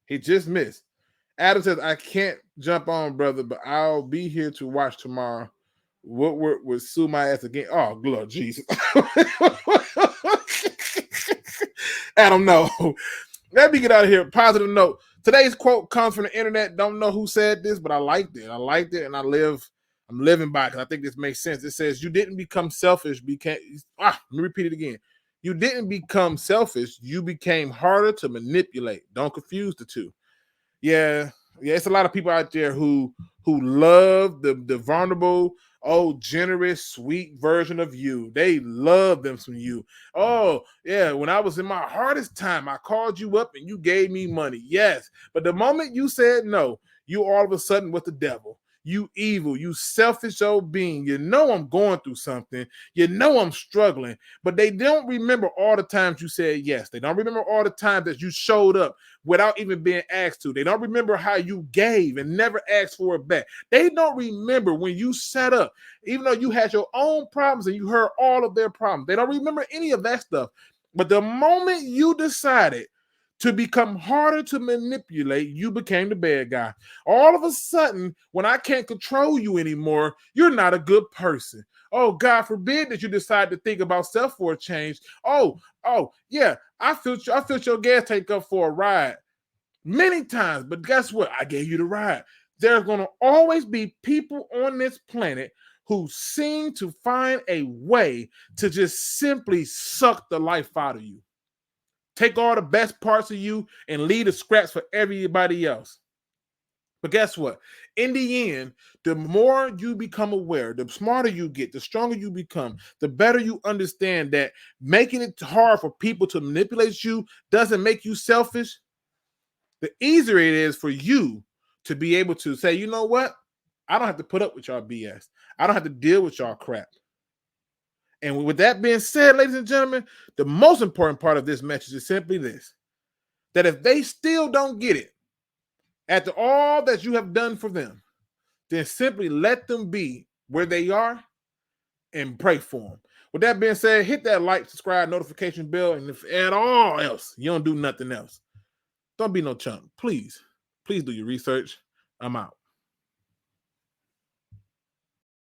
He just missed. Adam says, I can't jump on, brother, but I'll be here to watch tomorrow. Woodward would sue my ass again. Oh, Lord Jesus. Adam, no. Let me get out of here. Positive note. Today's quote comes from the internet. Don't know who said this, but I liked it. I liked it, and I'm living by it because I think this makes sense. It says, you didn't become selfish. Let me repeat it again. You didn't become selfish. You became harder to manipulate. Don't confuse the two. Yeah, it's a lot of people out there who love the vulnerable, generous, sweet version of you. They love them from you. Oh, yeah, when I was in my hardest time, I called you up and you gave me money. Yes, but the moment you said no, you all of a sudden was the devil. You evil, you selfish old being. You know I'm going through something. You know I'm struggling. But they don't remember all the times you said yes. They don't remember all the times that you showed up without even being asked to. They don't remember how you gave and never asked for it back. They don't remember when you set up, even though you had your own problems and you heard all of their problems. They don't remember any of that stuff. But the moment you decided to become harder to manipulate, you became the bad guy. All of a sudden, when I can't control you anymore, you're not a good person. Oh, God forbid that you decide to think about self for a change. Oh, yeah, I filled your gas tank up for a ride many times, but guess what? I gave you the ride. There's going to always be people on this planet who seem to find a way to just simply suck the life out of you. Take all the best parts of you and leave the scraps for everybody else. But guess what? In the end, the more you become aware, the smarter you get, the stronger you become, the better you understand that making it hard for people to manipulate you doesn't make you selfish. The easier it is for you to be able to say, you know what? I don't have to put up with y'all BS. I don't have to deal with y'all crap. And with that being said, ladies and gentlemen, the most important part of this message is simply this: that if they still don't get it, after all that you have done for them, then simply let them be where they are and pray for them. With that being said, hit that like, subscribe, notification bell, and if at all else, you don't do nothing else, don't be no chump. Please do your research. I'm out.